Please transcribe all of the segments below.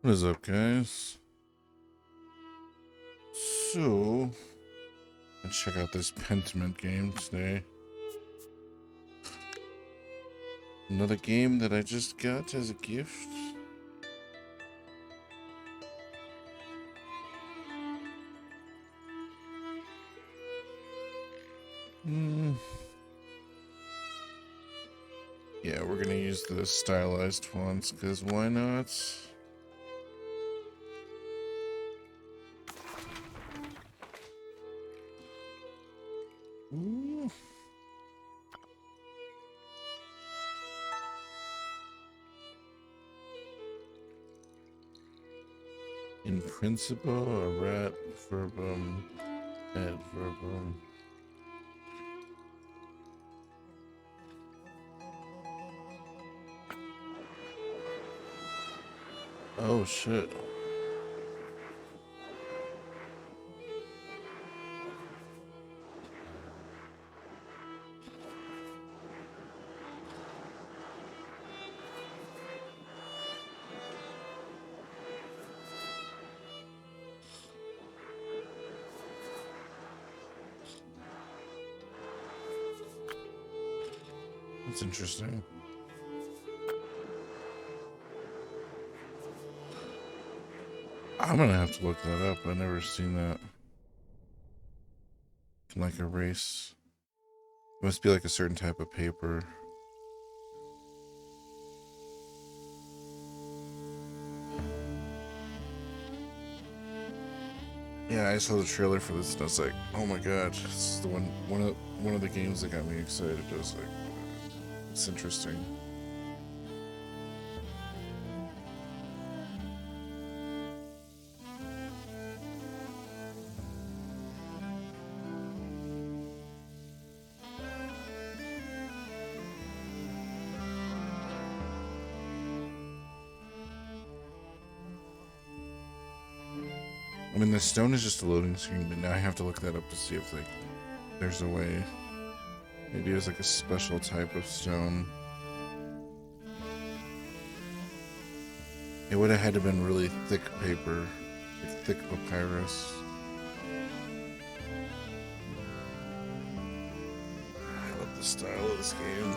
What is up, guys? So, let's check out this Pentiment game today. Another game that I just got as a gift. Yeah, we're gonna use the stylized fonts, because why not? Ooh. In principle, a rat, verbum, adverbum. Oh shit. That's interesting. I'm gonna have to look that up. I've never seen that. Like erase. It must be like a certain type of paper. Yeah, I saw the trailer for this and I was like, oh my god, this is the one of the games that got me excited. I was like, it's interesting. I mean, the stone is just a loading screen, but now I have to look that up to see if like there's a way. Maybe it was like a special type of stone. It would have had to been really thick paper, like thick papyrus. I love the style of this game.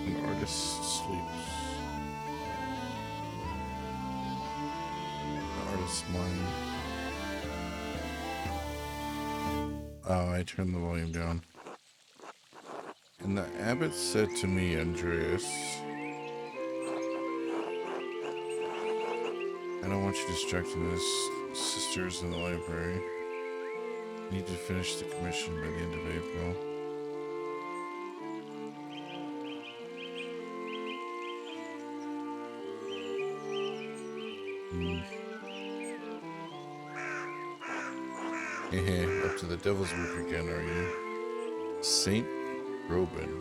An artist sleeps. An artist's mind. Oh, I turned the volume down. And the abbot said to me, Andreas, I don't want you distracting his sisters in the library. I need to finish the commission by the end of April. Up to the devil's work again, are you? Saint Robin.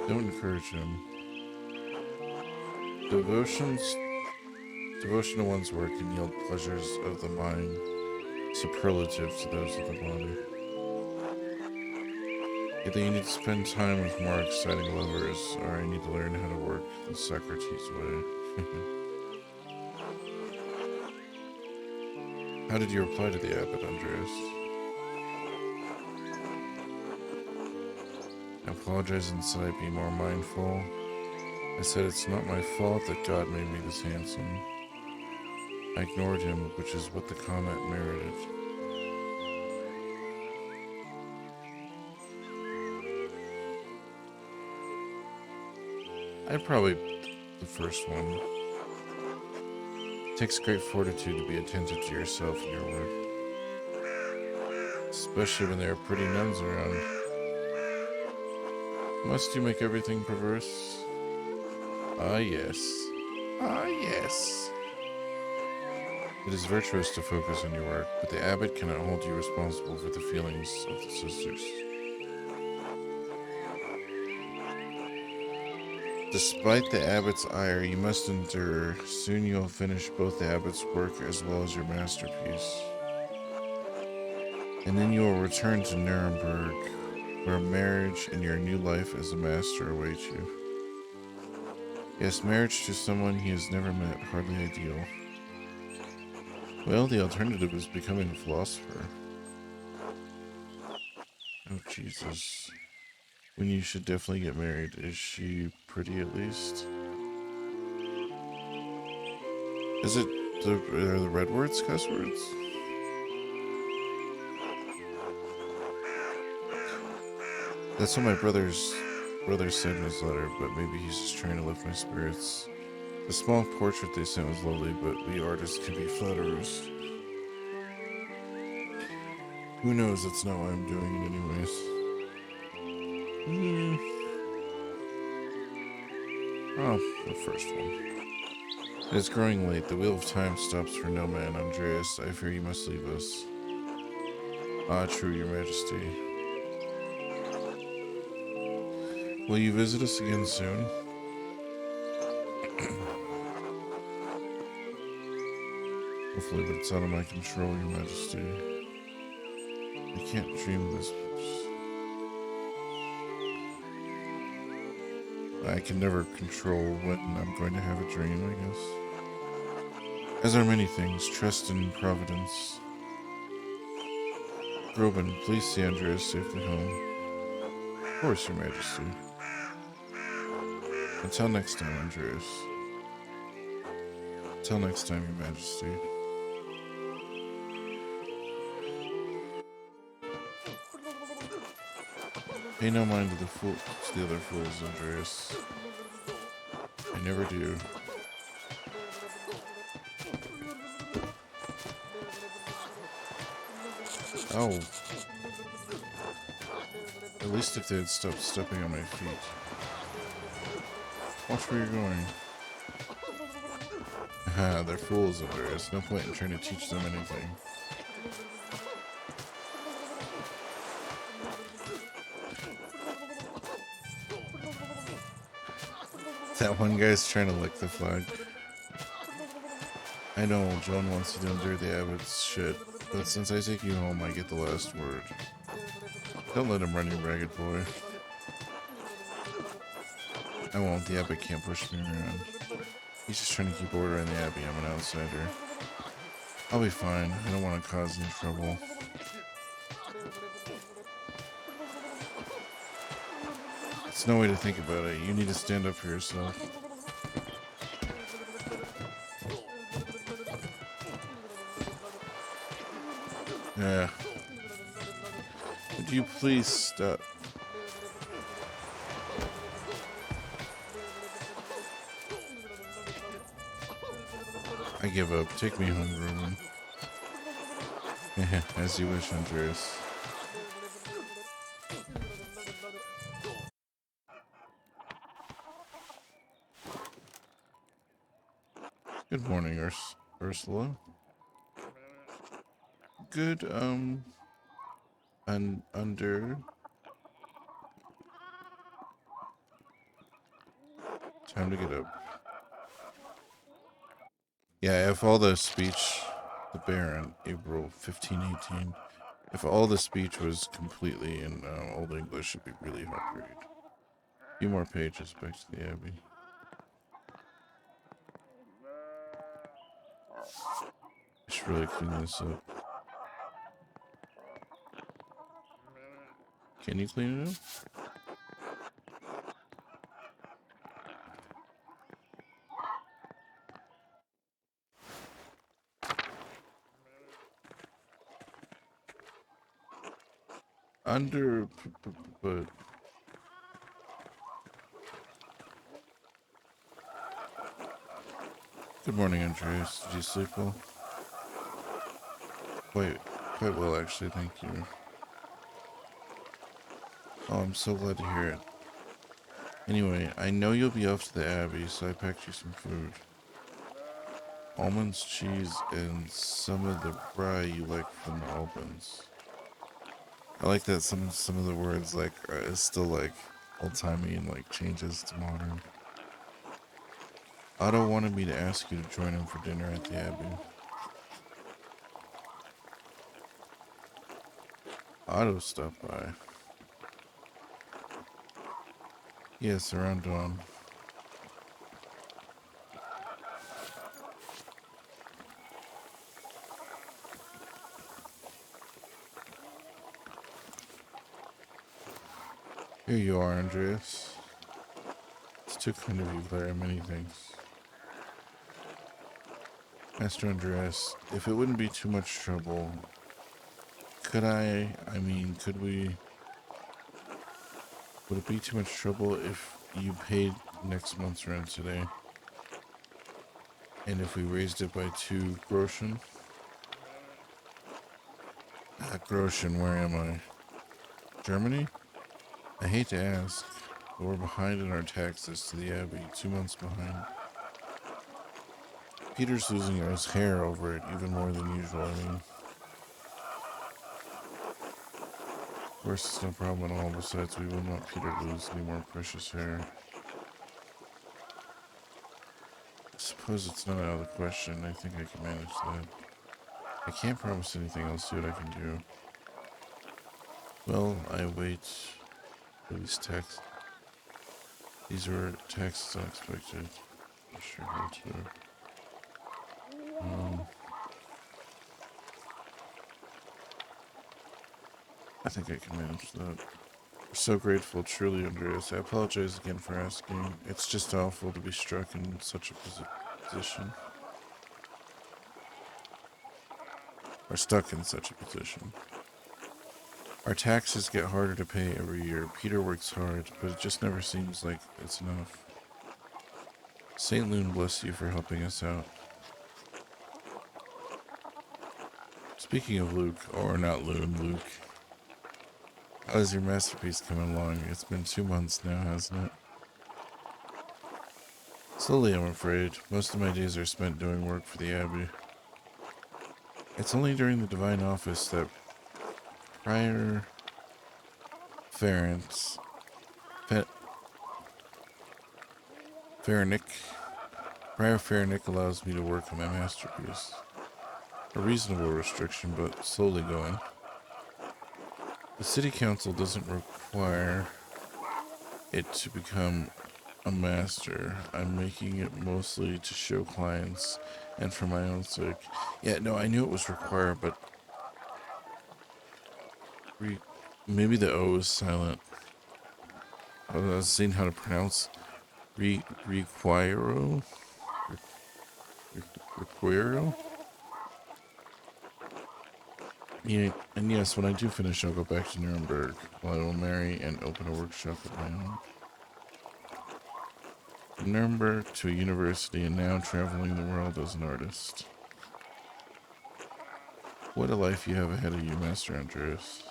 Don't encourage him. Devotion to one's work can yield pleasures of the mind, superlative to those of the body. Either you need to spend time with more exciting lovers, or I need to learn how to work the Socrates way. How did you reply to the abbot, Andreas? I apologize and said I'd be more mindful. I said it's not my fault that God made me this handsome. I ignored him, which is what the comment merited. I'd probably the first one. It takes great fortitude to be attentive to yourself and your work. Especially when there are pretty nuns around. Must you make everything perverse? Ah, yes. Ah, yes. It is virtuous to focus on your work, but the abbot cannot hold you responsible for the feelings of the sisters. Despite the abbot's ire, you must endure. Soon you will finish both the abbot's work as well as your masterpiece. And then you will return to Nuremberg, where marriage and your new life as a master await you. Yes, marriage to someone he has never met, hardly ideal. Well, the alternative is becoming a philosopher. Oh, Jesus. When you should definitely get married. Is she pretty at least? Is it are the red words cuss words? That's what my brother said in his letter, but maybe he's just trying to lift my spirits. The small portrait they sent was lovely, but we artists can be flatterers. Who knows, that's not why I'm doing it anyways. Oh, the first one. It is growing late. The wheel of time stops for no man. Andreas, I fear you must leave us. Ah, true, your majesty. Will you visit us again soon? Hopefully, but it's out of my control, your majesty. I can't dream this. I can never control when I'm going to have a dream, I guess. As are many things, trust in providence. Groban, please see Andreas safely home. Of course, your majesty. Until next time, Andreas. Until next time, your majesty. Pay no mind to the other fools, Andreas. I never do. Oh. At least if they had stopped stepping on my feet. Watch where you're going. Haha, they're fools, Andreas. No point in trying to teach them anything. That one guy's trying to lick the flag. I know, John wants you to endure the abbot's shit, but since I take you home, I get the last word. Don't let him run you ragged, boy. I won't, the abbot can't push me around. He's just trying to keep order in the abbey, I'm an outsider. I'll be fine, I don't want to cause any trouble. It's no way to think about it, you need to stand up for yourself. Yeah. Would you please stop? I give up. Take me home, Roman. As you wish, Andreas. Good morning, Ursula. Good, under... Time to get up. Yeah, if all the speech, the Baron, April 1518, if all the speech was completely in Old English, it'd be really hard to read. A few more pages back to the Abbey. I should really clean this up. Can you clean it up? But good morning, Andreas. Did you sleep well? Quite well, actually. Thank you. Oh, I'm so glad to hear it. Anyway, I know you'll be off to the Abbey, so I packed you some food. Almonds, cheese, and some of the rye you like from the Albans. I like that some of the words like is still like old timey and like changes to modern. Otto wanted me to ask you to join him for dinner at the Abbey. Otto stopped by. Yes, around dawn. Here you are, Andreas. It's too kind of you, Clara. Many thanks. Master Andreas, if it wouldn't be too much trouble, could would it be too much trouble if you paid next month's rent today? And if we raised it by 2 groschen? Groschen, where am I? Germany? I hate to ask, but we're behind in our taxes to the Abbey, 2 months behind. Peter's losing his hair over it, even more than usual, I mean. Of course, it's no problem at all. Besides, we wouldn't want Peter to lose any more precious hair. I suppose it's not out of the question. I think I can manage that. I can't promise anything. I'll see what I can do. Well, I wait for these taxes. These were taxes unexpected. I'm sure how to. I think I can manage that. We're so grateful, truly, Andreas. I apologize again for asking. It's just awful to be struck in such a position. Or stuck in such a position. Our taxes get harder to pay every year. Peter works hard, but it just never seems like it's enough. St. Loon bless you for helping us out. Speaking of Luke, or not Loon, Luke. How's your masterpiece coming along? It's been 2 months now, hasn't it? Slowly, I'm afraid. Most of my days are spent doing work for the Abbey. It's only during the Divine Office that Prior Ference... Prior Ferenic allows me to work on my masterpiece. A reasonable restriction, but slowly going. The City Council doesn't require it to become a master. I'm making it mostly to show clients and for my own sake. Yeah, no, I knew it was required, but maybe the O is silent. I was seeing how to pronounce requiro. Yeah, and yes, when I do finish, I'll go back to Nuremberg. Well, I will marry and open a workshop of my own. From Nuremberg to a university and now traveling the world as an artist. What a life you have ahead of you, Master Andreas.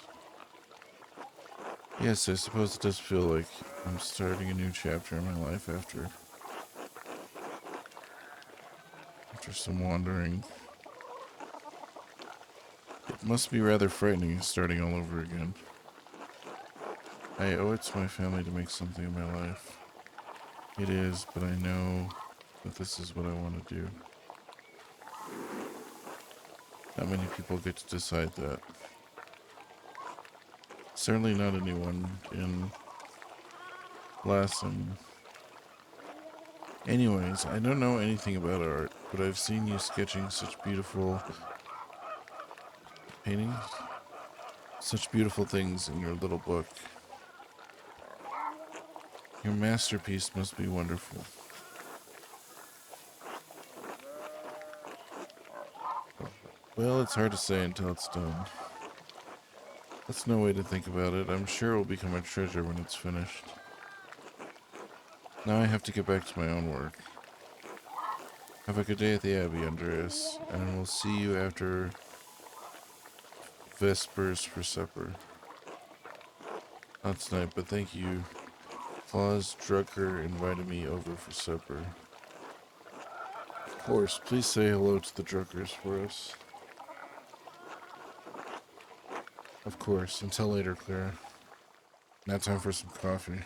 Yes, I suppose it does feel like I'm starting a new chapter in my life after some wandering. It must be rather frightening starting all over again. I owe it to my family to make something of my life. It is, but I know that this is what I want to do. Not many people get to decide that. Certainly not anyone in Lassen. Anyways, I don't know anything about art, but I've seen you sketching such beautiful paintings, such beautiful things in your little book. Your masterpiece must be wonderful. Well, it's hard to say until it's done. That's no way to think about it. I'm sure it will become a treasure when it's finished. Now I have to get back to my own work. Have a good day at the Abbey, Andreas, and we'll see you after Vespers for supper. Not tonight, but thank you. Claus Drucker invited me over for supper. Horse, please say hello to the drunkers for us. Of course. Until later, Clara. Now time for some coffee.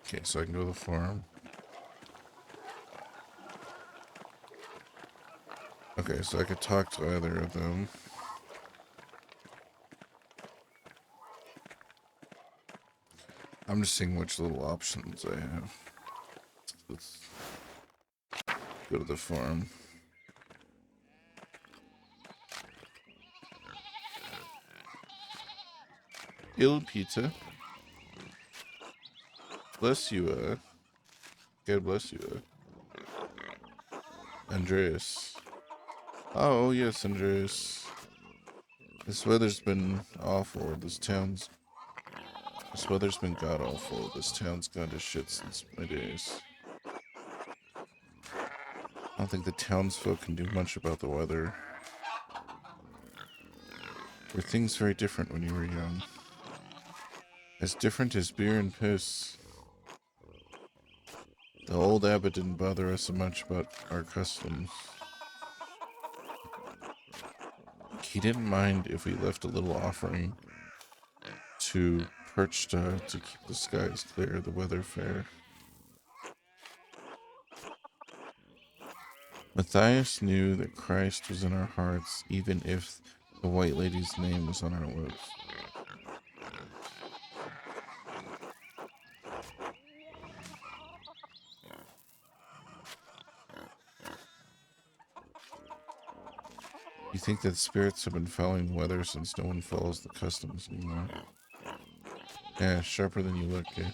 Okay, so I can go to the farm. Okay, so I could talk to either of them. I'm just seeing which little options I have. Let's go to the farm. Il pizza. Bless you, God bless you, Andreas. Oh, yes, Andreas. This weather's been awful. This weather's been god awful. This town's gone to shit since my days. I don't think the townsfolk can do much about the weather. Were things very different when you were young? As different as beer and piss. The old abbot didn't bother us so much about our customs. He didn't mind if we left a little offering to Perchta to keep the skies clear, the weather fair. Matthias knew that Christ was in our hearts, even if the White Lady's name was on our lips. You think that spirits have been following the weather since no one follows the customs anymore? Yeah, sharper than you look, eh?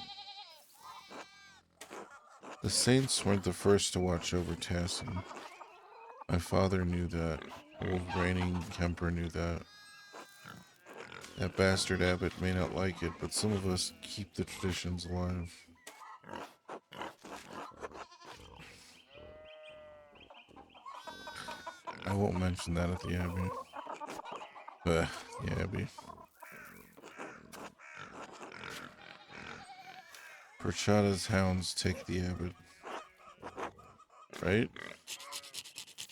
The saints weren't the first to watch over Tassin. My father knew that. Old reigning Kemper knew that. That bastard abbot may not like it, but some of us keep the traditions alive. I won't mention that at the Abbey. The Abbey. Perchata's hounds take the abbot. Right?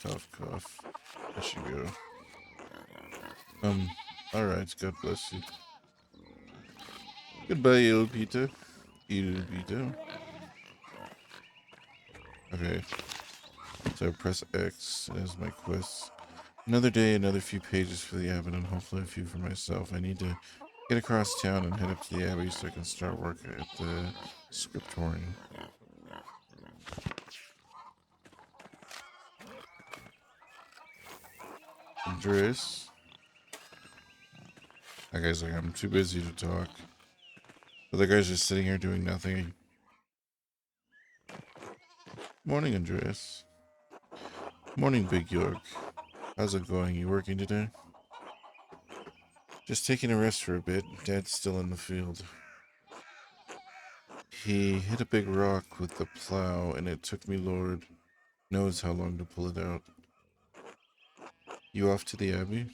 Cough, cough. There she go. Alright, God bless you. Goodbye, Il Peter. Il Peter. Okay. So I press X as my quest. Another day, another few pages for the abbot, and hopefully a few for myself. I need to get across town and head up to the abbey so I can start work at the scriptorium. Andreas? That guy's like, I'm too busy to talk. The other guy's just sitting here doing nothing. Morning, Andreas. Morning, Big York. How's it going? You working today? Just taking a rest for a bit. Dad's still in the field. He hit a big rock with the plow, and it took me Lord knows how long to pull it out. You off to the Abbey?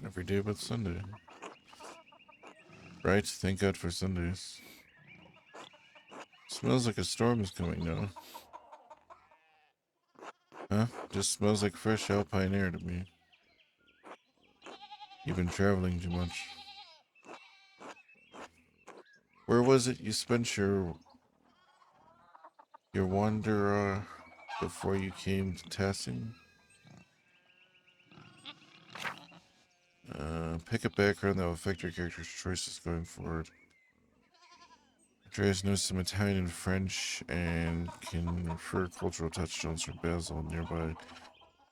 Every day but Sunday. Right? Thank God for Sundays. Smells like a storm is coming now. Huh? Just smells like fresh alpine air to me. You've been traveling too much. Where was it you spent your wander before you came to Tassin? Pick a background that will affect your character's choices going forward. Andreas knows some Italian and French and can refer cultural touchstones from Basel, nearby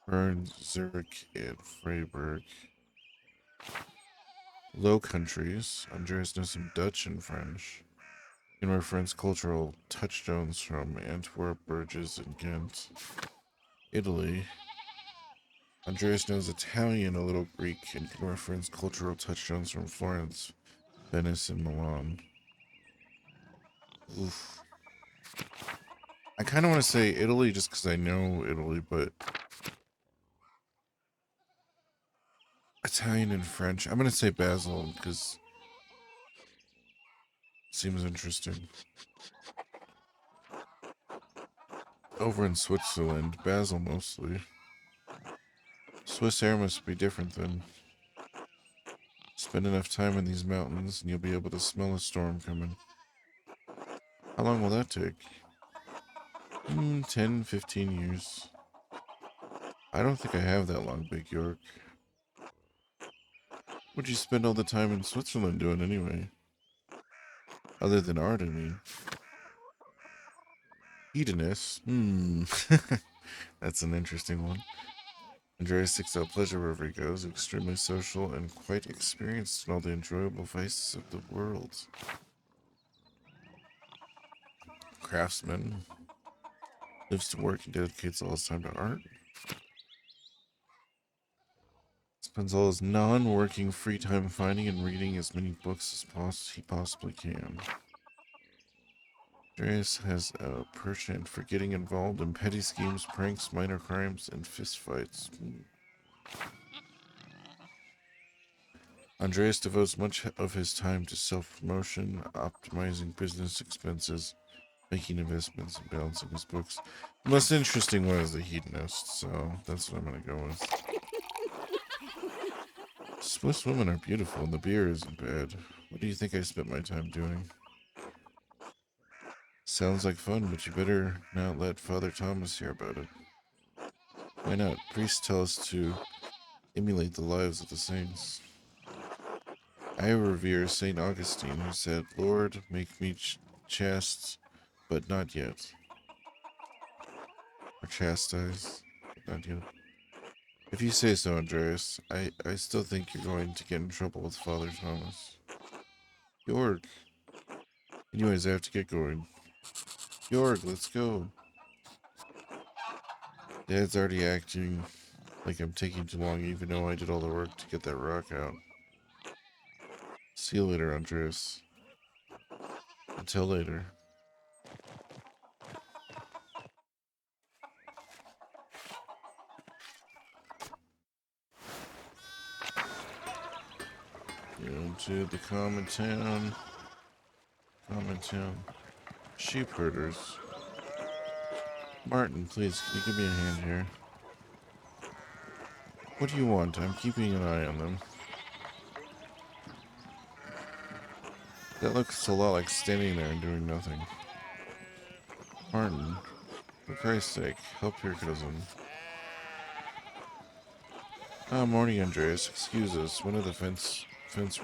Bern, Zurich, and Freiburg. Low Countries. Andreas knows some Dutch and French. Can reference cultural touchstones from Antwerp, Bruges, and Ghent. Italy. Andreas knows Italian, a little Greek, and can reference cultural touchstones from Florence, Venice, and Milan. Oof. I kind of want to say Italy just because I know Italy, but Italian and French. I'm gonna say Basil because it seems interesting. Over in Switzerland, Basil mostly. Swiss air must be different then. Spend enough time in these mountains and you'll be able to smell a storm coming. How long will that take? 10, 15 years. I don't think I have that long, Big York. What'd you spend all the time in Switzerland doing anyway? Other than art, I mean. Hedonist? That's an interesting one. Andreas seeks out pleasure wherever he goes, extremely social and quite experienced in all the enjoyable vices of the world. Craftsman. Lives to work and dedicates all his time to art. Spends all his non-working free time finding and reading as many books as he possibly can. Andreas has a penchant for getting involved in petty schemes, pranks, minor crimes, and fistfights. Andreas devotes much of his time to self-promotion, optimizing business expenses, making investments, and balancing his books. The most interesting one is the hedonist, so that's what I'm going to go with. Swiss women are beautiful, and the beer isn't bad. What do you think I spent my time doing? Sounds like fun, but you better not let Father Thomas hear about it. Why not? Priests tell us to emulate the lives of the saints. I revere St. Augustine, who said, Lord, make me chaste, but not yet. Or chastise, but not yet. If you say so, Andreas, I still think you're going to get in trouble with Father Thomas. Jorg. Anyways, I have to get going. Jorg, let's go. Dad's already acting like I'm taking too long, even though I did all the work to get that rock out. See you later, Andreas. Until later. Go to the common town. Common town. Sheep herders. Martin, please, can you give me a hand here? What do you want? I'm keeping an eye on them. That looks a lot like standing there and doing nothing. Martin, for Christ's sake, help your cousin. Morning, Andreas. Excuse us. One of the fence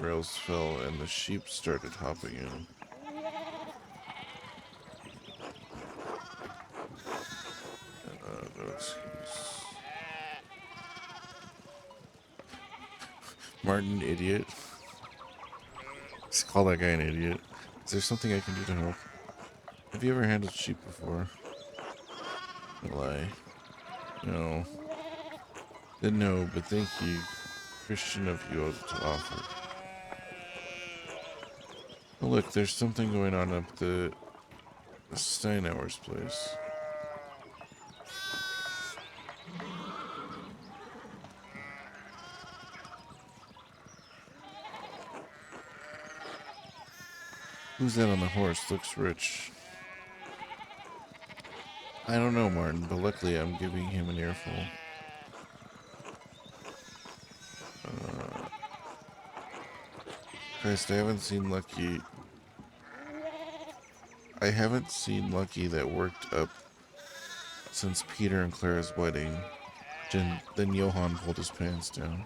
rails fell and the sheep started hopping in. No excuse. Martin, idiot. Just call that guy an idiot. Is there something I can do to help? Have you ever handled sheep before? No lie. No. Then no, but thank you. Christian of you to offer. Oh look, there's something going on up the Steinauer's place. Who's that on the horse? Looks rich. I don't know, Martin, but luckily I'm giving him an earful. Christ, I haven't seen Lucky that worked up since Peter and Clara's wedding. Then Johann pulled his pants down.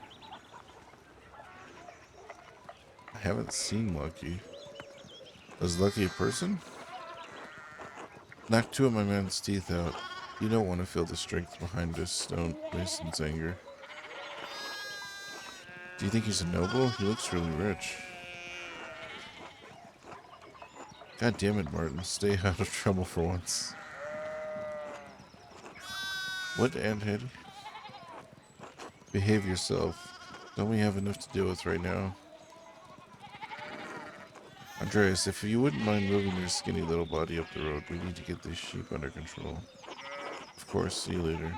I haven't seen Lucky. Was Lucky a person? Knocked two of my man's teeth out. You don't want to feel the strength behind this stone mason's anger. Do you think he's a noble? He looks really rich. God damn it, Martin. Stay out of trouble for once. What, Aunt Hetty? Behave yourself. Don't we have enough to deal with right now? Andreas, if you wouldn't mind moving your skinny little body up the road, we need to get these sheep under control. Of course, see you later.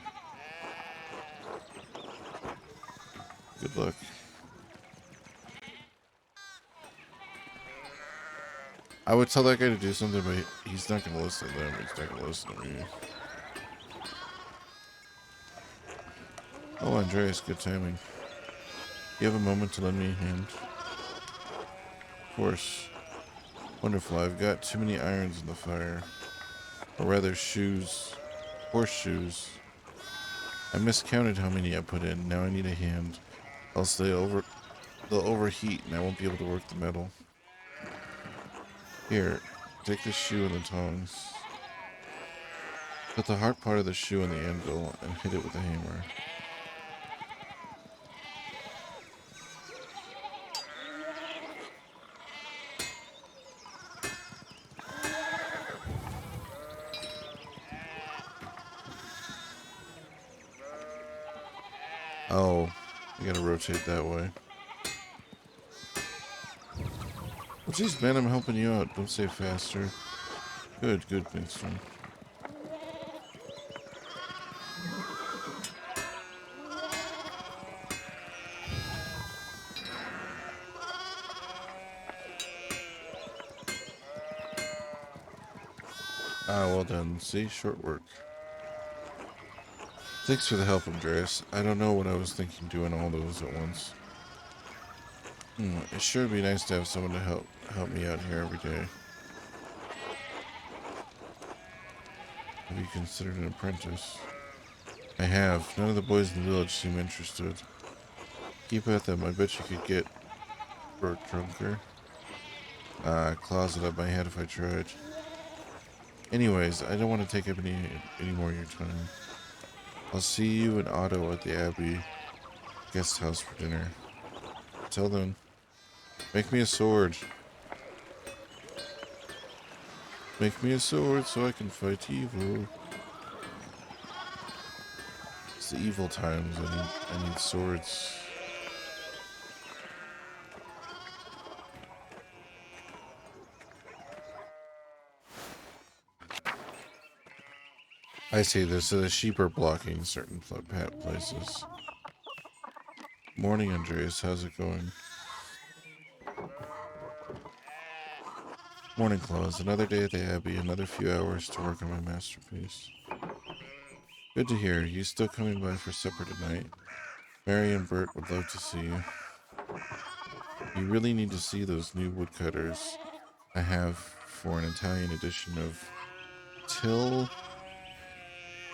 Good luck. I would tell that guy to do something, but he's not going to listen to them. He's not going to listen to me. Oh, Andreas, good timing. You have a moment to lend me a hand? Of course. Wonderful. I've got too many irons in the fire. Or rather, shoes. Horseshoes. I miscounted how many I put in. Now I need a hand. Else they'll overheat and I won't be able to work the metal. Here, take this shoe and the tongs. Put the hard part of the shoe on the anvil and hit it with a hammer. Oh, you gotta rotate that way. Well, geez, man, I'm helping you out. Don't say faster. Good, Winston. Ah, well done. See, short work. Thanks for the help, Andreas. I don't know what I was thinking doing all those at once. It sure would be nice to have someone to help me out here every day. Have you considered an apprentice? I have. None of the boys in the village seem interested. Keep at them. I bet you could get Bert drunker. Closet up my head if I tried. Anyways, I don't want to take up any more of your time. I'll see you and Otto at the Abbey guest house for dinner. Till then, make me a sword. Make me a sword so I can fight evil. It's the evil times. I need swords. I see this. So the sheep are blocking certain places. Morning, Andreas. How's it going? Morning, Claus. Another day at the Abbey. Another few hours to work on my masterpiece. Good to hear. You still coming by for supper tonight? Mary and Bert would love to see you. You really need to see those new woodcutters I have for an Italian edition of Till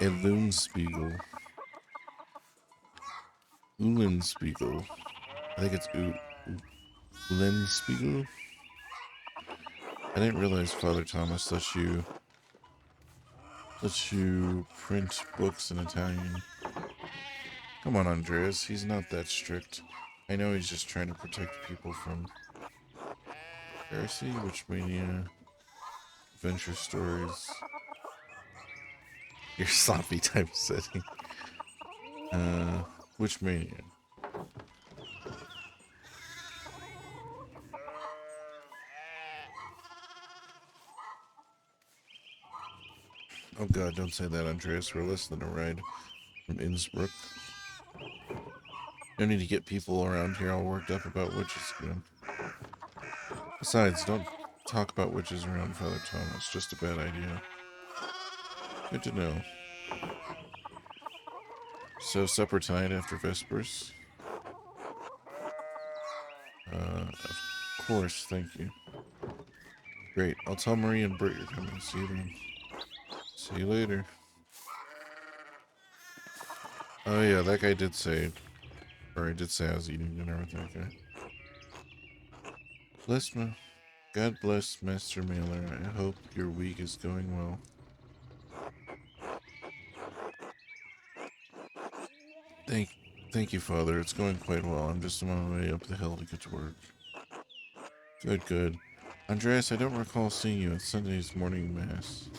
Eulenspiegel. Eulenspiegel. I think it's Eulenspiegel. I didn't realize Father Thomas lets you print books in Italian. Come on, Andreas. He's not that strict. I know he's just trying to protect people from heresy, witchmania, adventure stories. Your sloppy typesetting. Witchmania. Oh god, don't say that, Andreas. We're less than a ride from Innsbruck. No need to get people around here all worked up about witches again. Besides, don't talk about witches around Father Thomas. Just a bad idea. Good to know. So, supper tonight after Vespers? Of course, thank you. Great. I'll tell Marie and Bert you're coming. See you then. See you later. Oh yeah, that guy did say, or I did say I was eating dinner with that guy. God bless Master Mailer. I hope your week is going well. Thank you, Father. It's going quite well. I'm just on my way up the hill to get to work. Good. Andreas, I don't recall seeing you at Sunday's morning mass.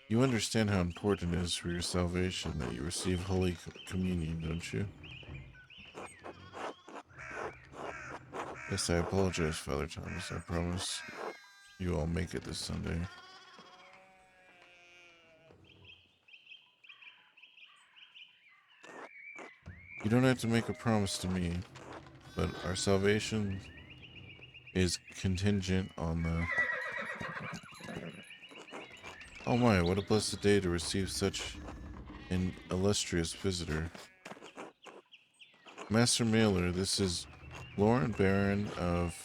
You understand how important it is for your salvation that you receive Holy Communion, don't you? Yes, I apologize, Father Thomas. I promise you I'll make it this Sunday. You don't have to make a promise to me, but our salvation is contingent on the... Oh my, what a blessed day to receive such an illustrious visitor. Master Mailer, this is Lauren Baron of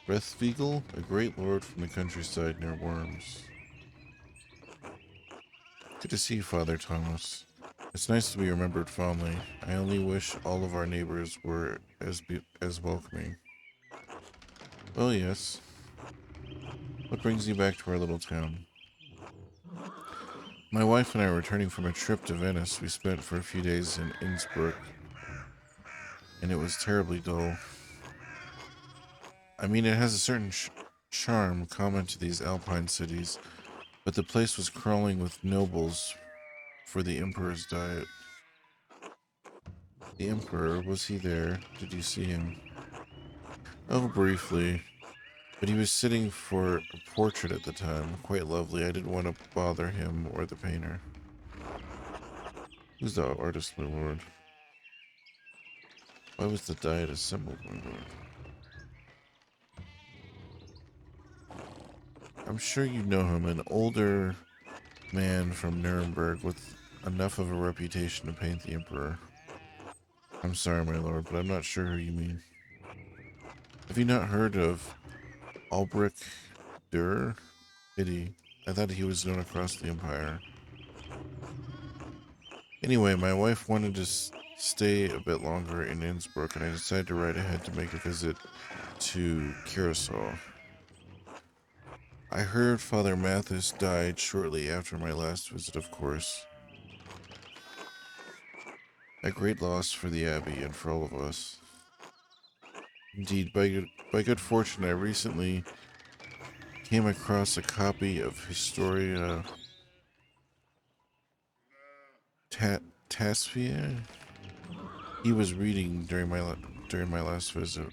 Rethviegel, a great lord from the countryside near Worms. Good to see you, Father Thomas. It's nice to be remembered fondly. I only wish all of our neighbors were as welcoming. Well, yes. What brings you back to our little town? My wife and I are returning from a trip to Venice we spent for a few days in Innsbruck, and it was terribly dull. I mean, it has a certain charm common to these alpine cities, but the place was crawling with nobles for the Emperor's diet. The Emperor, was he there? Did you see him? Oh, briefly. But he was sitting for a portrait at the time. Quite lovely. I didn't want to bother him or the painter. Who's the artist, my lord? Why was the diet assembled, my lord? I'm sure you know him, an older man from Nuremberg with enough of a reputation to paint the Emperor. I'm sorry, my lord, but I'm not sure who you mean. Have you not heard of Albrecht Dürer? Pity. I thought he was known across the empire. Anyway, my wife wanted to stay a bit longer in Innsbruck, and I decided to ride ahead to make a visit to Curacao. I heard Father Mathis died shortly after my last visit, of course. A great loss for the Abbey and for all of us. Indeed, by good fortune, I recently came across a copy of Historia Tasfia he was reading during my last visit.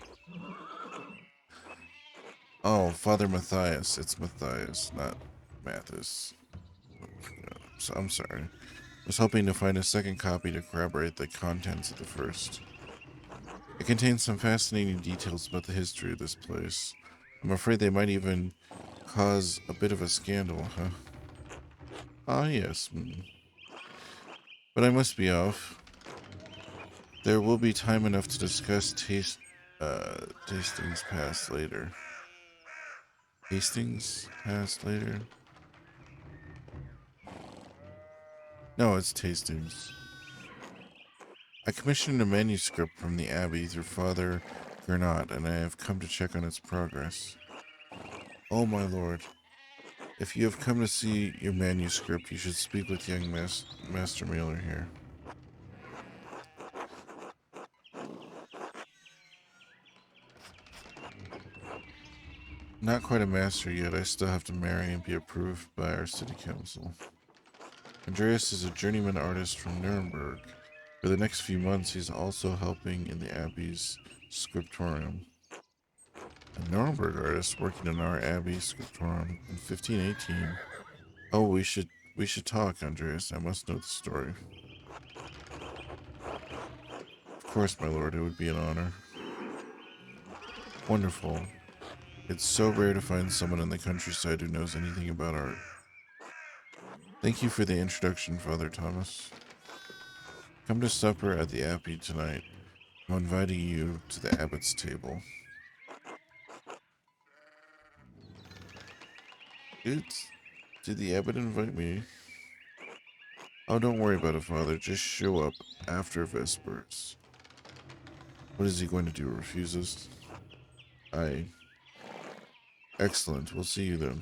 Oh, Father Matthias. It's Matthias, not Mathis. So I'm sorry. I was hoping to find a second copy to corroborate the contents of the first. It contains some fascinating details about the history of this place. I'm afraid they might even cause a bit of a scandal, huh? Ah, yes. But I must be off. There will be time enough to discuss Hastings Pass later. Hastings Pass later? No, it's Tastings. I commissioned a manuscript from the Abbey through Father Gernot, and I have come to check on its progress. Oh, my lord. If you have come to see your manuscript, you should speak with young Master Mailer here. Not quite a master yet. I still have to marry and be approved by our city council. Andreas is a journeyman artist from Nuremberg. For the next few months, he's also helping in the Abbey's scriptorium. A Nuremberg artist working in our Abbey scriptorium in 1518. Oh, we should talk, Andreas. I must know the story. Of course, my lord. It would be an honor. Wonderful. It's so rare to find someone in the countryside who knows anything about art. Thank you for the introduction, Father Thomas. Come to supper at the Abbey tonight. I'm inviting you to the abbot's table. Did the abbot invite me? Oh, don't worry about it, Father. Just show up after Vespers. What is he going to do? Refuse us? Aye. Excellent. We'll see you then.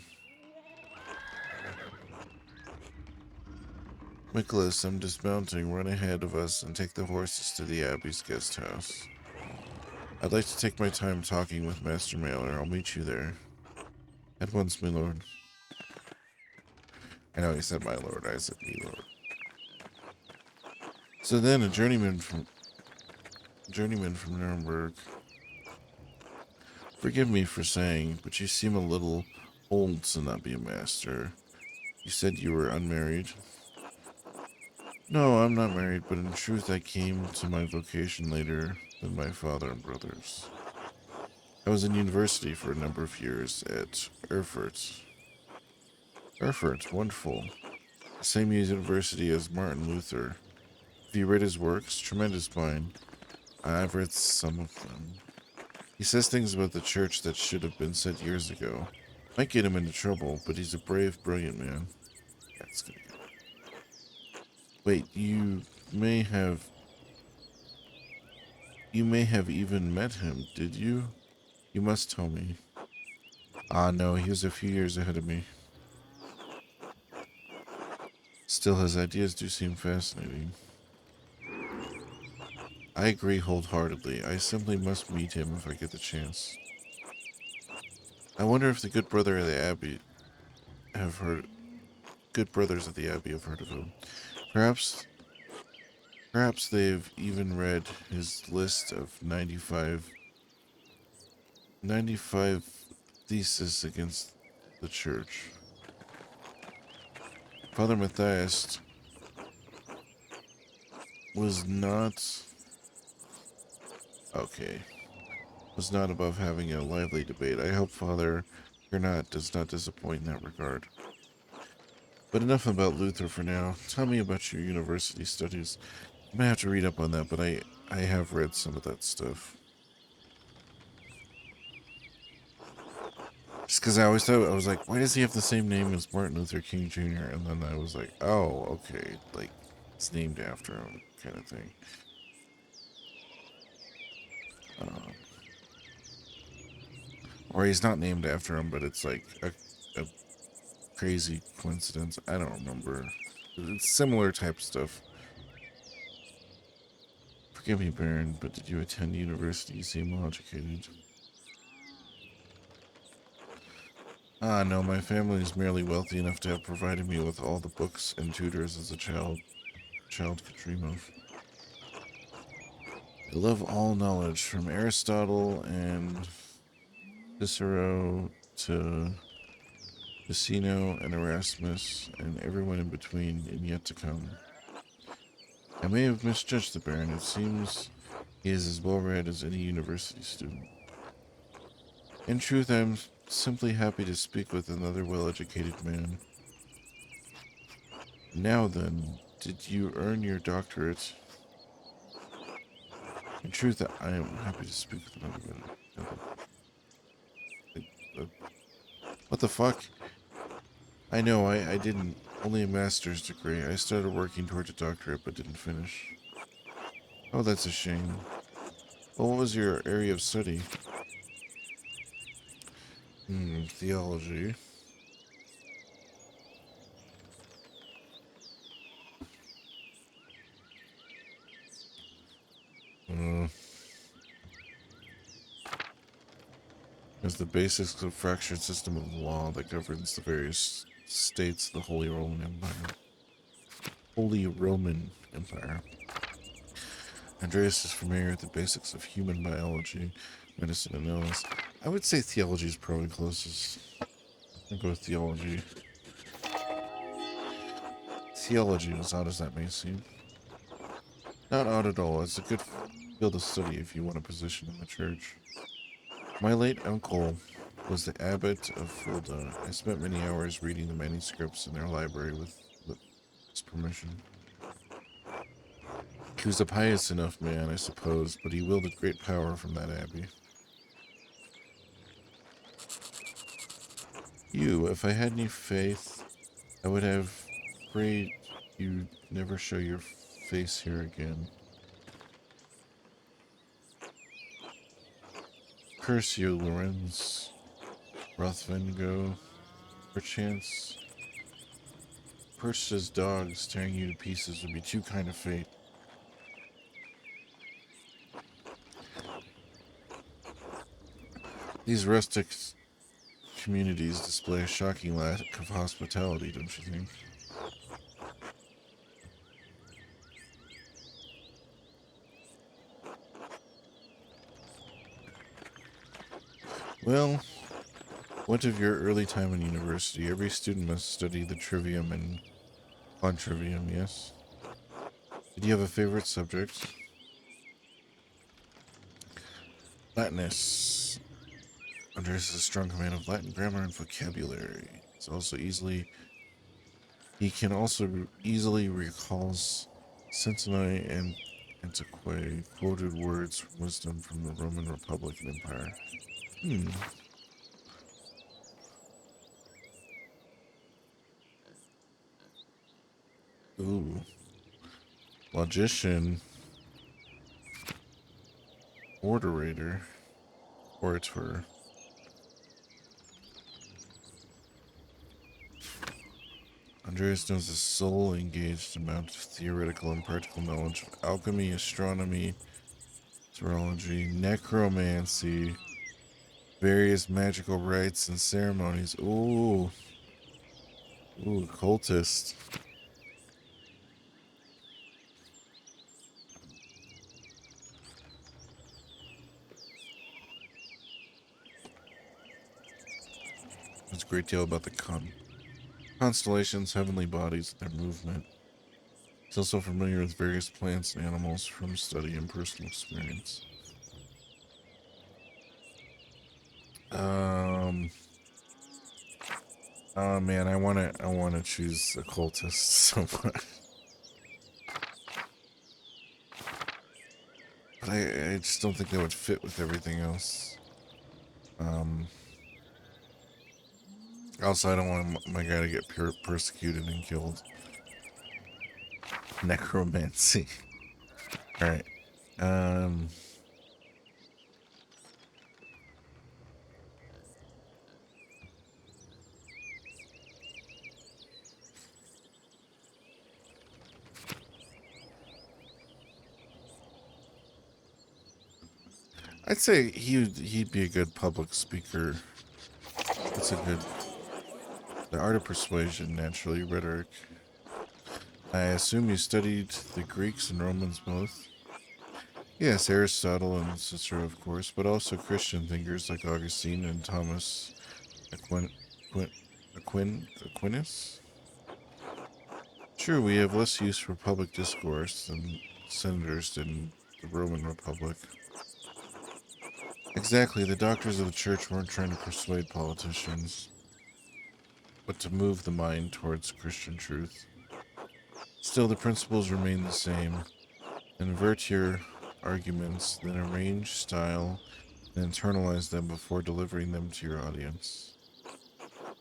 Nicholas, I'm dismounting. Run ahead of us and take the horses to the Abbey's guest house. I'd like to take my time talking with Master Mailer. I'll meet you there. At once, my lord. I know he said my lord. I said me lord. So then, a journeyman from Nuremberg. Forgive me for saying, but you seem a little old to not be a master. You said you were unmarried. No, I'm not married, but in truth I came to my vocation later than my father and brothers. I was in university for a number of years at Erfurt. Erfurt, wonderful. The same university as Martin Luther. Have you read his works? Tremendous mind. I've read some of them. He says things about the church that should have been said years ago. Might get him into trouble, but he's a brave, brilliant man. That's gonna get... Wait, you may have even met him, did you? You must tell me. Ah, no, he was a few years ahead of me. Still, his ideas do seem fascinating. I agree wholeheartedly. I simply must meet him if I get the chance. I wonder if the good brother of the Abbey have heard... Good brothers of the Abbey have heard of him. Perhaps they've even read his list of 95 theses against the church. Father Matthias was not... Okay. Was not above having a lively debate. I hope Father Gernot does not disappoint in that regard. But enough about Luther for now. Tell me about your university studies. I might have to read up on that, but I have read some of that stuff. Just because I always thought, I was like, why does he have the same name as Martin Luther King Jr.? And then I was like, oh, okay, like, it's named after him, kind of thing. Or he's not named after him, but it's like a crazy coincidence. I don't remember. It's similar type stuff. Forgive me, Baron, but did you attend university? You seem well educated. Ah, no, my family is merely wealthy enough to have provided me with all the books and tutors as a child could dream of. I love all knowledge, from Aristotle and Cicero to Ficino and Erasmus and everyone in between and yet to come. I may have misjudged the Baron. It seems he is as well read as any university student. In truth, I am simply happy to speak with another well-educated man. Now then, did you earn your doctorate? In truth, I am happy to speak with another man. What the fuck? I know, I didn't. Only a master's degree. I started working towards a doctorate, but didn't finish. Oh, that's a shame. Well, what was your area of study? Theology. As the basics of fractured system of law that governs the various states of the Holy Roman Empire. Holy Roman Empire. Andreas is familiar with the basics of human biology, medicine, and illness. I would say theology is probably closest. I'll go with theology. Theology, as odd as that may seem. Not odd at all. It's a good field of study if you want a position in the church. My late uncle was the abbot of Fulda. I spent many hours reading the manuscripts in their library with his permission. He was a pious enough man, I suppose, but he wielded great power from that abbey. You, if I had any faith, I would have prayed you never show your face here again. Curse you, Lorenz Rothvengo. Perchance, perched as dogs tearing you to pieces would be too kind of fate. These rustic communities display a shocking lack of hospitality, don't you think? Well, what of your early time in university? Every student must study the trivium and quadrivium, yes? Did you have a favorite subject? Latinus. Andreas has a strong command of Latin grammar and vocabulary. He can also easily recalls Centenary and Antiquae, quoted words from wisdom from the Roman Republic and Empire. Ooh. Logician. Orator. Andreas knows a soul engaged amount of theoretical and practical knowledge of alchemy, astronomy, astrology, necromancy, various magical rites and ceremonies. Ooh, cultist. There's a great deal about the constellations, heavenly bodies, and their movement. He's also familiar with various plants and animals from study and personal experience. Oh man, I wanna choose occultist so much. But I just don't think that would fit with everything else. Also, I don't want my guy to get persecuted and killed. Necromancy. Alright. I'd say he'd be a good public speaker. That's a good... The art of persuasion, naturally, rhetoric. I assume you studied the Greeks and Romans both? Yes, Aristotle and Cicero, of course, but also Christian thinkers like Augustine and Thomas Aquinas? True, we have less use for public discourse than senators did in the Roman Republic. Exactly, the doctors of the church weren't trying to persuade politicians, but to move the mind towards Christian truth. Still, the principles remain the same. Invert your arguments, then arrange style and internalize them before delivering them to your audience.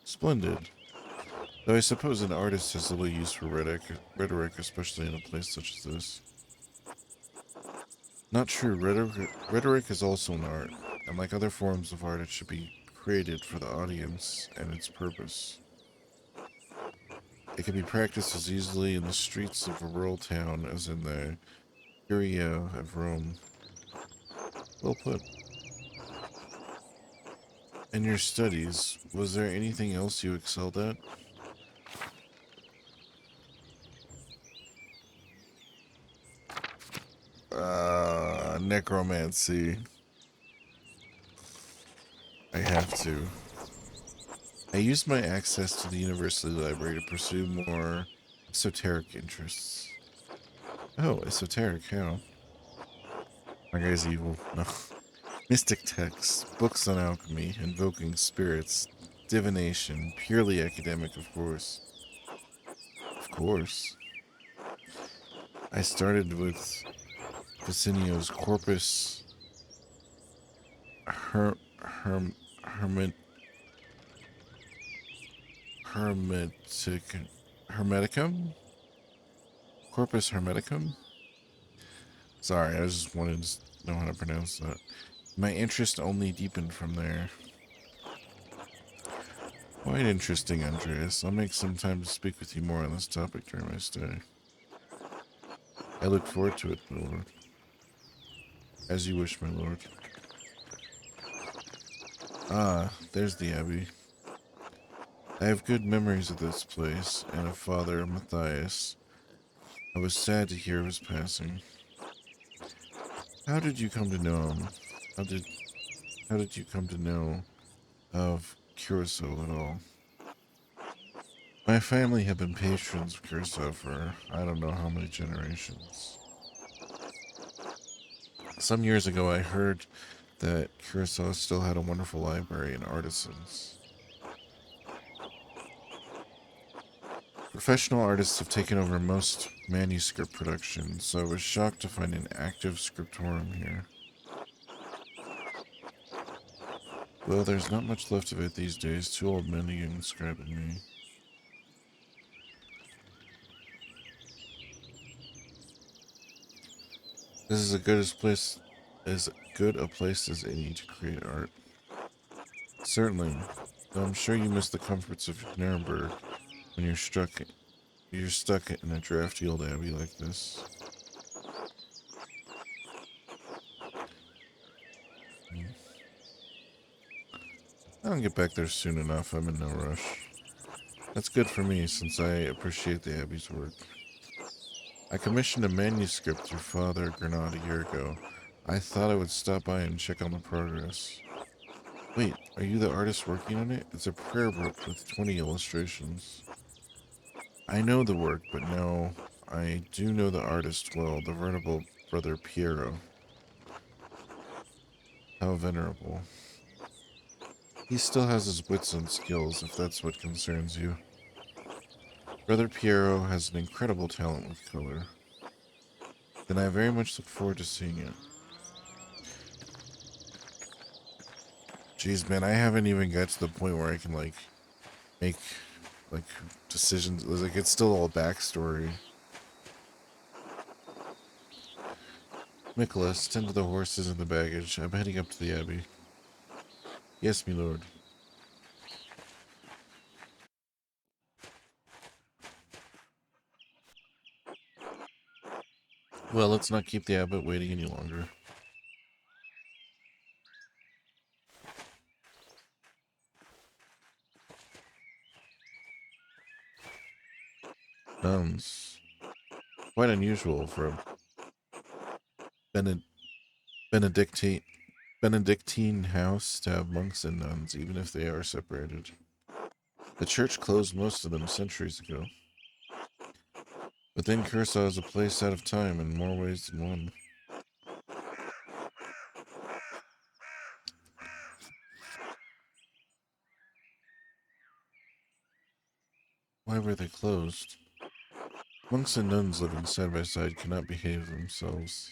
Splendid. Though I suppose an artist has little use for rhetoric, especially in a place such as this. Not true. Rhetoric is also an art, and like other forms of art, it should be created for the audience and its purpose. It can be practiced as easily in the streets of a rural town as in the Curia of Rome. Well put. In your studies, was there anything else you excelled at? Necromancy. I have to. I used my access to the university library to pursue more esoteric interests. Oh, esoteric, how? My guy's evil. No. Mystic texts, books on alchemy, invoking spirits, divination, purely academic, of course. Of course. I started with Vicinio's Corpus Hermeticum? Corpus Hermeticum? Sorry, I just wanted to know how to pronounce that. My interest only deepened from there. Quite interesting, Andreas. I'll make some time to speak with you more on this topic during my stay. I look forward to it, my lord. As you wish, my lord. Ah, there's the abbey. I have good memories of this place, and of Father Matthias. I was sad to hear of his passing. How did you come to know him? How did you come to know of Curacao at all? My family have been patrons of Curacao for I don't know how many generations. Some years ago, I heard that Curacao still had a wonderful library and artisans. Professional artists have taken over most manuscript production, so I was shocked to find an active scriptorium here. Well, there's not much left of it these days. Two old men again scribing me. This is as good a place as any to create art. Certainly, though I'm sure you miss the comforts of Nuremberg when you're stuck in a drafty old abbey like this. I'll get back there soon enough. I'm in no rush. That's good for me, since I appreciate the abbey's work. I commissioned a manuscript through Father Granat a year ago. I thought I would stop by and check on the progress. Wait, are you the artist working on it? It's a prayer book with 20 illustrations. I know the work, but no, I do know the artist well, the venerable Brother Piero. How venerable. He still has his wits and skills, if that's what concerns you. Brother Piero has an incredible talent with color. Then I very much look forward to seeing it. Jeez, man, I haven't even got to the point where I can, like, make, like, decisions. Like, it's still all backstory. Nicholas, tend to the horses and the baggage. I'm heading up to the abbey. Yes, my lord. Well, let's not keep the abbot waiting any longer. Nuns. Quite unusual for a Bened Benedictine Benedictine house to have monks and nuns, even if they are separated. The church closed most of them centuries ago. But then Curacao is a place out of time in more ways than one. Why were they closed? Monks and nuns living side by side cannot behave themselves.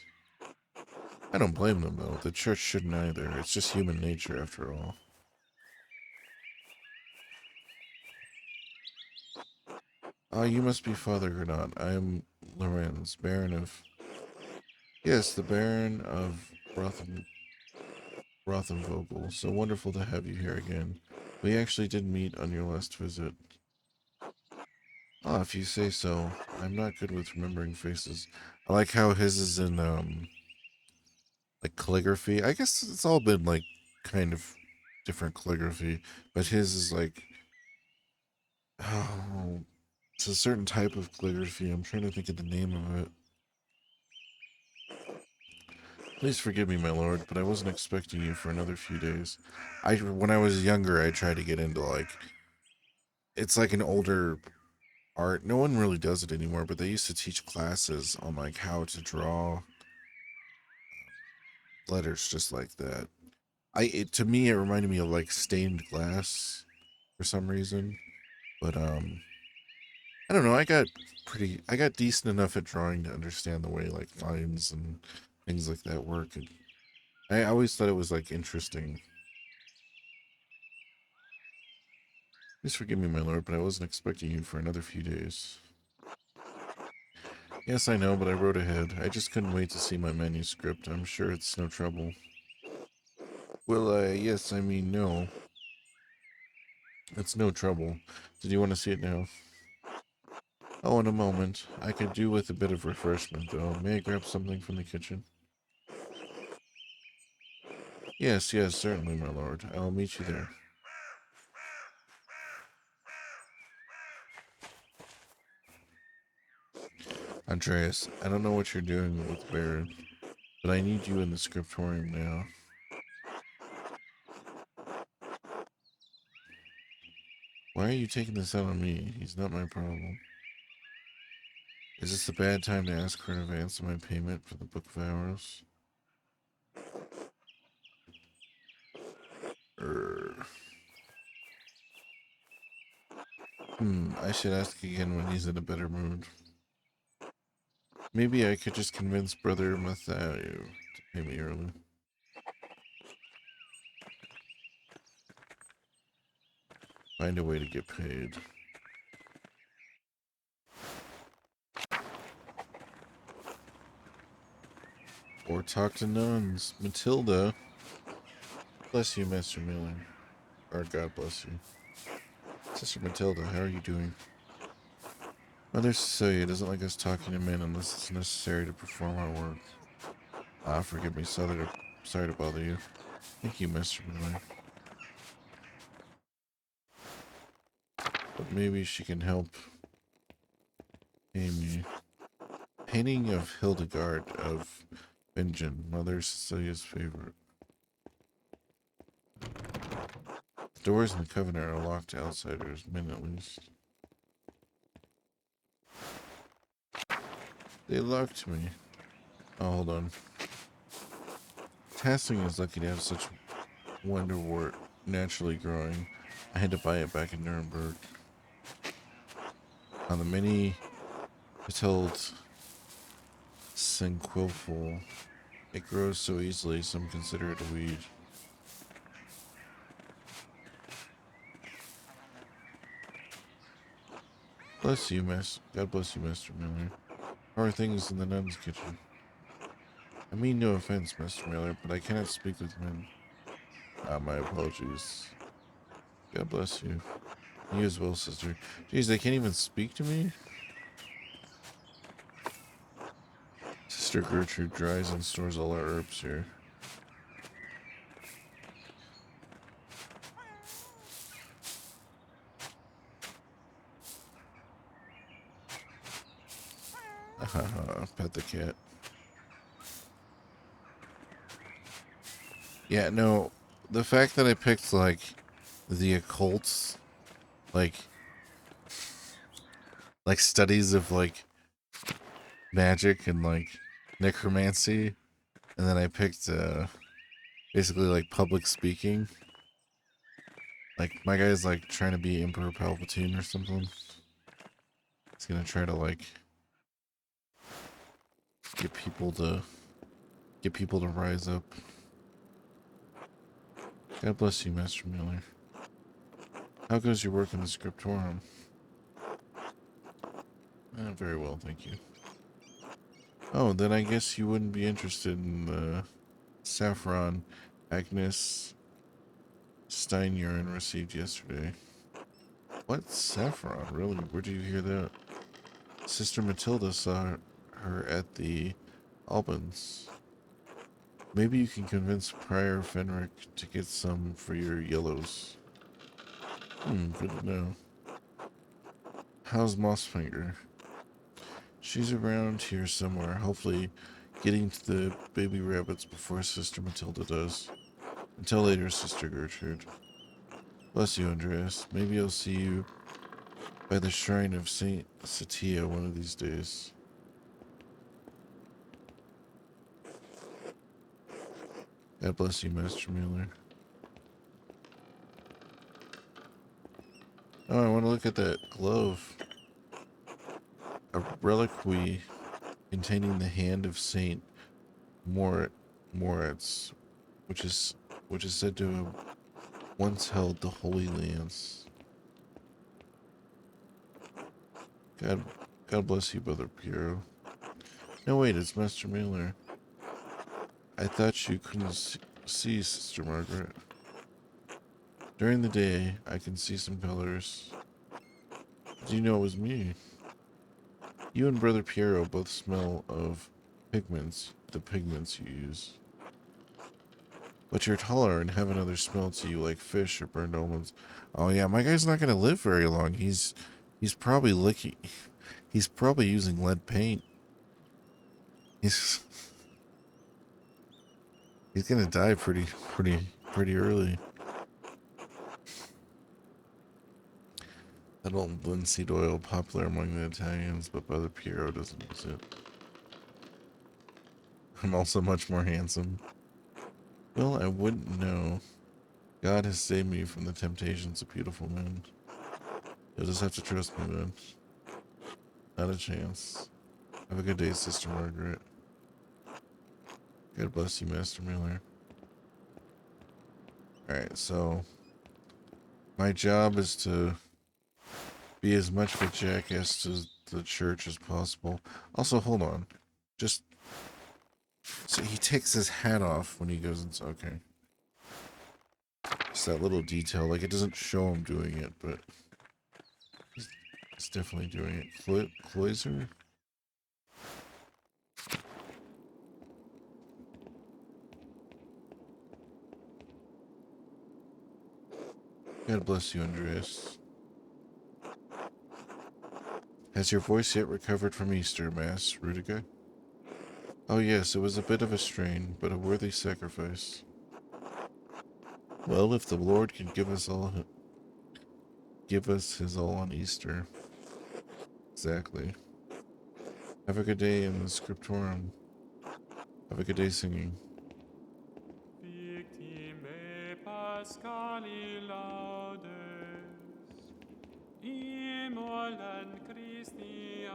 I don't blame them, though. The church shouldn't either. It's just human nature, after all. Ah, you must be Father Granat. I am Lorenz, Baron of... Yes, the Baron of Rothenvogel. So wonderful to have you here again. We actually did meet on your last visit. Ah, if you say so. I'm not good with remembering faces. I like how his is in, like, calligraphy. I guess it's all been, like, kind of different calligraphy. But his is, like... Oh, it's a certain type of calligraphy. I'm trying to think of the name of it. Please forgive me, my lord, but I wasn't expecting you for another few days. When I was younger, I tried to get into, like... It's like an older art. No one really does it anymore, but they used to teach classes on, like, how to draw letters just like that. To me, it reminded me of, like, stained glass for some reason. But, I don't know, I got decent enough at drawing to understand the way, like, lines and things like that work. And I always thought it was, like, interesting. Please forgive me, my lord, but I wasn't expecting you for another few days. Yes, I know, but I wrote ahead. I just couldn't wait to see my manuscript. I'm sure it's no trouble. Well, yes, I mean, no. It's no trouble. Did you want to see it now? Oh, in a moment. I could do with a bit of refreshment, though. May I grab something from the kitchen? Yes, yes, certainly, my lord. I'll meet you there. Andreas, I don't know what you're doing with Baron, but I need you in the scriptorium now. Why are you taking this out on me? He's not my problem. Is this a bad time to ask for an advance of my payment for the Book of Arrows? I should ask again when he's in a better mood. Maybe I could just convince Brother Matthew to pay me early. Find a way to get paid. Or talk to nuns. Matilda. Bless you, Master Miller. Or God bless you. Sister Matilda, how are you doing? Mother Cecilia doesn't like us talking to men unless it's necessary to perform our work. Ah, forgive me. Sorry to bother you. Thank you, Master Miller. But maybe she can help Amy. Painting of Hildegard of Bingen, Mother Cecilia's favorite. The doors in the Covenant are locked to outsiders, men at least. They locked me. Oh, hold on. Tasting is lucky to have such wonderwort naturally growing. I had to buy it back in Nuremberg. On the many petaled Senquilful, it grows so easily some consider it a weed. Bless you, God bless you, Master Miller. How are things in the nun's kitchen? I mean no offense, Mr. Miller, but I cannot speak with men. Ah, my apologies. God bless you. You as well, sister. Jeez, they can't even speak to me? Sister Gertrude dries and stores all our herbs here. Pet the cat. Yeah, no, the fact that I picked, like, the occults, like studies of, like, magic and, like, necromancy, and then I picked, basically, like, public speaking. Like, my guy's, like, trying to be Emperor Palpatine or something. He's gonna try to, like, get people to rise up. God bless you, Master Miller. How goes your work in the scriptorium? Very well, thank you. Oh, then I guess you wouldn't be interested in the saffron Agnes Steinurn received yesterday. What? Saffron? Really? Where did you hear that? Sister Matilda saw her at the Albans. Maybe you can convince Prior Fenric to get some for your yellows. Good to know. How's Mossfinger? She's around here somewhere, hopefully getting to the baby rabbits before Sister Matilda does. Until later, Sister Gertrude. Bless you, Andreas. Maybe I'll see you by the shrine of Saint Satia one of these days. God bless you, Master Mueller. Oh, I want to look at that glove. A reliquary containing the hand of Saint Moritz, which is said to have once held the Holy Lance. God bless you, Brother Piero. No, wait, it's Master Mueller. I thought you couldn't see, Sister Margaret. During the day, I can see some colors. Do you know it was me? You and Brother Piero both smell of pigments, the pigments you use. But you're taller and have another smell to you like fish or burned almonds. Oh yeah, my guy's not gonna live very long. He's probably he's probably using lead paint. He's gonna die pretty early. Adult linseed oil, popular among the Italians, but Brother Piero doesn't use it. I'm also much more handsome. Well, I wouldn't know. God has saved me from the temptations of beautiful men. You'll just have to trust me, man. Not a chance. Have a good day, Sister Margaret. God bless you, Master Miller. Alright, so my job is to be as much of a jackass to the church as possible. Also, hold on. Just so he takes his hat off when he goes into okay. Just that little detail, like it doesn't show him doing it, but he's definitely doing it. Cloiser? God bless you, Andreas. Has your voice yet recovered from Easter, Mass, Rudiger? Oh yes, it was a bit of a strain, but a worthy sacrifice. Well, if the Lord can give us his all on Easter. Exactly. Have a good day in the scriptorum. Have a good day singing. Victime Pascali laudes, immolant Christiani.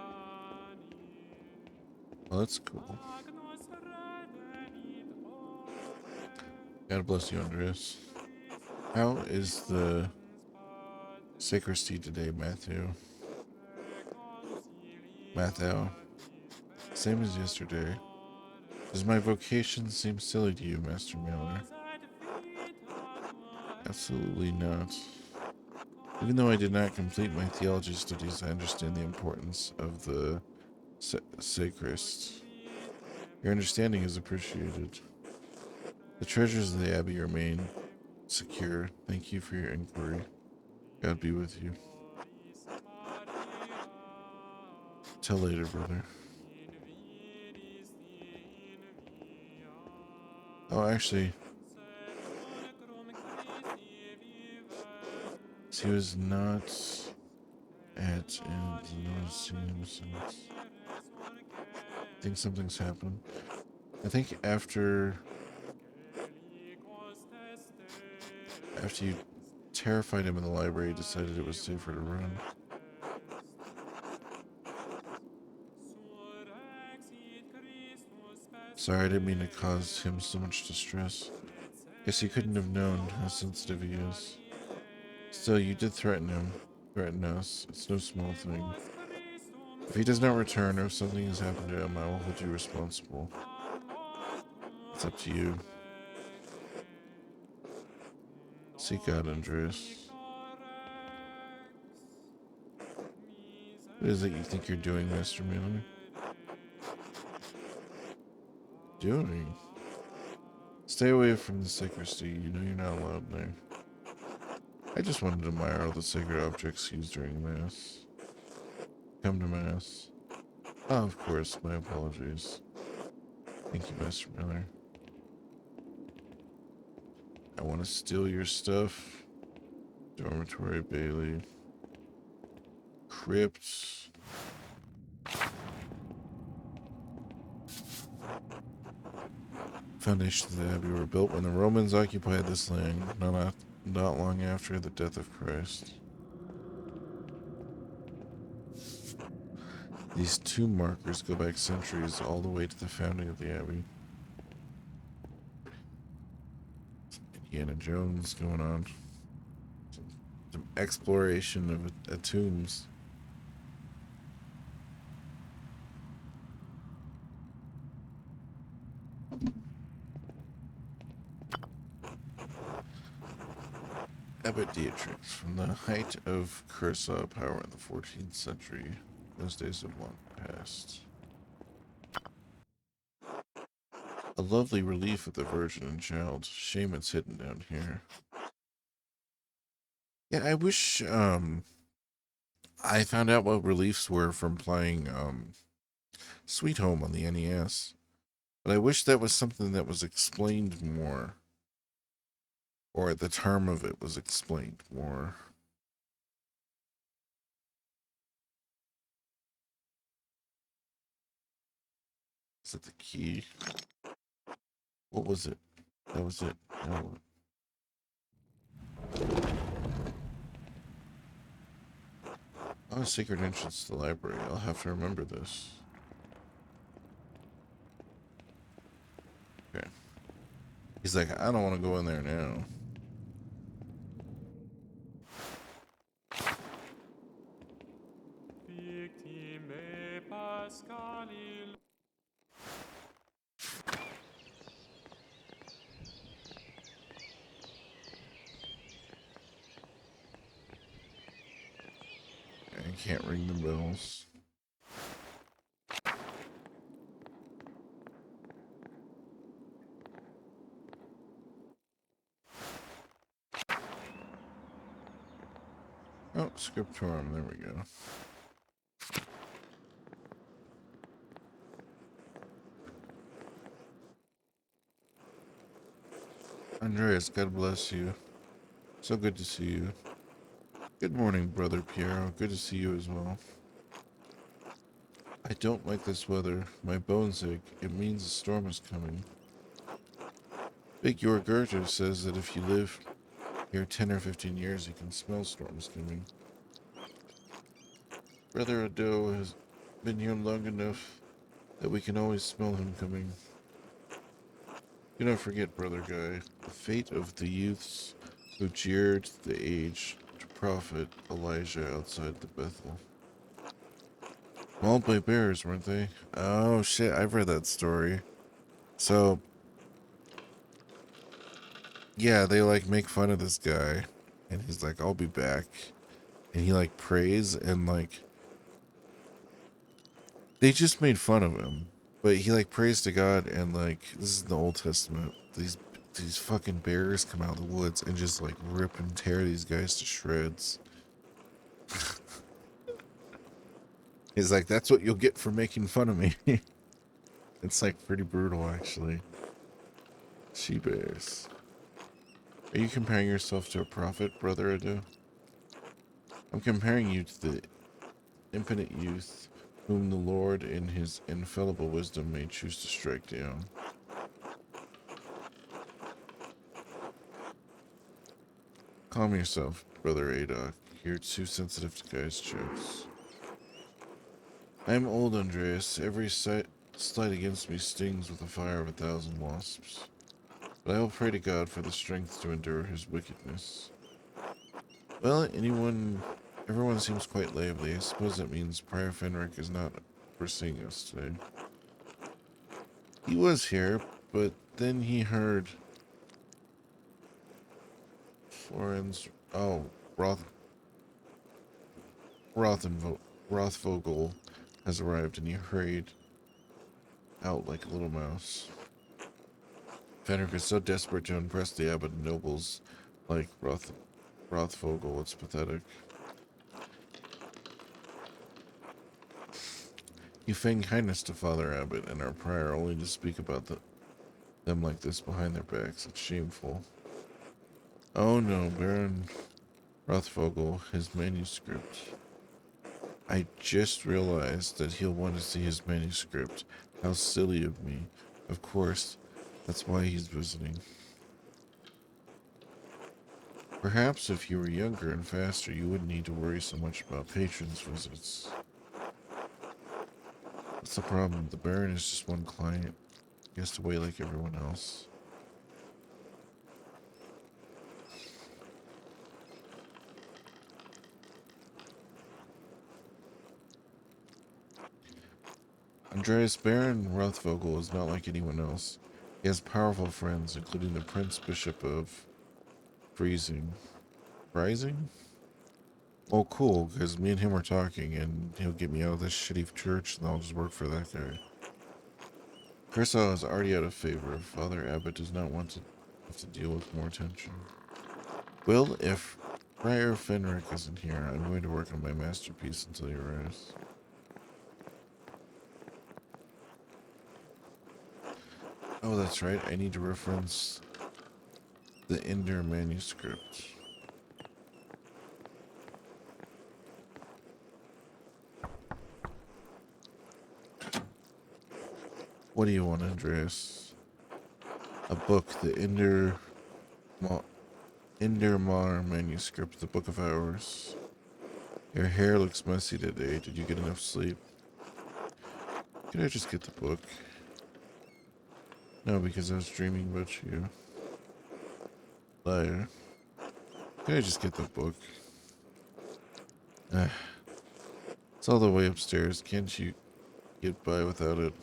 Well, that's cool. Agnus redenit ore, God bless you, Andreas. How is the sacristy today, Matthew? Matthew? Same as yesterday. Does my vocation seem silly to you, Master Miller? Absolutely not. Even though I did not complete my theology studies, I understand the importance of the sacrist. Your understanding is appreciated. The treasures of the Abbey remain secure. Thank you for your inquiry. God be with you. Till later, brother. Oh, actually, he was not at and since. I think something's happened. I think after you terrified him in the library, he decided it was safer to run. Sorry, I didn't mean to cause him so much distress. Guess he couldn't have known how sensitive he is. Still, you did threaten him. Threaten us. It's no small thing. If he does not return or if something has happened to him, I will hold you responsible. It's up to you. Seek God, Andreas. What is it you think you're doing, Master Miller? Doing? Stay away from the sacristy. You know you're not allowed there. I just wanted to admire all the sacred objects used during Mass. Come to Mass. Oh, of course, my apologies. Thank you, Master Miller. I want to steal your stuff. Dormitory, Bailey. Crypt. Foundations of the Abbey were built when the Romans occupied this land, not long after the death of Christ. These two markers go back centuries, all the way to the founding of the Abbey. Indiana Jones going on. Some exploration of tombs. Abbot Dietrich, from the height of Cursa power in the 14th century, those days have long past. A lovely relief of the Virgin and Child. Shame it's hidden down here. Yeah, I wish I found out what reliefs were from playing Sweet Home on the NES. But I wish that was something that was explained more. Or the term of it was explained more. Is that the key? What was it? That was it. No. Oh, secret entrance to the library. I'll have to remember this. Okay. He's like, I don't want to go in there now. Victime Pascali. I can't ring the bells. Oh, scriptorum. There we go. Andreas, God bless you. So good to see you. Good morning, Brother Piero. Good to see you as well. I don't like this weather. My bones ache. It means a storm is coming. Big Yorgurta says that if you live here 10 or 15 years, you can smell storms coming. Brother Ado has been here long enough that we can always smell him coming. Do not forget, Brother Guy, the fate of the youths who jeered the aged prophet Elijah outside the Bethel. Mauled by bears, weren't they? Oh shit, I've read that story. So, yeah, they like make fun of this guy, and he's like, I'll be back. And he like prays, and like, they just made fun of him. But he like prays to God, and like, this is the Old Testament. These fucking bears come out of the woods and just like rip and tear these guys to shreds. He's like, that's what you'll get for making fun of me. It's like pretty brutal, actually. She bears. Are you comparing yourself to a prophet, Brother Ado? I'm comparing you to the infinite youth whom the Lord in his infallible wisdom may choose to strike down. Calm yourself, Brother Adok. You're too sensitive to guys' jokes. I am old, Andreas. Every slight against me stings with the fire of 1,000 wasps. But I will pray to God for the strength to endure his wickedness. Well, everyone seems quite lively. I suppose that means Prior Fenric is not foreseeing us today. He was here, but then he heard Florence. Oh, Rothvogel has arrived, and he hurried out like a little mouse. Fenric is so desperate to impress the abbot nobles like Rothvogel. It's pathetic. You feign kindness to Father Abbot and our prior only to speak about them like this behind their backs. It's shameful. Oh no, Baron Rothvogel, his manuscript. I just realized that he'll want to see his manuscript. How silly of me. Of course, that's why he's visiting. Perhaps if you were younger and faster, you wouldn't need to worry so much about patrons' visits. What's the problem? The Baron is just one client. He has to wait like everyone else. Andreas Baron Rothvogel is not like anyone else. He has powerful friends, including the Prince Bishop of Freezing. Rising? Oh, cool, because me and him are talking, and he'll get me out of this shitty church, and I'll just work for that guy. Kershaw is already out of favor. Father Abbot does not want to have to deal with more tension. Well, if Friar Fenric isn't here, I'm going to work on my masterpiece until he arrives. Oh, that's right. I need to reference the Ender manuscript. What do you want, Andreas? A book, the Indermar manuscript, the Book of Hours. Your hair looks messy today. Did you get enough sleep? Could I just get the book? No, because I was dreaming about you. Liar. Could I just get the book? Ah, it's all the way upstairs. Can't you get by without it?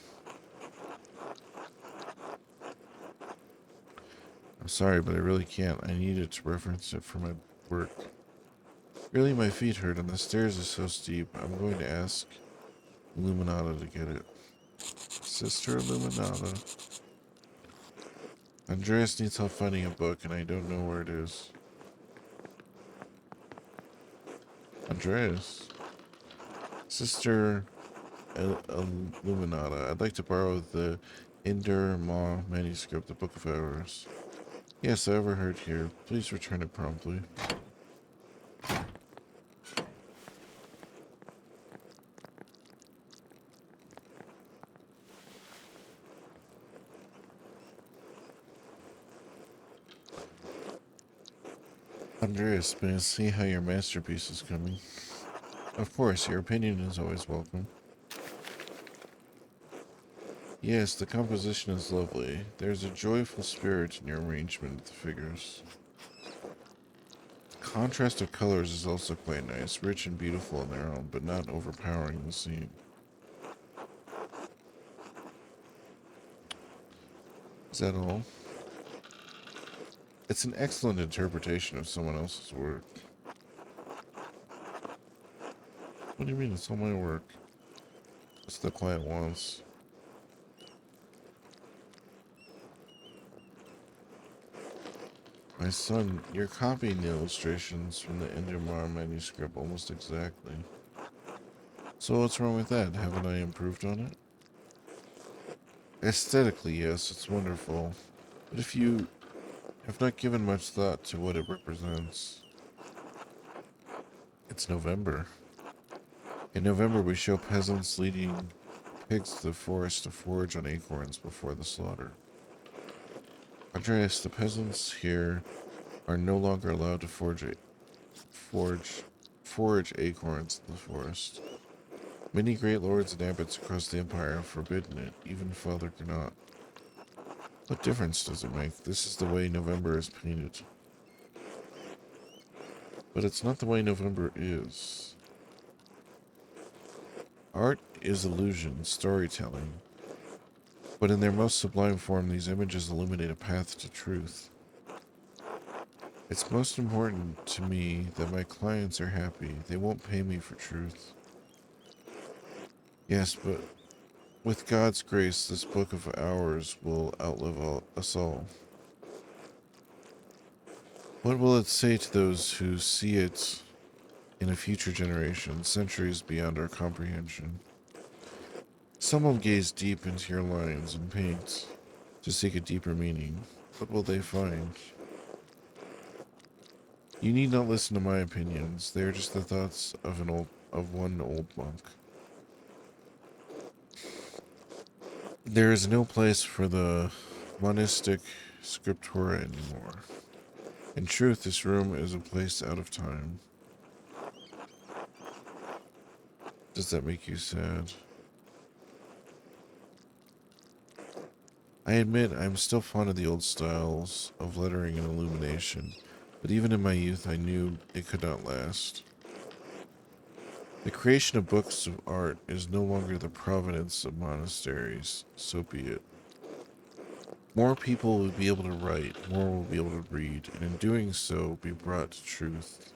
I'm sorry, but I really can't. I needed to reference it for my work. Really, my feet hurt and the stairs are so steep. I'm going to ask Illuminata to get it. Sister Illuminata. Andreas needs help finding a book and I don't know where it is. Andreas. Sister Illuminata. I'd like to borrow the Inder Ma manuscript, the Book of Hours. Yes, I overheard here. Please return it promptly. Andreas, may I see how your masterpiece is coming? Of course, your opinion is always welcome. Yes, the composition is lovely. There's a joyful spirit in your arrangement of the figures. The contrast of colors is also quite nice, rich and beautiful in their own, but not overpowering the scene. Is that all? It's an excellent interpretation of someone else's work. What do you mean it's all my work? It's the client wants. My son, you're copying the illustrations from the Indermar manuscript almost exactly. So what's wrong with that? Haven't I improved on it? Aesthetically, yes, it's wonderful. But if you have not given much thought to what it represents, it's November. In November, we show peasants leading pigs to the forest to forage on acorns before the slaughter. Andreas, the peasants here are no longer allowed to forage acorns in the forest. Many great lords and abbots across the empire have forbidden it, even Father Gernot. What difference does it make? This is the way November is painted. But it's not the way November is. Art is illusion, storytelling. But in their most sublime form, these images illuminate a path to truth. It's most important to me that my clients are happy. They won't pay me for truth. Yes, but with God's grace, this book of hours will outlive us all. What will it say to those who see it in a future generation, centuries beyond our comprehension? Some will gaze deep into your lines and paint to seek a deeper meaning. What will they find? You need not listen to my opinions. They are just the thoughts of one old monk. There is no place for the monistic scriptura anymore. In truth, this room is a place out of time. Does that make you sad? I admit I'm still fond of the old styles of lettering and illumination, but even in my youth I knew it could not last. The creation of books of art is no longer the providence of monasteries, so be it. More people will be able to write, more will be able to read, and in doing so be brought to truth.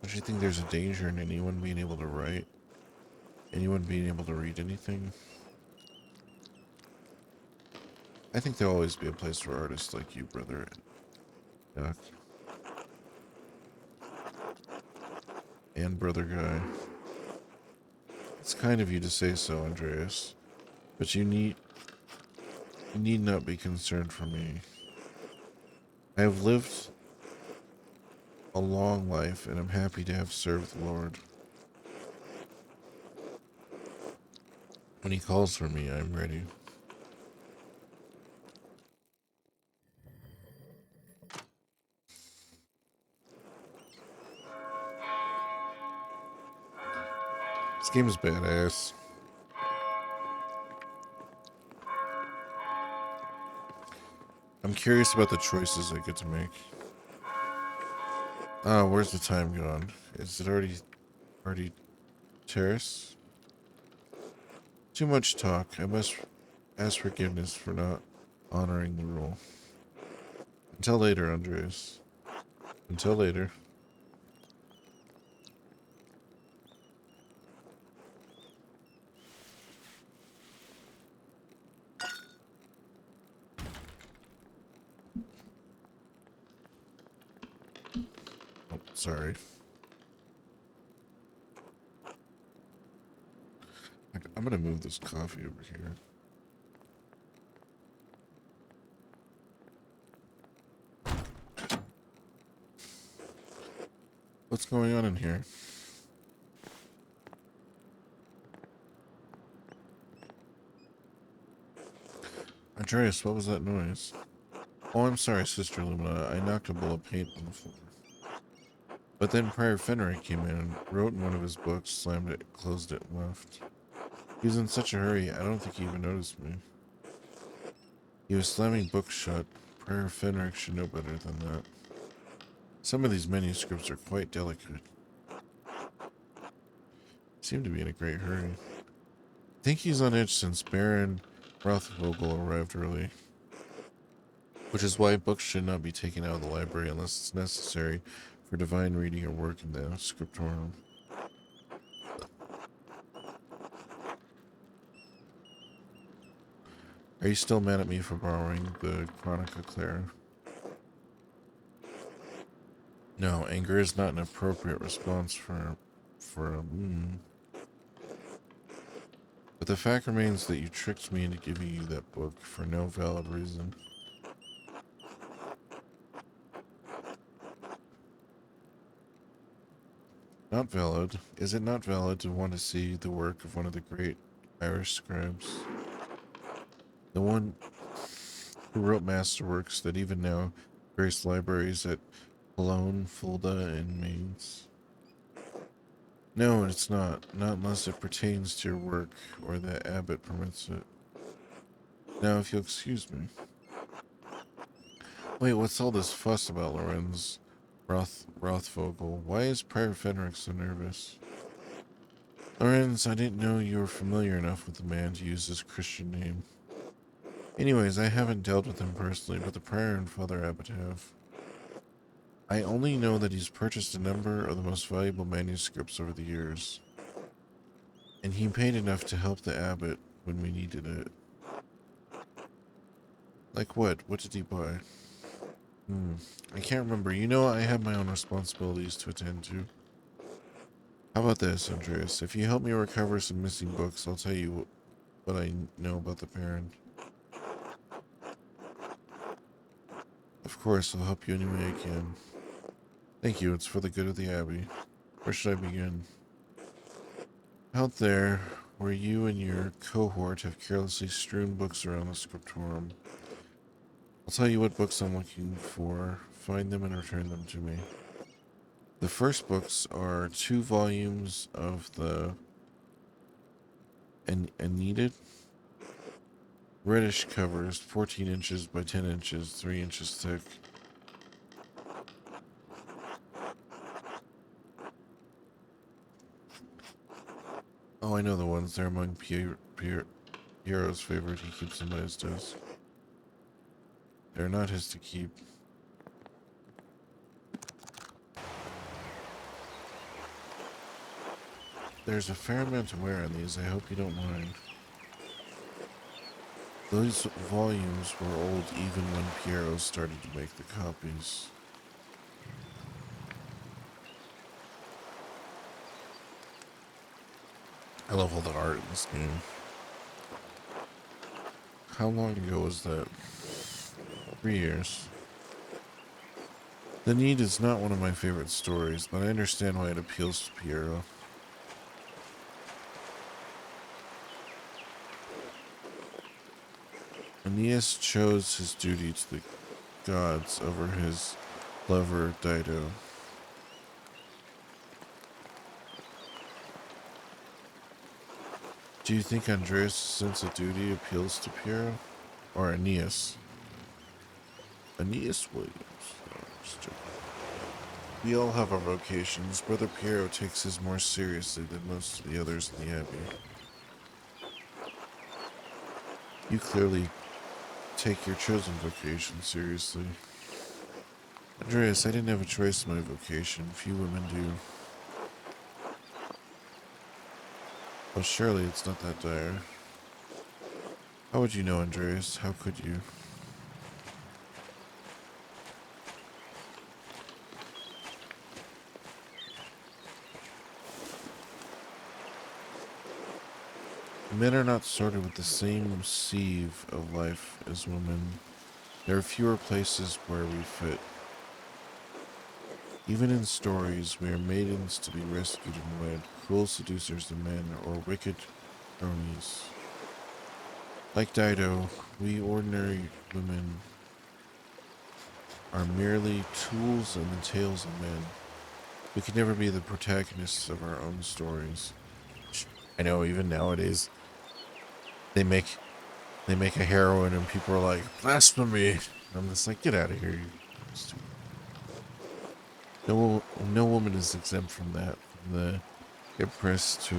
Don't you think there's a danger in anyone being able to write? Anyone being able to read anything? I think there'll always be a place for artists like you, brother. Duck. And brother Guy. It's kind of you to say so, Andreas. But you need not be concerned for me. I have lived a long life, and I'm happy to have served the Lord. When he calls for me, I'm ready. This game is badass. I'm curious about the choices I get to make. Oh, where's the time gone? Is it already terrace? Too much talk. I must ask forgiveness for not honoring the rule. Until later, Andreas. Until later. Oh, sorry. I'm gonna move this coffee over here. What's going on in here? Andreas, what was that noise? Oh, I'm sorry, Sister Lumina. I knocked a bowl of paint on the floor. But then Prior Fenric came in and wrote in one of his books, slammed it, closed it, and left. He was in such a hurry, I don't think he even noticed me. He was slamming books shut. Prior Fenric should know better than that. Some of these manuscripts are quite delicate. Seem to be in a great hurry. I think he's on edge since Baron Rothvogel arrived early. Which is why books should not be taken out of the library unless it's necessary for divine reading or work in the scriptorium. Are you still mad at me for borrowing the Chronica Clara? No, anger is not an appropriate response for But the fact remains that you tricked me into giving you that book for no valid reason. Not valid. Is it not valid to want to see the work of one of the great Irish scribes? The one who wrote masterworks that even now grace libraries at Cologne, Fulda, and Mainz? No, it's not. Not unless it pertains to your work or the abbot permits it. Now, if you'll excuse me. Wait, what's all this fuss about Lorenz Rothvogel? Why is Prior Fenric so nervous? Lorenz, I didn't know you were familiar enough with the man to use his Christian name. Anyways, I haven't dealt with him personally, but the Prior and Father Abbot have. I only know that he's purchased a number of the most valuable manuscripts over the years. And he paid enough to help the abbot when we needed it. Like what? What did he buy? I can't remember. You know, I have my own responsibilities to attend to. How about this, Andreas? If you help me recover some missing books, I'll tell you what I know about the parent. Of course, I'll help you any way I can. Thank you, it's for the good of the Abbey. Where should I begin? Out there, where you and your cohort have carelessly strewn books around the scriptorium. I'll tell you what books I'm looking for, find them and return them to me. The first books are 2 volumes of the Aeneid. Reddish covers, 14 inches by 10 inches, 3 inches thick. Oh, I know the ones. They're among Piero's favorite. He keeps them by his desk. They're not his to keep. There's a fair amount to wear on these. I hope you don't mind. Those volumes were old even when Piero started to make the copies. I love all the art in this game. How long ago was that? 3 years. The Need is not one of my favorite stories, but I understand why it appeals to Piero. Aeneas chose his duty to the gods over his lover Dido. Do you think Andreas' sense of duty appeals to Piero? Or Aeneas? Aeneas Williams. Oh, just joking. We all have our vocations. Brother Piero takes his more seriously than most of the others in the Abbey. You clearly take your chosen vocation seriously. Andreas, I didn't have a choice in my vocation. Few women do. Well, surely it's not that dire. How would you know, Andreas? How could you? Men are not sorted with the same sieve of life as women. There are fewer places where we fit. Even in stories, we are maidens to be rescued and wed, cruel seducers of men, or wicked cronies. Like Dido, we ordinary women are merely tools in the tales of men. We can never be the protagonists of our own stories. I know, even nowadays, they make a heroine and people are like, blasphemy! I'm just like, get out of here, you stupid. No woman is exempt from that. From the empress to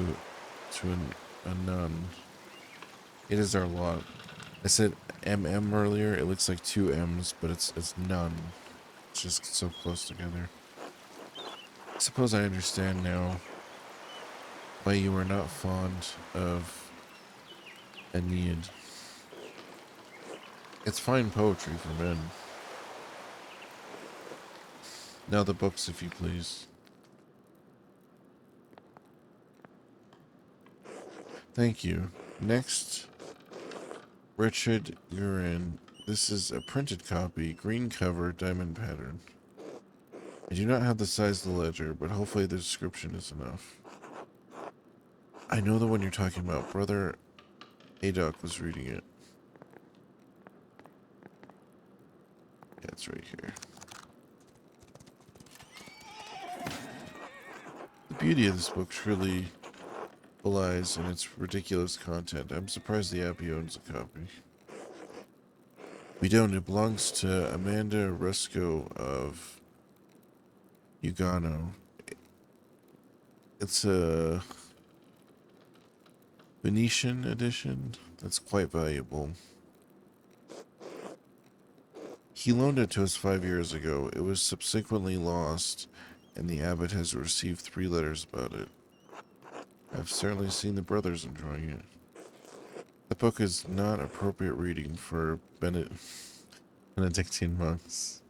a nun. It is our lot. I said MM earlier. It looks like two M's, but it's nun. It's just so close together. I suppose I understand now why you are not fond of Aeneid. It's fine poetry for men. Now the books, if you please. Thank you. Next, Richard Urin. This is a printed copy, green cover, diamond pattern. I do not have the size of the ledger, but hopefully the description is enough. I know the one you're talking about. Brother Adoc was reading it. Yeah, it's right here. The beauty of this book truly belies in its ridiculous content. I'm surprised the Abbey owns a copy. We don't. It belongs to Amanda Rusco of Ugano. It's a Venetian edition that's quite valuable. He loaned it to us 5 years ago. It was subsequently lost, and the abbot has received 3 letters about it. I've certainly seen the brothers enjoying it. The book is not appropriate reading for Benedictine monks.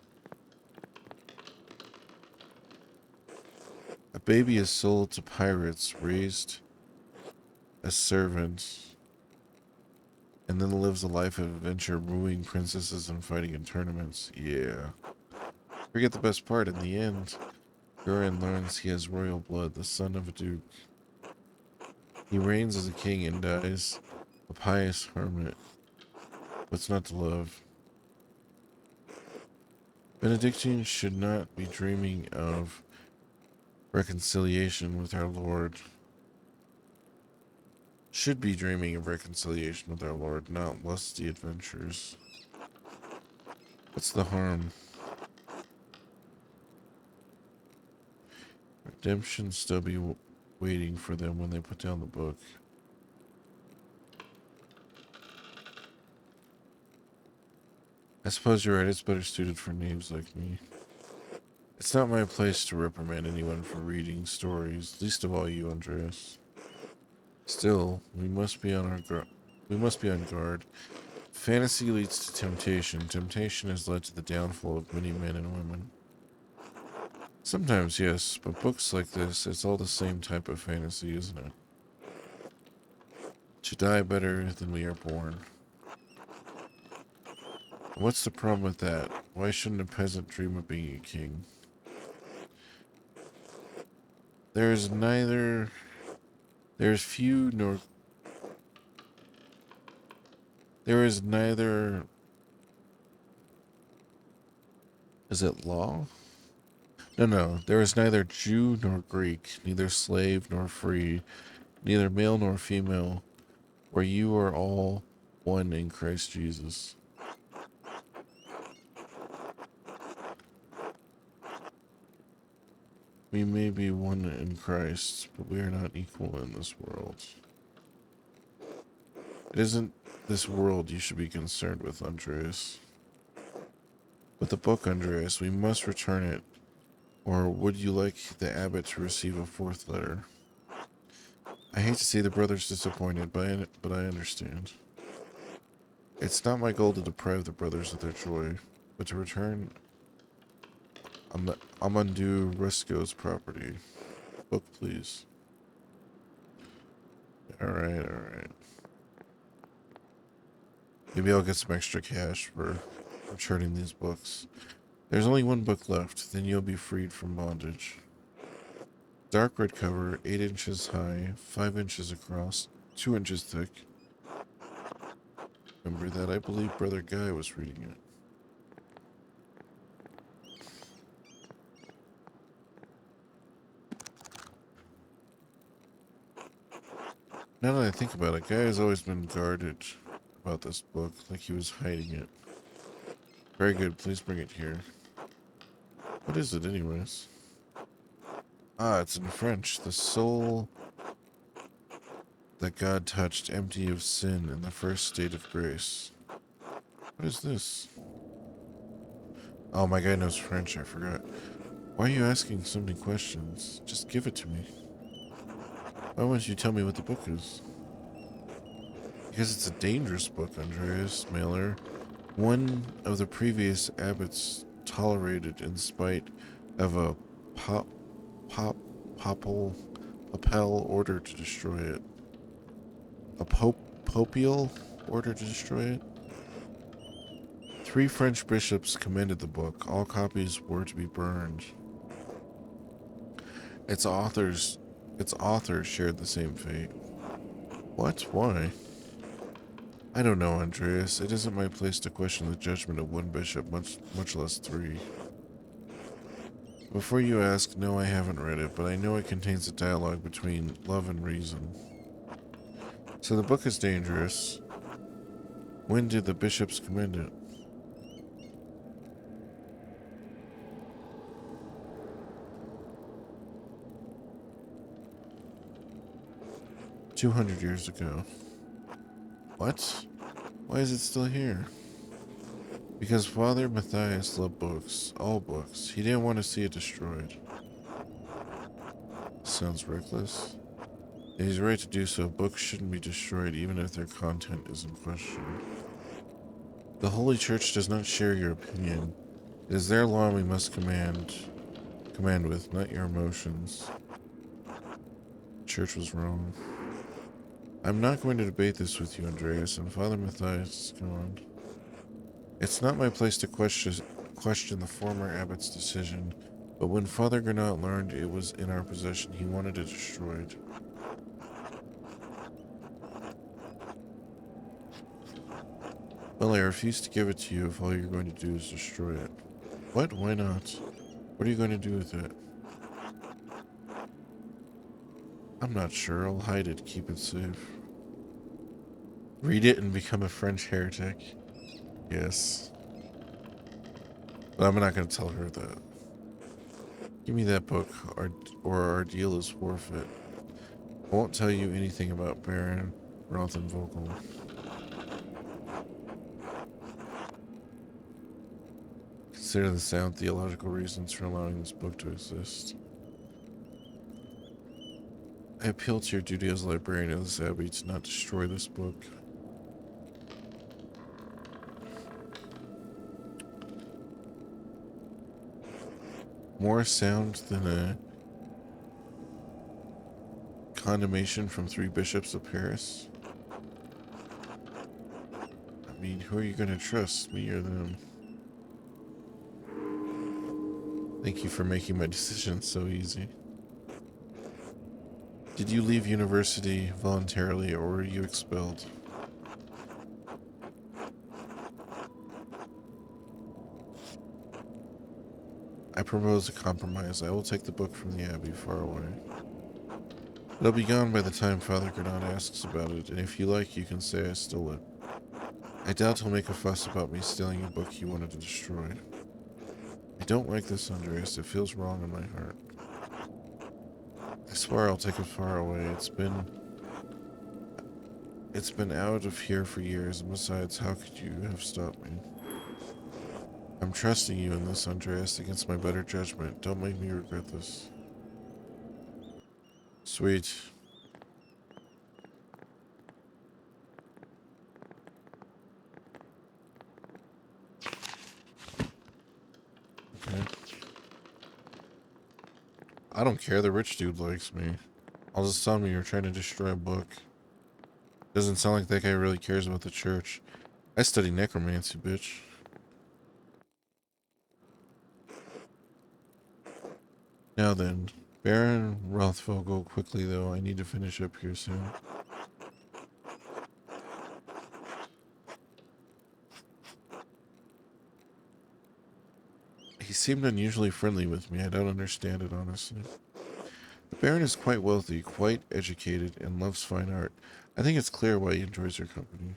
A baby is sold to pirates, raised as servant, and then lives a life of adventure, wooing princesses and fighting in tournaments. Yeah. Forget the best part. In the end, Gurin learns he has royal blood, the son of a duke. He reigns as a king and dies a pious hermit. What's not to love? Benedictines should not be dreaming of reconciliation with our Lord. Should be dreaming of reconciliation with our Lord, not lusty adventures. What's the harm? Redemption still be waiting for them when they put down the book. I suppose you're right, it's better suited for knaves like me. It's not my place to reprimand anyone for reading stories, least of all you, Andreas. Still, we must be on guard. Fantasy leads to temptation. Temptation has led to the downfall of many men and women. Sometimes, yes, but books like this, it's all the same type of fantasy, isn't it? To die better than we are born. What's the problem with that? Why shouldn't a peasant dream of being a king? There's There is neither... Is it law? No. There is neither Jew nor Greek, neither slave nor free, neither male nor female, for you are all one in Christ Jesus. We may be one in Christ, but we are not equal in this world. It isn't this world you should be concerned with, Andreas. With the book, Andreas, we must return it. Or would you like the abbot to receive a fourth letter? I hate to see the brothers disappointed, but I understand. It's not my goal to deprive the brothers of their joy, but to return Amandu Risco's property. Book, please. Alright. Maybe I'll get some extra cash for returning these books. There's only one book left, then you'll be freed from bondage. Dark red cover, 8 inches high, 5 inches across, 2 inches thick. Remember that? I believe Brother Guy was reading it. Now that I think about it, Guy has always been guarded about this book, like he was hiding it. Very good, please bring it here. What is it, anyways? Ah, it's in French. The soul that God touched, empty of sin in the first state of grace. What is this? Oh, my guy knows French, I forgot. Why are you asking so many questions? Just give it to me. Why won't you tell me what the book is? Because it's a dangerous book, Andreas Mailer. One of the previous abbots tolerated in spite of a papal order to destroy it. A popial order to destroy it? 3 French bishops commended the book. All copies were to be burned. Its authors shared the same fate. What? Why? I don't know, Andreas. It isn't my place to question the judgment of one bishop, much less 3. Before you ask, no, I haven't read it, but I know it contains a dialogue between love and reason. So the book is dangerous. When did the bishops commend it? "200 years ago." What? Why is it still here? Because Father Matthias loved books, all books. He didn't want to see it destroyed. Sounds reckless. And he's right to do so. Books shouldn't be destroyed even if their content is in question. The Holy Church does not share your opinion. It is their law we must command with, not your emotions. The Church was wrong. I'm not going to debate this with you, Andreas, and Father Matthias, come on. It's not my place to question the former abbot's decision, but when Father Gernot learned it was in our possession, he wanted it destroyed. Well, I refuse to give it to you if all you're going to do is destroy it. What? Why not? What are you going to do with it? I'm not sure. I'll hide it, keep it safe. Read it and become a French heretic. Yes. But I'm not going to tell her that. Give me that book, or our deal is forfeit. I won't tell you anything about Baron Rothenvogel. Consider the sound theological reasons for allowing this book to exist. I appeal to your duty as librarian of this abbey to not destroy this book. More sound than a condemnation from 3 bishops of Paris? I mean, who are you going to trust, me or them? Thank you for making my decision so easy. Did you leave university voluntarily, or were you expelled? I propose a compromise. I will take the book from the abbey far away. It'll be gone by the time Father Gernot asks about it, and if you like, you can say I stole it. I doubt he'll make a fuss about me stealing a book he wanted to destroy. I don't like this, Andreas. It feels wrong in my heart. I swear I'll take it far away. It's been out of here for years, and besides, how could you have stopped me? I'm trusting you in this, Andreas, against my better judgment. Don't make me regret this. Sweet. Okay. I don't care. The rich dude likes me. I'll just tell him you're trying to destroy a book. Doesn't sound like that guy really cares about the church. I study necromancy, bitch. Now then, Baron Rothvogel, quickly though. I need to finish up here soon. He seemed unusually friendly with me. I don't understand it, honestly. The Baron is quite wealthy, quite educated, and loves fine art. I think it's clear why he enjoys your company.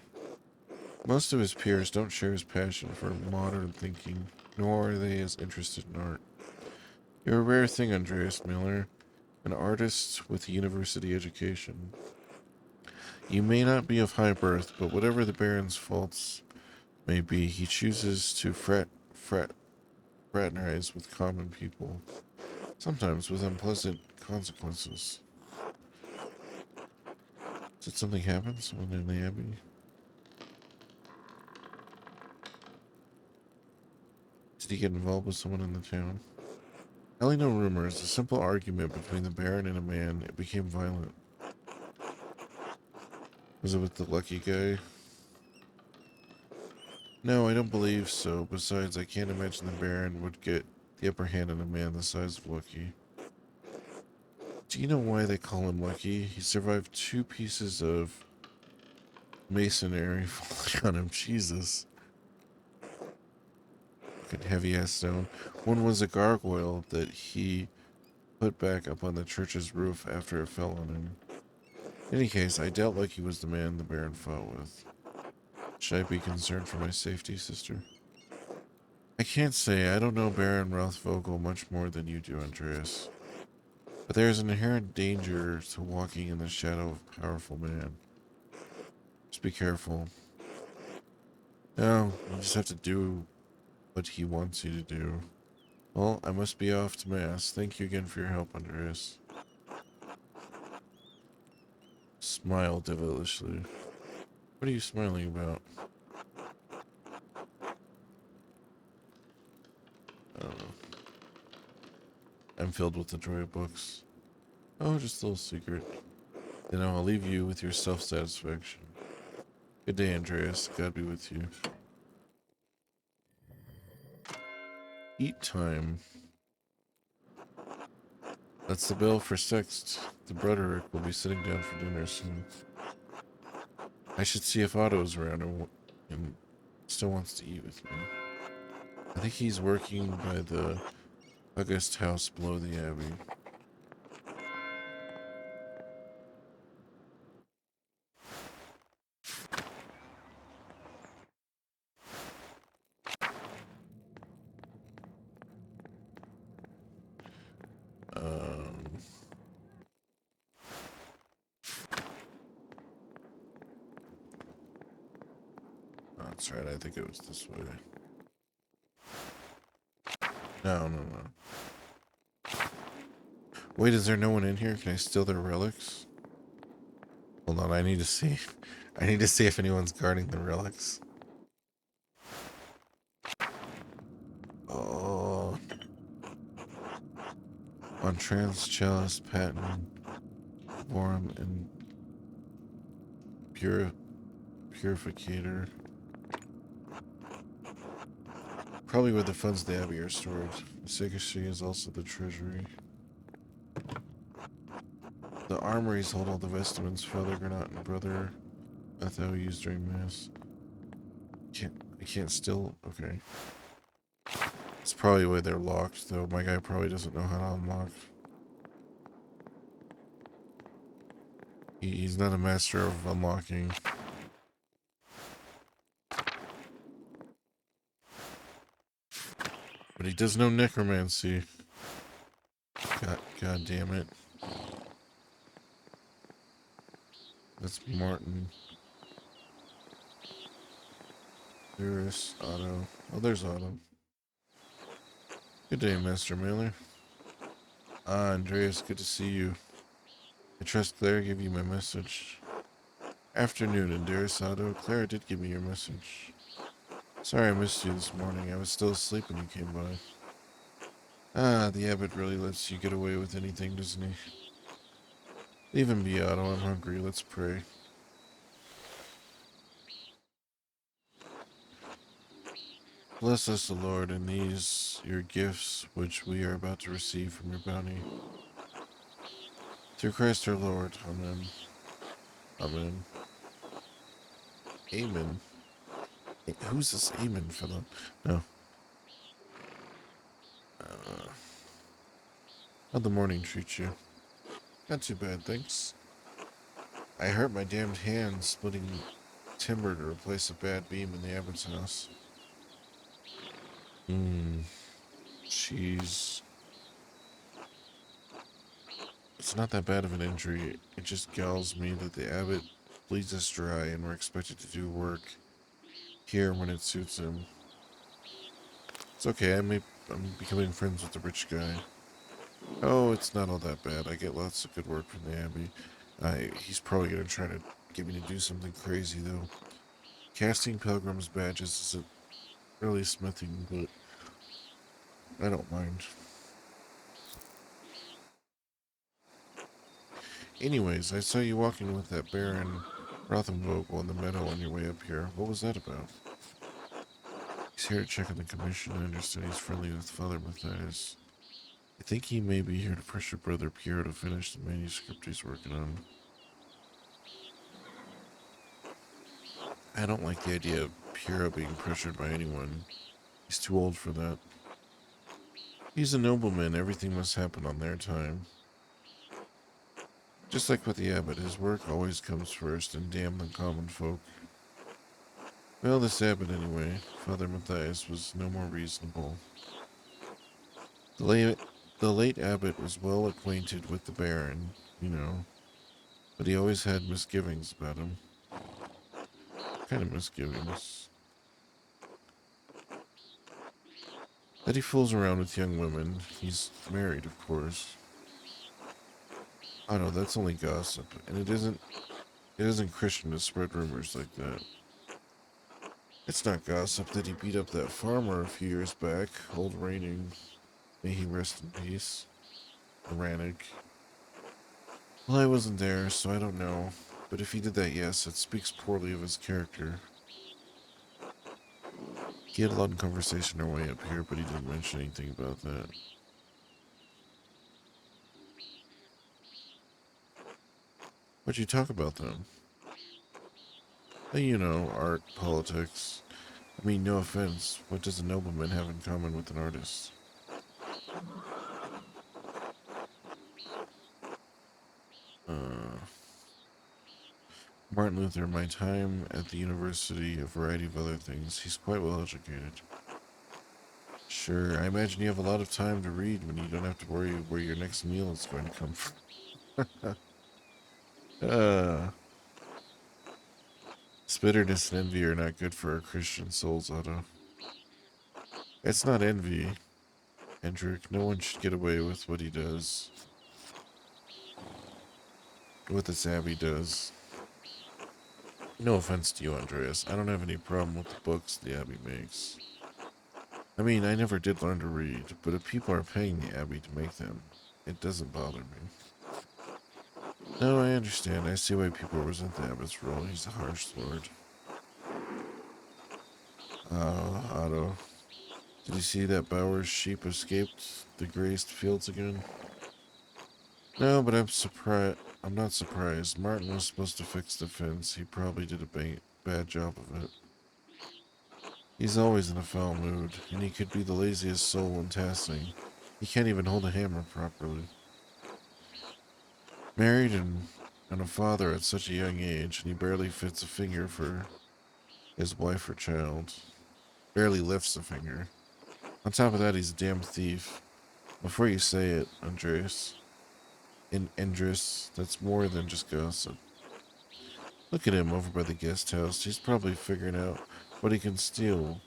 Most of his peers don't share his passion for modern thinking, nor are they as interested in art. You're a rare thing, Andreas Miller, an artist with a university education. You may not be of high birth, but whatever the Baron's faults may be, he chooses to fraternize with common people, sometimes with unpleasant consequences. Did something happen? Someone in the abbey? Did he get involved with someone in the town? Telling no rumors, a simple argument between the Baron and a man, it became violent. Was it with the lucky guy? No, I don't believe so. Besides, I can't imagine the Baron would get the upper hand on a man the size of Lucky. Do you know why they call him Lucky? He survived 2 pieces of masonry falling on him. Jesus. Fucking heavy ass stone. One was a gargoyle that he put back up on the church's roof after it fell on him. In any case, I doubt Lucky was the man the Baron fought with. Should I be concerned for my safety, sister? I can't say. I don't know Baron Rothvogel much more than you do, Andreas. But there is an inherent danger to walking in the shadow of a powerful man. Just be careful. No, you just have to do what he wants you to do. Well, I must be off to Mass. Thank you again for your help, Andreas. Smile devilishly. What are you smiling about? I don't know. I'm filled with the joy of books. Oh, just a little secret. Then I'll leave you with your self-satisfaction. Good day, Andreas. God be with you. Eat time. That's the bell for Sext. The Broderick will be sitting down for dinner soon. I should see if Otto's around and still wants to eat with me. I think he's working by the August house below the abbey. Oh, that's right, I think it was this way. No. Wait, is there no one in here? Can I steal their relics? Hold on, I need to see. I need to see if anyone's guarding the relics. Oh. On trans chalice, patent, forum, and purificator. Probably where the funds of the abbey are stored. The sacristy is also the treasury. The armories hold all the vestments Father Gernot and Brother Ethel used during Mass. I can't still. Okay. It's probably why they're locked, though. My guy probably doesn't know how to unlock. He's not a master of unlocking. But he does know necromancy. God damn it. That's Martin. There's Otto. Oh, there's Otto. Good day, Master Mailer. Ah, Andreas, good to see you. I trust Claire gave you my message. Afternoon, Andreas Otto. Claire did give me your message. Sorry I missed you this morning. I was still asleep when you came by. Ah, the abbot really lets you get away with anything, doesn't he? Leave him be, Otto. I'm hungry. Let's pray. Bless us, the Lord, in these your gifts, which we are about to receive from your bounty. Through Christ our Lord. Amen. Amen. Amen. Hey, who's this Amen fellow? No. How'd the morning treat you? Not too bad, thanks. I hurt my damned hand splitting timber to replace a bad beam in the abbot's house. Jeez. It's not that bad of an injury. It just galls me that the abbot bleeds us dry and we're expected to do work here when it suits him. It's okay, I'm becoming friends with the rich guy. Oh, it's not all that bad. I get lots of good work from the abbey. He's probably gonna try to get me to do something crazy, though. Casting pilgrims' badges isn't really smithing, but I don't mind. Anyways, I saw you walking with that Baron Rothenvogel in the meadow on your way up here. What was that about? He's here to check on the commission. I understand he's friendly with Father Matthias. I think he may be here to pressure Brother Piero to finish the manuscript he's working on. I don't like the idea of Piero being pressured by anyone. He's too old for that. He's a nobleman. Everything must happen on their time. Just like with the abbot, his work always comes first, and damn the common folk. Well, this abbot anyway, Father Matthias, was no more reasonable. The late abbot was well acquainted with the Baron, you know, but he always had misgivings about him. What kind of misgivings? That he fools around with young women. He's married, of course. Oh no, that's only gossip, and it isn't Christian to spread rumors like that. It's not gossip that he beat up that farmer a few years back, old Raining. May he rest in peace. Aranik. Well, I wasn't there, so I don't know. But if he did that, yes, it speaks poorly of his character. He had a long conversation our way up here, but he didn't mention anything about that. What'd you talk about, then? You know, art, politics. I mean, no offense, what does a nobleman have in common with an artist? Martin Luther, my time at the university, a variety of other things. He's quite well educated. Sure, I imagine you have a lot of time to read when you don't have to worry where your next meal is going to come from. Bitterness and envy are not good for our Christian souls, Otto. It's not envy, Hendrik. No one should get away with what he does. What this abbey does. No offense to you, Andreas. I don't have any problem with the books the abbey makes. I mean, I never did learn to read, but if people are paying the abbey to make them, it doesn't bother me. No, I understand. I see why people resent the abbot's rule. He's a harsh lord. Otto. Did you see that Bauer's sheep escaped the grazed fields again? No, but I'm not surprised. Martin was supposed to fix the fence. He probably did a bad job of it. He's always in a foul mood, and he could be the laziest soul in tasking. He can't even hold a hammer properly. Married and a father at such a young age, and he barely fits a finger for his wife or child. Barely lifts a finger. On top of that, he's a damn thief. Before you say it, Andreas. Andres, that's more than just gossip. Look at him over by the guest house. He's probably figuring out what he can steal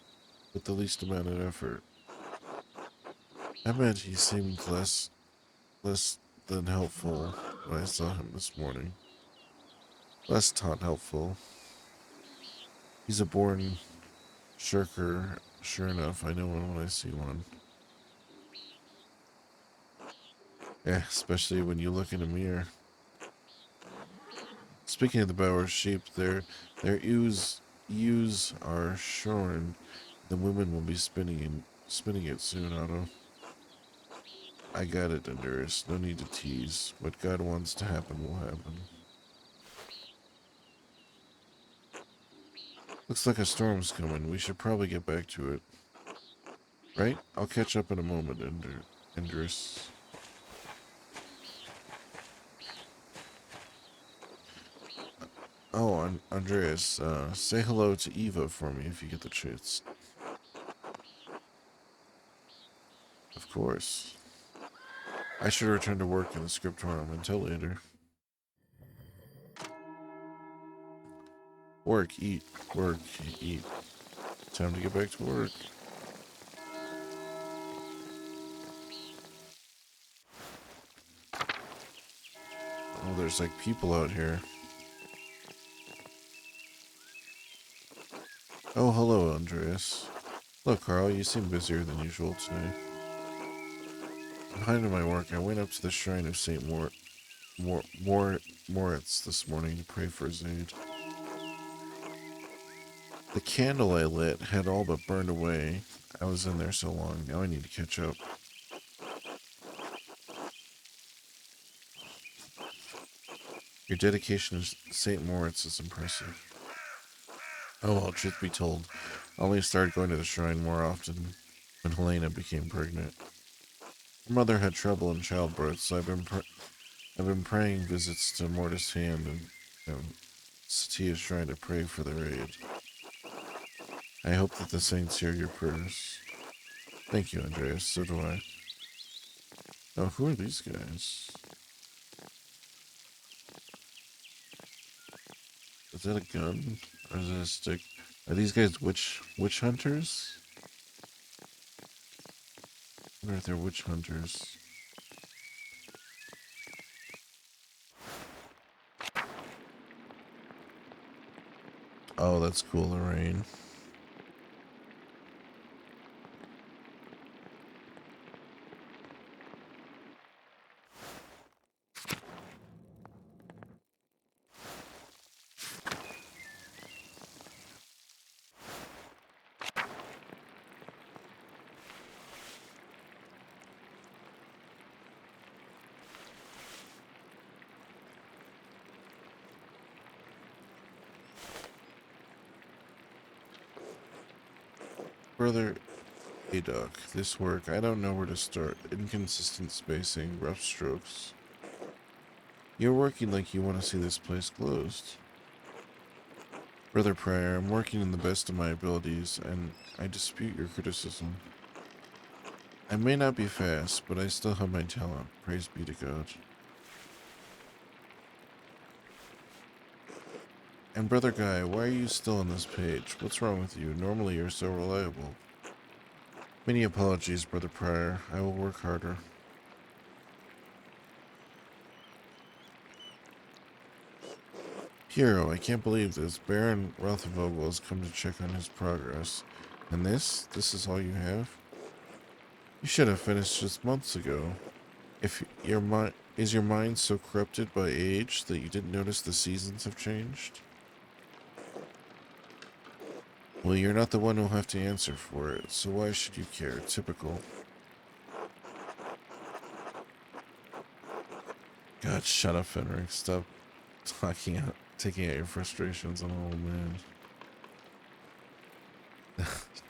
with the least amount of effort. I bet he seemed less than helpful when I saw him this morning. Less taught helpful. He's a born shirker, sure enough. I know one when I see one. Yeah, especially when you look in a mirror. Speaking of the Bauer sheep, their ewes are shorn. The women will be spinning it soon, Otto. I got it, Andreas. No need to tease. What God wants to happen will happen. Looks like a storm's coming. We should probably get back to it. Right? I'll catch up in a moment, Andreas. Oh, Andreas, say hello to Eva for me if you get the chance. Of course. I should return to work in the scriptorium until later. Work, eat, eat. Time to get back to work. Oh, there's like people out here. Oh, hello, Andreas. Look, Carl, you seem busier than usual today. Behind my work, I went up to the shrine of St. Moritz this morning to pray for his aid. The candle I lit had all but burned away. I was in there so long. Now I need to catch up. Your dedication to St. Moritz is impressive. Oh, well, truth be told, I only started going to the shrine more often when Helena became pregnant. Her mother had trouble in childbirth, so I've been praying visits to Mortis Hand and Satia's shrine to pray for their aid. I hope that the saints hear your prayers. Thank you, Andreas. So do I. Oh, who are these guys? Is that a gun? Or is it a stick? Are these guys witch hunters? I wonder if they're witch hunters. Oh, that's cool, Lorraine. Brother Adoc, this work, I don't know where to start. Inconsistent spacing, rough strokes. You're working like you want to see this place closed. Brother Pryor, I'm working in the best of my abilities, and I dispute your criticism. I may not be fast, but I still have my talent. Praise be to God. And Brother Guy, why are you still on this page? What's wrong with you? Normally you're so reliable. Many apologies, Brother Pryor. I will work harder. Hero, I can't believe this. Baron Rothenvogel has come to check on his progress. And this is all you have? You should have finished this months ago. If your mind is your mind so corrupted by age that you didn't notice the seasons have changed? Well, you're not the one who'll have to answer for it, so why should you care? Typical. God, shut up, Fenric. Stop taking out your frustrations on an old man.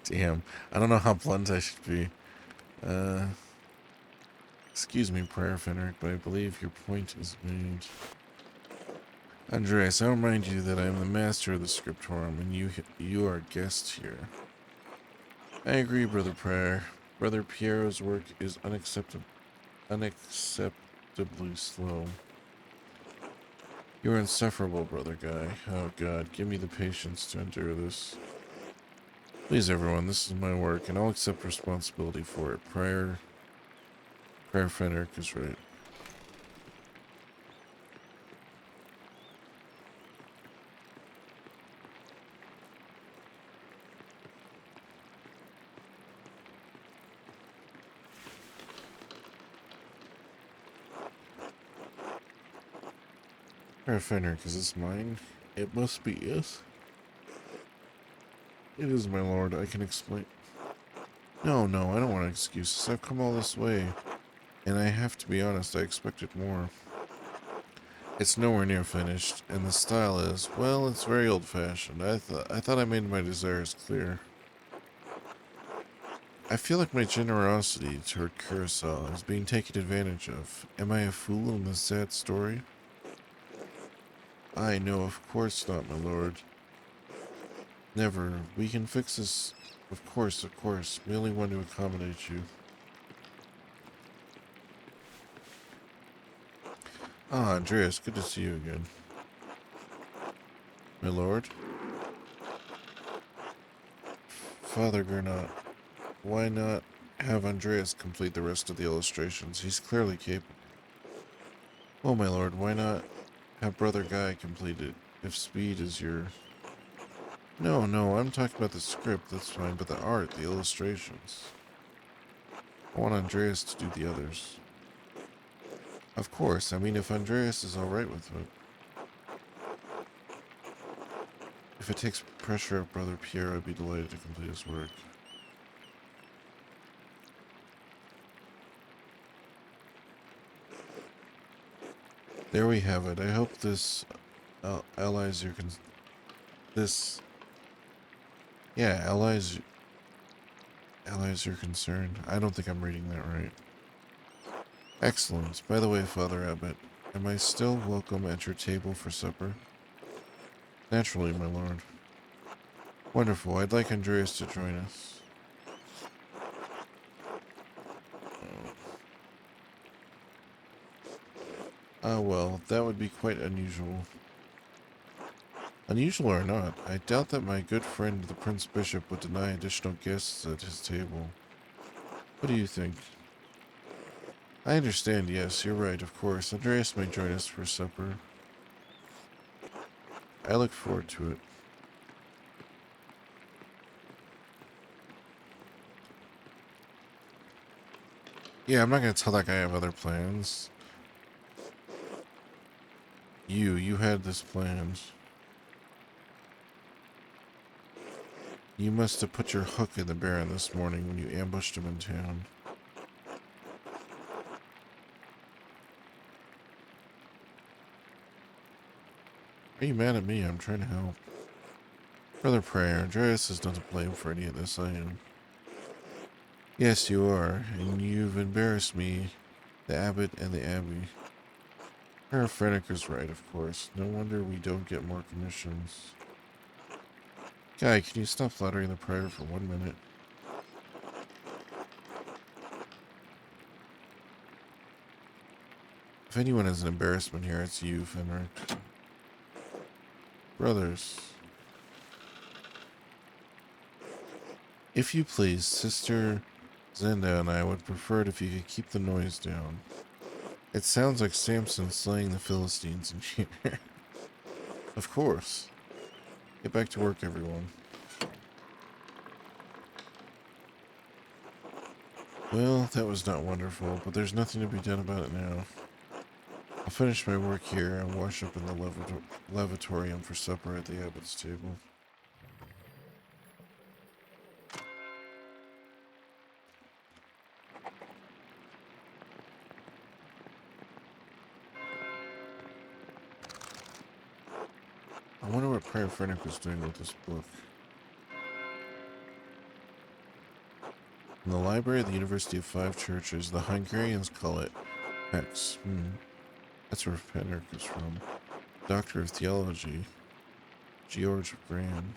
Damn. I don't know how blunt I should be. Excuse me, Prayer Fenric, but I believe your point is made. Andreas, I'll remind you that I am the master of the scriptorum, and you are guest here. I agree, Brother Prayer. Brother Piero's work is unacceptably slow. You're insufferable, Brother Guy. Oh God, give me the patience to endure this. Please, everyone, this is my work, and I'll accept responsibility for it. Prayer Fenric is right. Prayer Fenric, is this mine? It must be, yes. It is, my lord. I can explain. No, I don't want excuses. I've come all this way, and I have to be honest, I expected more. It's nowhere near finished, and the style is, well, it's very old-fashioned. I thought I made my desires clear. I feel like my generosity toward Curacao is being taken advantage of. Am I a fool in this sad story? I know, of course not, my lord. Never. We can fix this. Of course. We only want to accommodate you. Ah, Andreas, good to see you again. My lord? Father Gernot, why not have Andreas complete the rest of the illustrations? He's clearly capable. Well, my lord, why not have Brother Guy complete it, if speed is your... No, I'm talking about the script, that's fine, but the art, the illustrations. I want Andreas to do the others. Of course, I mean, if Andreas is alright with it. If it takes pressure off Brother Pierre, I'd be delighted to complete his work. There we have it. I hope this allies your allies your concern. I don't think I'm reading that right. Excellent. By the way, Father Abbot, am I still welcome at your table for supper? Naturally, my lord. Wonderful. I'd like Andreas to join us. Ah, well, that would be quite unusual. Unusual or not, I doubt that my good friend the Prince Bishop would deny additional guests at his table. What do you think? I understand, yes, you're right, of course. Andreas may join us for supper. I look forward to it. Yeah, I'm not gonna tell that guy I have other plans. You had this planned. You must have put your hook in the Baron this morning when you ambushed him in town. Are you mad at me? I'm trying to help. Brother Prayer, Andreas is not to blame for any of this, I am. Yes, you are, and you've embarrassed me, the Abbot and the Abbey. Herr Frenniker's right, of course. No wonder we don't get more commissions. Guy, can you stop flattering the Prior for 1 minute? If anyone is an embarrassment here, it's you, Fenric. Brothers. If you please, Sister Zenda and I would prefer it if you could keep the noise down. It sounds like Samson slaying the Philistines in here. Of course. Get back to work, everyone. Well, that was not wonderful, but there's nothing to be done about it now. I'll finish my work here and wash up in the lavatorium for supper at the Abbot's table. I wonder what Prayer Fenric was doing with this book. the library of the University of Five Churches. The Hungarians call it X. That's where Penric is from. Doctor of Theology. George Brand.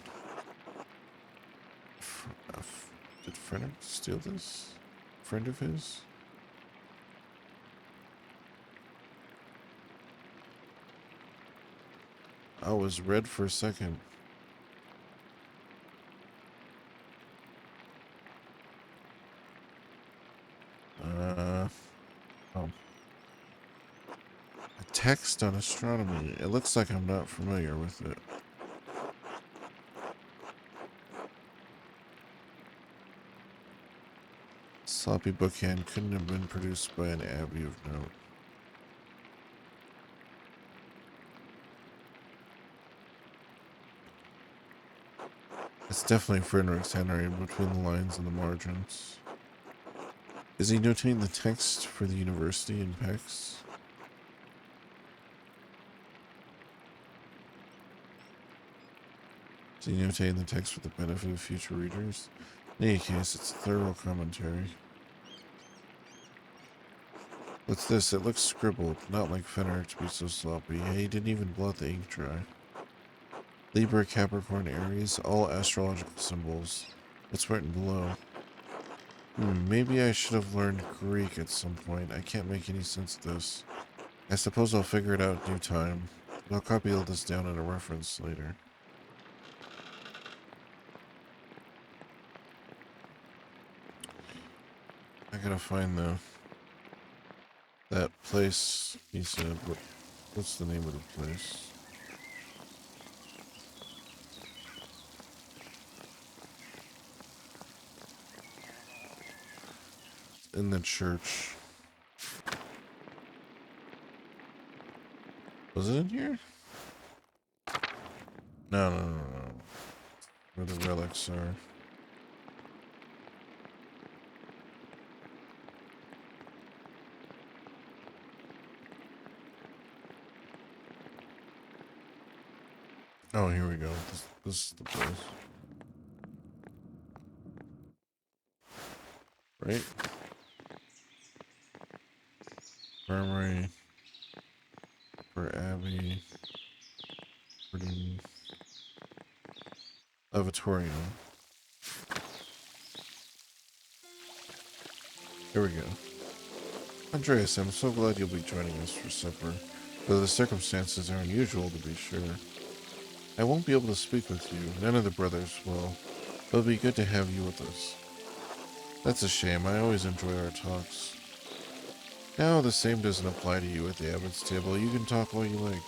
Did Frederick steal this? Friend of his? I was red for a second. Oh. A text on astronomy. It looks like I'm not familiar with it. Sloppy bookhand couldn't have been produced by an abbey of note. It's definitely Frederic's handwriting between the lines and the margins. Is he notating the text for the university in PEX? Is he notating the text for the benefit of future readers? In any case, it's a thorough commentary. What's this? It looks scribbled, not like Fenrir to be so sloppy. He didn't even blot the ink dry. Libra, Capricorn, Aries, all astrological symbols. It's written below. Maybe I should have learned Greek at some point. I can't make any sense of this. I suppose I'll figure it out in due time. But I'll copy all this down in a reference later. I gotta find that place he said. What's the name of the place? In the church. Was it in here? No. Where the relics are. Oh, here we go. This is the place. Right? Armory. For Abbey. Lavatorium. Here we go. Andreas, I'm so glad you'll be joining us for supper, though the circumstances are unusual to be sure. I won't be able to speak with you, none of the brothers will, but it'll be good to have you with us. That's a shame, I always enjoy our talks. Now the same doesn't apply to you at the Abbot's table, you can talk all you like.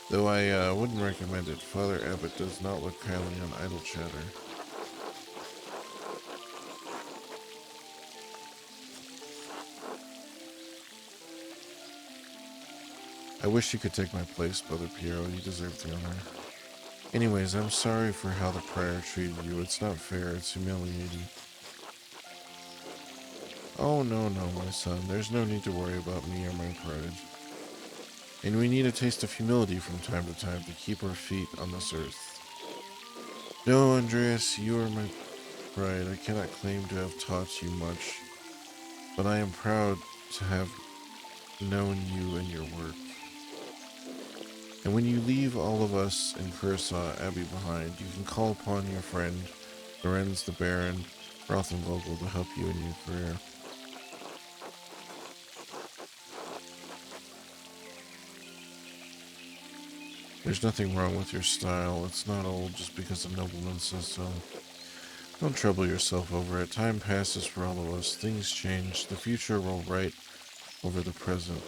Though I wouldn't recommend it, Father Abbot does not look kindly on idle chatter. I wish you could take my place, Brother Piero. You deserve the honor. Anyways, I'm sorry for how the prior treated you. It's not fair. It's humiliating. Oh, no, my son. There's no need to worry about me or my pride. And we need a taste of humility from time to time to keep our feet on this earth. No, Andreas, you are my pride. I cannot claim to have taught you much, but I am proud to have known you and your work. And when you leave all of us in Curacao Abbey behind, you can call upon your friend, Lorenz the Baron, Rothenvogel, to help you in your career. There's nothing wrong with your style. It's not old just because a nobleman says so. Don't trouble yourself over it. Time passes for all of us. Things change. The future will right over the present.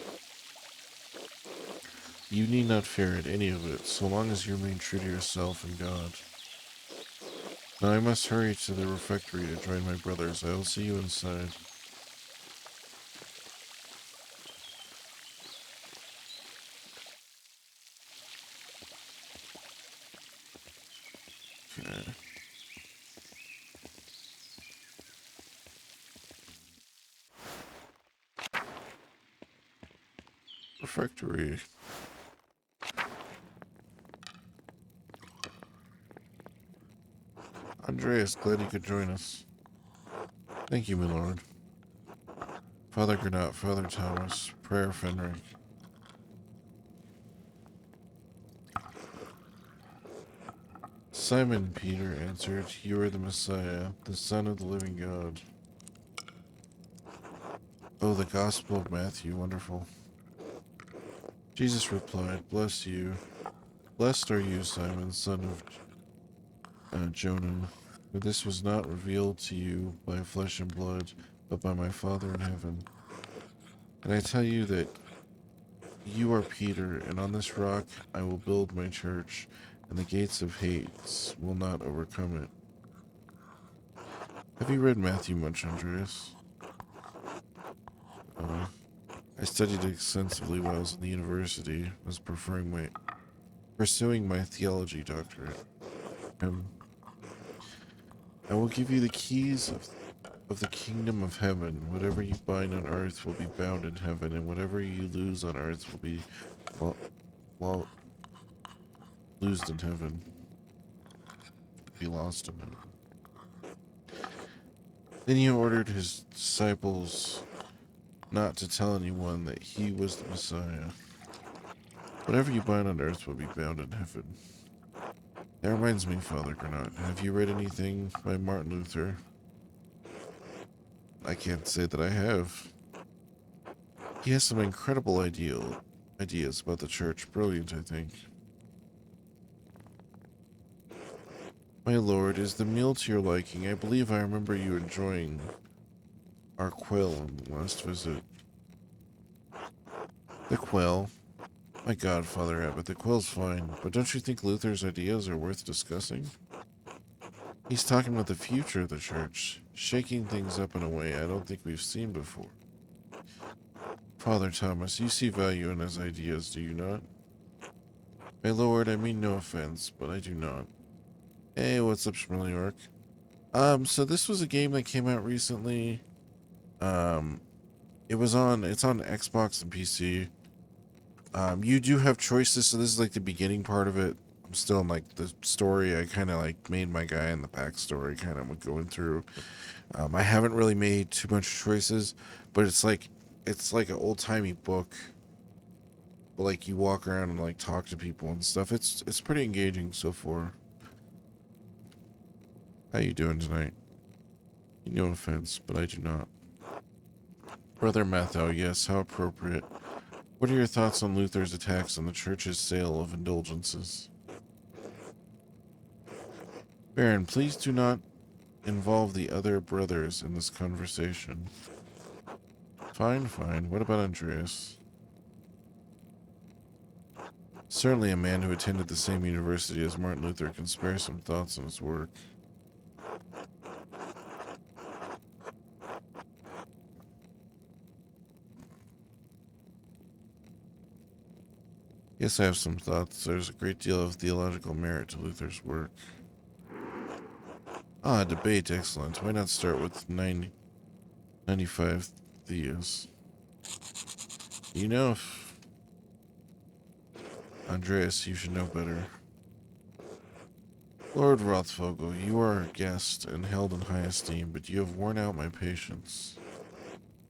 You need not fear it, any of it, so long as you remain true to yourself and God. Now I must hurry to the refectory to join my brothers. I will see you inside. Okay. Refectory. Andreas, glad you could join us. Thank you, my lord. Father Granat, Father Thomas, Prayer Fenric. Simon Peter answered, "You are the Messiah, the Son of the living God." Oh, the Gospel of Matthew, wonderful. Jesus replied, "Bless you. Blessed are you, Simon, son of Jonah, for this was not revealed to you by flesh and blood, but by my Father in heaven. And I tell you that you are Peter, and on this rock I will build my church, and the gates of Hades will not overcome it." Have you read Matthew much, Andreas? Uh, I studied extensively while I was in the university, was pursuing my theology doctorate. I will give you the keys of the kingdom of heaven. Whatever you bind on earth will be bound in heaven, and whatever you lose on earth will be well, well loosed in heaven. Be lost in heaven. Then he ordered his disciples not to tell anyone that he was the Messiah. Whatever you bind on earth will be bound in heaven. That reminds me, Father Granat, have you read anything by Martin Luther? I can't say that I have. He has some incredible ideas about the church. Brilliant, I think. My lord, is the meal to your liking? I believe I remember you enjoying our quail on the last visit. The quail? My god, Father Abbot, the quail's fine, but don't you think Luther's ideas are worth discussing? He's talking about the future of the church, shaking things up in a way I don't think we've seen before. Father Thomas, you see value in his ideas, do you not? My lord, I mean no offense, but I do not. Hey, what's up, Schmilliork? So this was a game that came out recently. It's on Xbox and PC. You do have choices, so this is like the beginning part of it. I'm still in like the story. I kind of like made my guy in the backstory, kind of going through. I haven't really made too much choices, but it's like an old timey book. But like you walk around and like talk to people and stuff. It's pretty engaging so far. How you doing tonight? No offense, but I do not. Brother Mathau, yes, how appropriate. What are your thoughts on Luther's attacks on the church's sale of indulgences? Baron, please do not involve the other brothers in this conversation. Fine, fine. What about Andreas? Certainly a man who attended the same university as Martin Luther can spare some thoughts on his work. Yes, I have some thoughts. There's a great deal of theological merit to Luther's work. Ah, debate, excellent. Why not start with 95 Theas? You know, Andreas, you should know better. Lord Rothvogel, you are a guest and held in high esteem, but you have worn out my patience.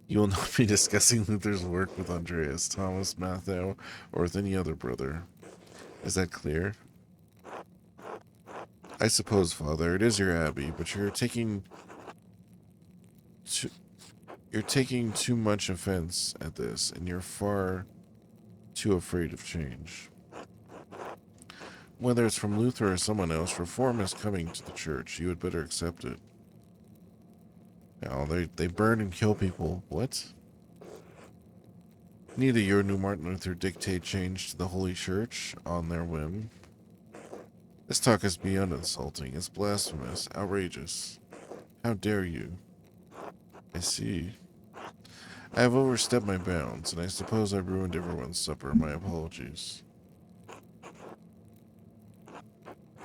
You will not be discussing Luther's work with Andreas, Thomas, Mathau, or with any other brother. Is that clear? I suppose, Father, it is your abbey, but you're taking too much offense at this, and you're far too afraid of change. Whether it's from Luther or someone else, reform is coming to the church. You had better accept it. Now, they burn and kill people. What? Neither you nor Martin Luther dictate change to the Holy Church on their whim. This talk is beyond insulting. It's blasphemous, outrageous. How dare you? I see. I have overstepped my bounds, and I suppose I ruined everyone's supper. My apologies.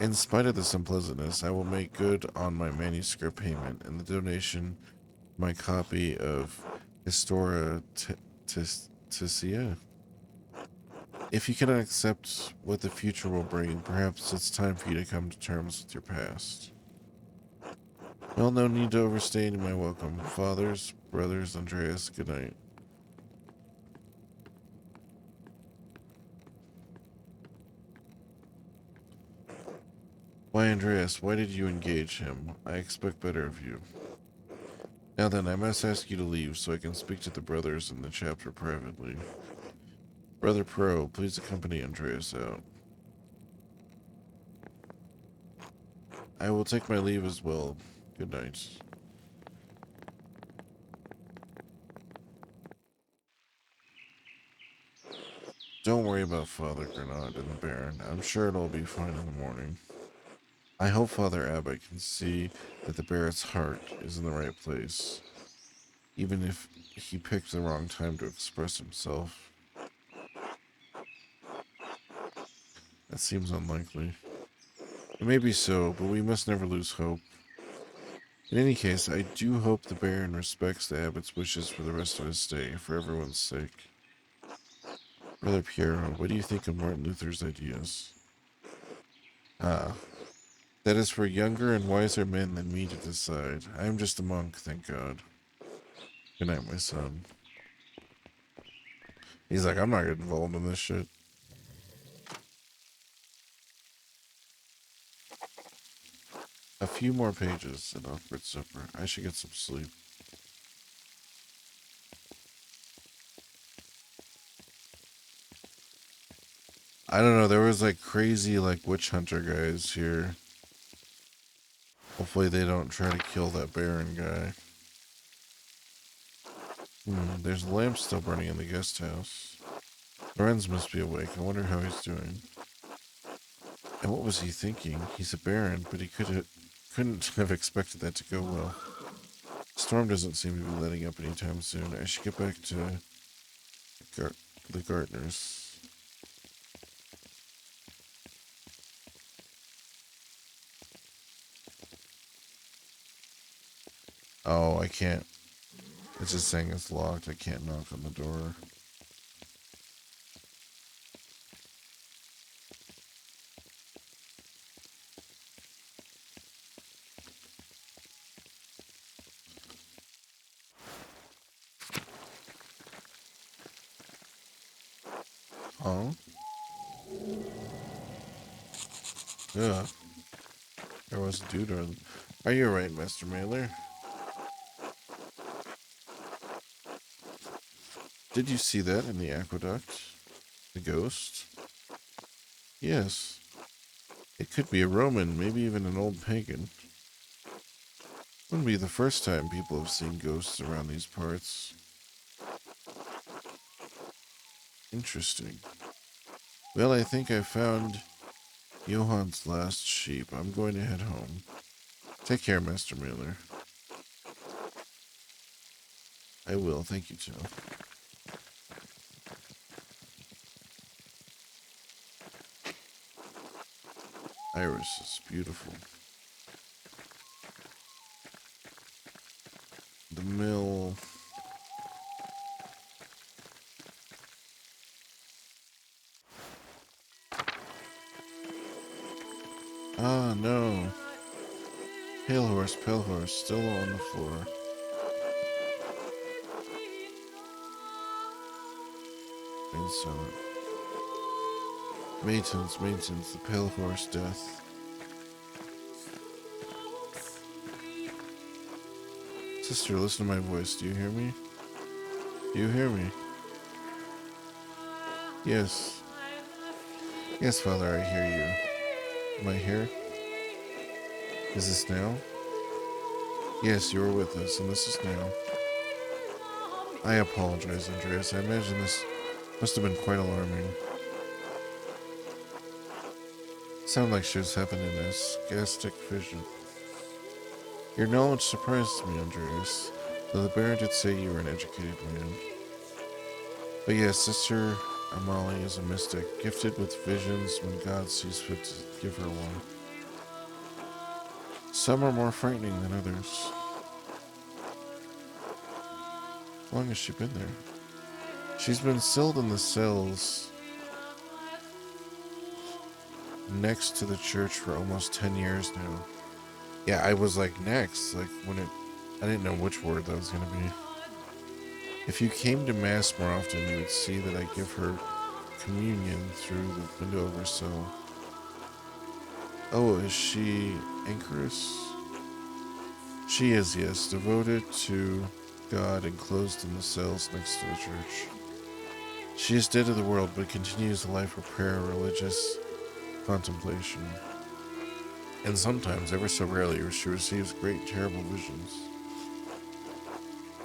In spite of this unpleasantness, I will make good on my manuscript payment and the donation my copy of Historia Tissia. If you cannot accept what the future will bring, perhaps it's time for you to come to terms with your past. Well, no need to overstay my welcome. Fathers, brothers, Andreas, good night. Why, Andreas, why did you engage him? I expect better of you. Now then, I must ask you to leave so I can speak to the brothers in the chapter privately. Brother Pro, please accompany Andreas out. I will take my leave as well. Good night. Don't worry about Father Grenade and the Baron. I'm sure it'll be fine in the morning. I hope Father Abbot can see that the Baron's heart is in the right place, even if he picked the wrong time to express himself. That seems unlikely. It may be so, but we must never lose hope. In any case, I do hope the Baron respects the Abbot's wishes for the rest of his stay, for everyone's sake. Brother Piero, what do you think of Martin Luther's ideas? Ah, that is for younger and wiser men than me to decide. I am just a monk, thank God. Good night, my son. He's like, I'm not getting involved in this shit. A few more pages, an awkward supper. I should get some sleep. I don't know, there was like crazy like witch hunter guys here. Hopefully they don't try to kill that Baron guy. There's a lamp still burning in the guest house. Lorenz must be awake. I wonder how he's doing. And what was he thinking? He's a Baron, but he couldn't have expected that to go well. Storm doesn't seem to be letting up anytime soon. I should get back to the gardeners. Oh, I can't. It's just saying it's locked. I can't knock on the door. Huh? Yeah. There was a dude or... Are you right, Master Mailer? Did you see that in the aqueduct? The ghost? Yes. It could be a Roman, maybe even an old pagan. Wouldn't be the first time people have seen ghosts around these parts. Interesting. Well, I think I found Johann's last sheep. I'm going to head home. Take care, Master Mailer. I will, thank you, Joe. Iris is beautiful. The mill. Ah, no. Pale horse, still on the floor. And so, maintenance, the pale horse death. Sister, listen to my voice. Do you hear me? Do you hear me? Yes. Yes, Father, I hear you. Am I here? Is this now? Yes, you were with us, and this is now. I apologize, Andreas. I imagine this must have been quite alarming. Sounded like she was having a gastic vision. Your knowledge surprises me, Andreas, though the Baron did say you were an educated man. But yes, Sister Amalie is a mystic, gifted with visions when God sees fit to give her one. Some are more frightening than others. How long has she been there? She's been sealed in the cells next to the church for almost 10 years now. Yeah, I was like, next. Like, when it... I didn't know which word that was going to be. If you came to Mass more often, you would see that I give her communion through the window of her cell. Oh, is she anchoress? She is, yes, devoted to God and closed in the cells next to the church. She is dead to the world, but continues a life of prayer and religious contemplation. And sometimes, ever so rarely, she receives great terrible visions.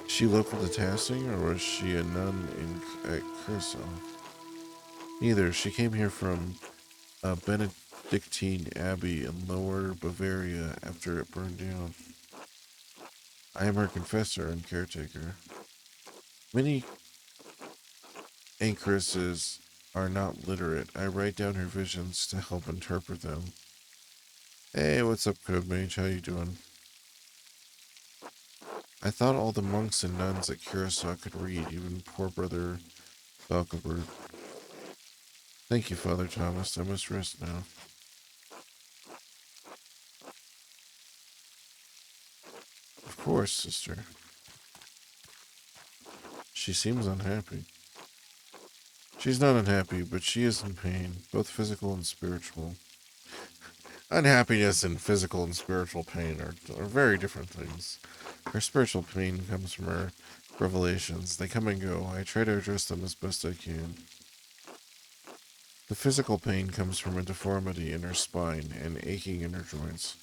Is she local to Tassing, or was she a nun at Curacao? Neither. She came here from a Benedictine abbey in Lower Bavaria after it burned down. I am her confessor and caretaker. Many anchoresses are not literate. I write down her visions to help interpret them. Hey, what's up, Codemage? How you doing? I thought all the monks and nuns at Curacao could read, even poor brother Falconbert. Thank you, Father Thomas. I must rest now. Of course, sister. She seems unhappy. She's not unhappy, but she is in pain, both physical and spiritual. Unhappiness and physical and spiritual pain are very different things. Her spiritual pain comes from her revelations. They come and go. I try to address them as best I can. The physical pain comes from a deformity in her spine and aching in her joints.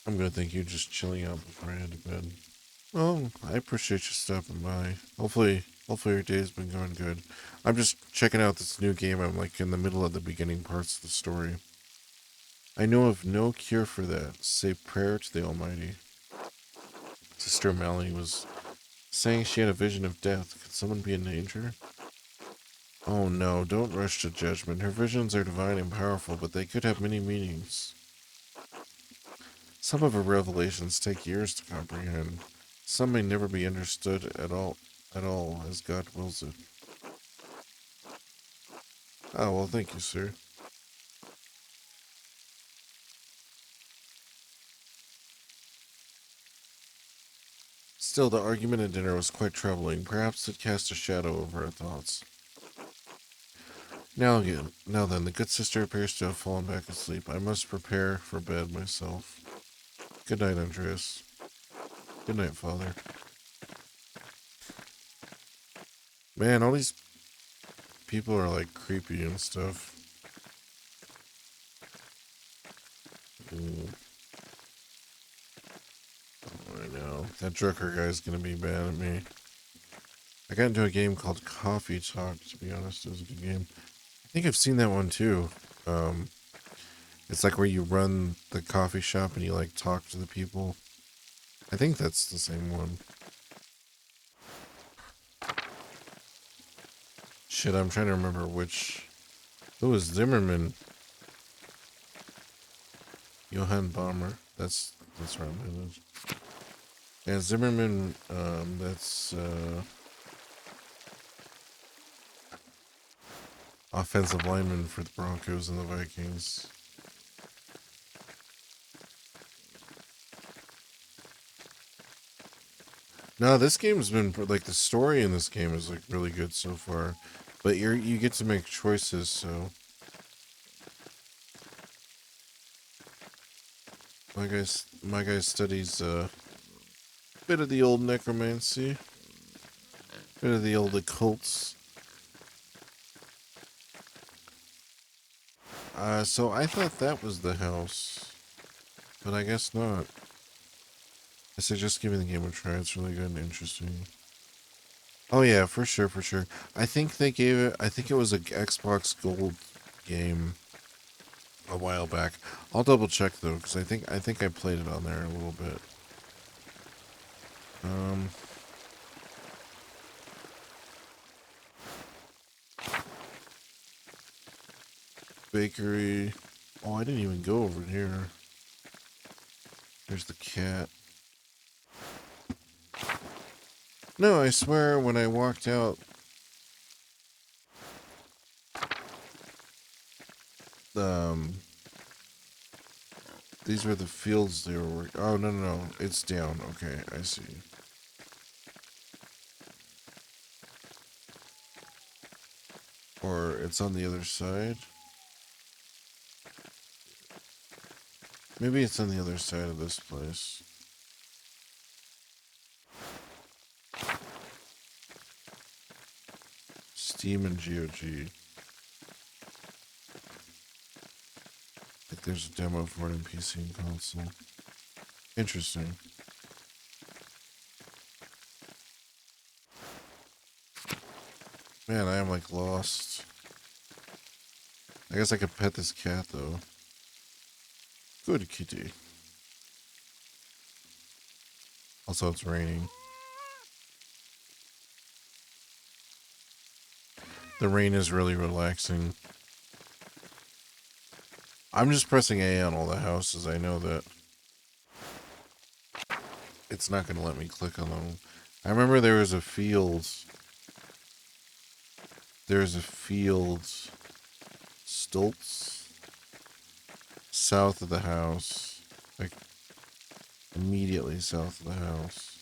I'm gonna think you just chilling out before I head to bed. Well, I appreciate you stopping by. Hopefully your day's been going good. I'm just checking out this new game. I'm like in the middle of the beginning parts of the story. I know of no cure for that, save prayer to the Almighty. Sister Melanie was saying she had a vision of death. Could someone be in danger? Oh no, don't rush to judgment. Her visions are divine and powerful, but they could have many meanings. Some of her revelations take years to comprehend. Some may never be understood at all, as God wills it. Oh, well, thank you, sir. Still, the argument at dinner was quite troubling. Perhaps it cast a shadow over our thoughts. Now then, the good sister appears to have fallen back asleep. I must prepare for bed myself. Good night, Andreas. Good night, Father. Man, all these people are like creepy and stuff. I know. That Drucker guy's gonna be bad at me. I got into a game called Coffee Talk, to be honest. It was a good game. I think I've seen that one too. Um, it's like where you run the coffee shop and you like talk to the people. I think that's the same one. Shit, I'm trying to remember which. It was Zimmerman. Johann Baumer. That's right. It is. Yeah, Zimmerman. That's offensive lineman for the Broncos and the Vikings. No, this game's been like the story in this game is like really good so far, but you get to make choices. So my guy studies a bit of the old necromancy, bit of the old occults. So I thought that was the house, but I guess not. I suggest giving the game a try. It's really good and interesting. Oh yeah, for sure, for sure. I think they gave it. I think it was a Xbox Gold game a while back. I'll double check though, because I think I played it on there a little bit. Um, bakery. Oh, I didn't even go over here. There's the cat. No, I swear when I walked out, um, These were the fields they were working. Oh, no, no, no. It's down. Okay, I see. Or it's on the other side. Maybe it's on the other side of this place. Steam and GOG. Like there's a demo for it in PC and console. Interesting. Man, I am like lost. I guess I could pet this cat though. Good kitty. Also, it's raining. The rain is really relaxing. I'm just pressing A on all the houses. I know that it's not going to let me click on them. I remember there was a field. There's a field, Stoltz, south of the house. Like, immediately south of the house.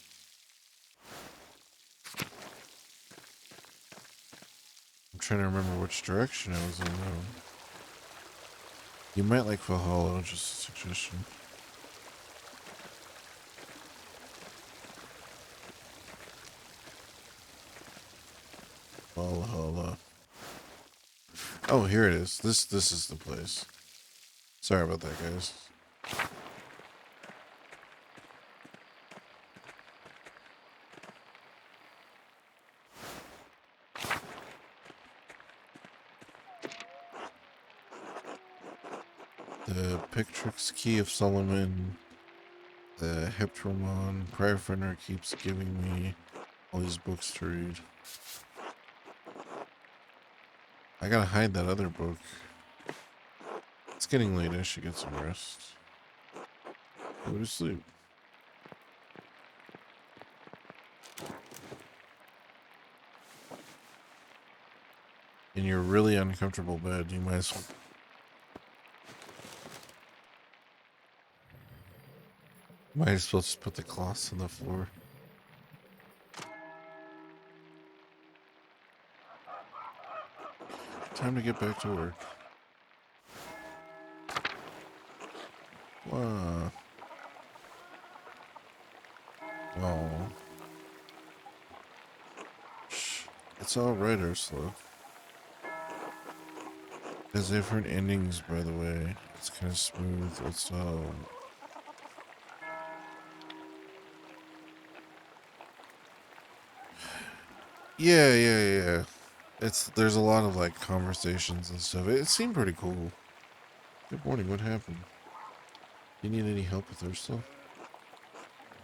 I'm trying to remember which direction I was in though. You might like Valhalla, just a suggestion. Valhalla. Oh, here it is. This is the place. Sorry about that, guys. The Pictrix Key of Solomon, the Heptramon, Prior Friender keeps giving me all these books to read. I gotta hide that other book. It's getting late, I should get some rest. Go to sleep. In your really uncomfortable bed, you might as well. Might as well just put the cloths on the floor. Time to get back to work. Wow. Oh. Shh. It's alright, Ursula. Has different endings, by the way. It's kind of smooth. It's yeah. There's a lot of like conversations and stuff. It seemed pretty cool. Good morning. What happened? You need any help with Ursula?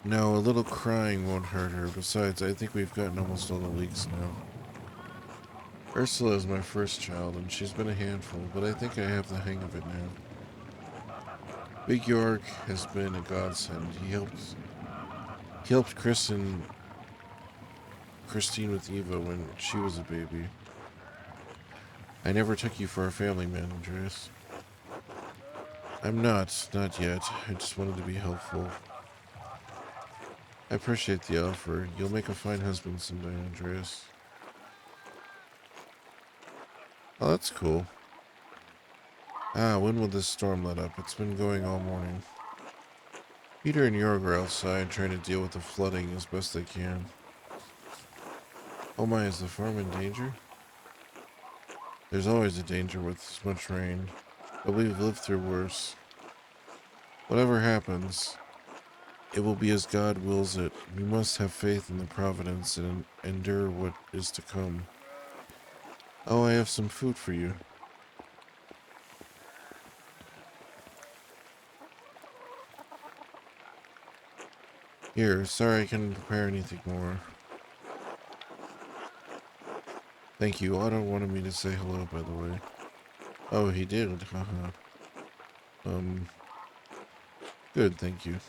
No, a little crying won't hurt her. Besides, I think we've gotten almost all the leaks now. Ursula is my first child, and she's been a handful, but I think I have the hang of it now. Big York has been a godsend. He helped Christine with Eva when she was a baby. I never took you for a family man, Andreas. I'm not yet. I just wanted to be helpful. I appreciate the offer. You'll make a fine husband someday, Andreas. Oh, that's cool. Ah, when will this storm let up? It's been going all morning. Peter and Jorg are outside trying to deal with the flooding as best they can. Oh my, is the farm in danger? There's always a danger with this much rain, but we've lived through worse. Whatever happens, it will be as God wills it. We must have faith in the providence and endure what is to come. Oh, I have some food for you. Here, sorry I couldn't prepare anything more. Thank you. Otto wanted me to say hello, by the way. Oh, he did. Haha. Good, thank you.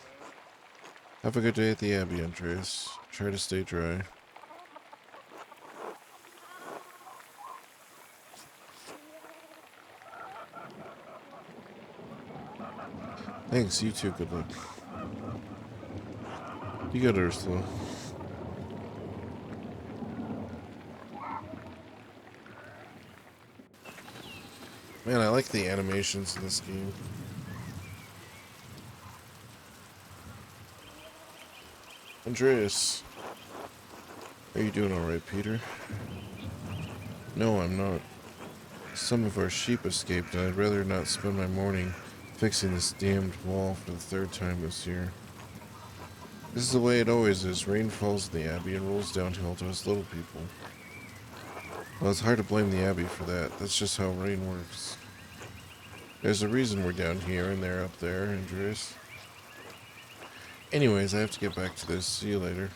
Have a good day at the Abbey, Andreas. Try to stay dry. Thanks, you too. Good luck. You got Ursula. Man, I like the animations in this game. Andreas. Are you doing alright, Peter? No, I'm not. Some of our sheep escaped, and I'd rather not spend my morning fixing this damned wall for the third time this year. This is the way it always is. Rain falls in the Abbey and rolls downhill to us little people. Well, it's hard to blame the Abbey for that. That's just how rain works. There's a reason we're down here and they're up there, Andreas. Anyways, I have to get back to this. See you later.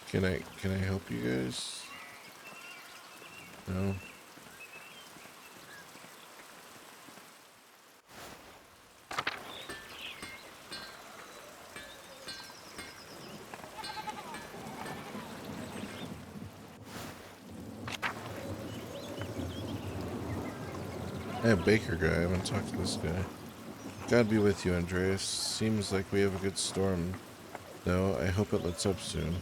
Can I help you guys? No? Hey, Baker guy. I haven't talked to this guy. God be with you, Andreas. Seems like we have a good storm, though. I hope it lets up soon.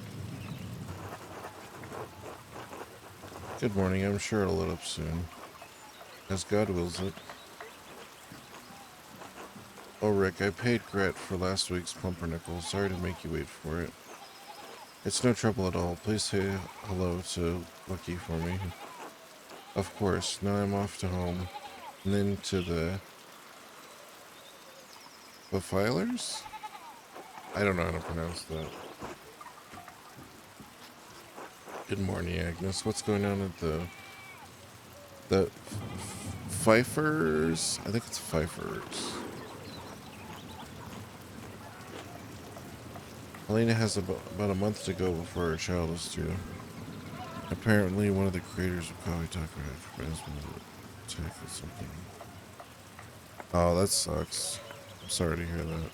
Good morning. I'm sure it'll let up soon. As God wills it. Oh, Rick, I paid Gret for last week's pumpernickel. Sorry to make you wait for it. It's no trouble at all. Please say hello to Lucky for me. Of course. Now I'm off to home. And then to the filers? I don't know how to pronounce that. Good morning, Agnes. What's going on at the Pfeiffer's? I think it's Pfeiffer's. Helena has about a month to go before her child is due. Apparently, one of the creators of Coffee Talk has been attacked with something. Oh, that sucks. I'm sorry to hear that.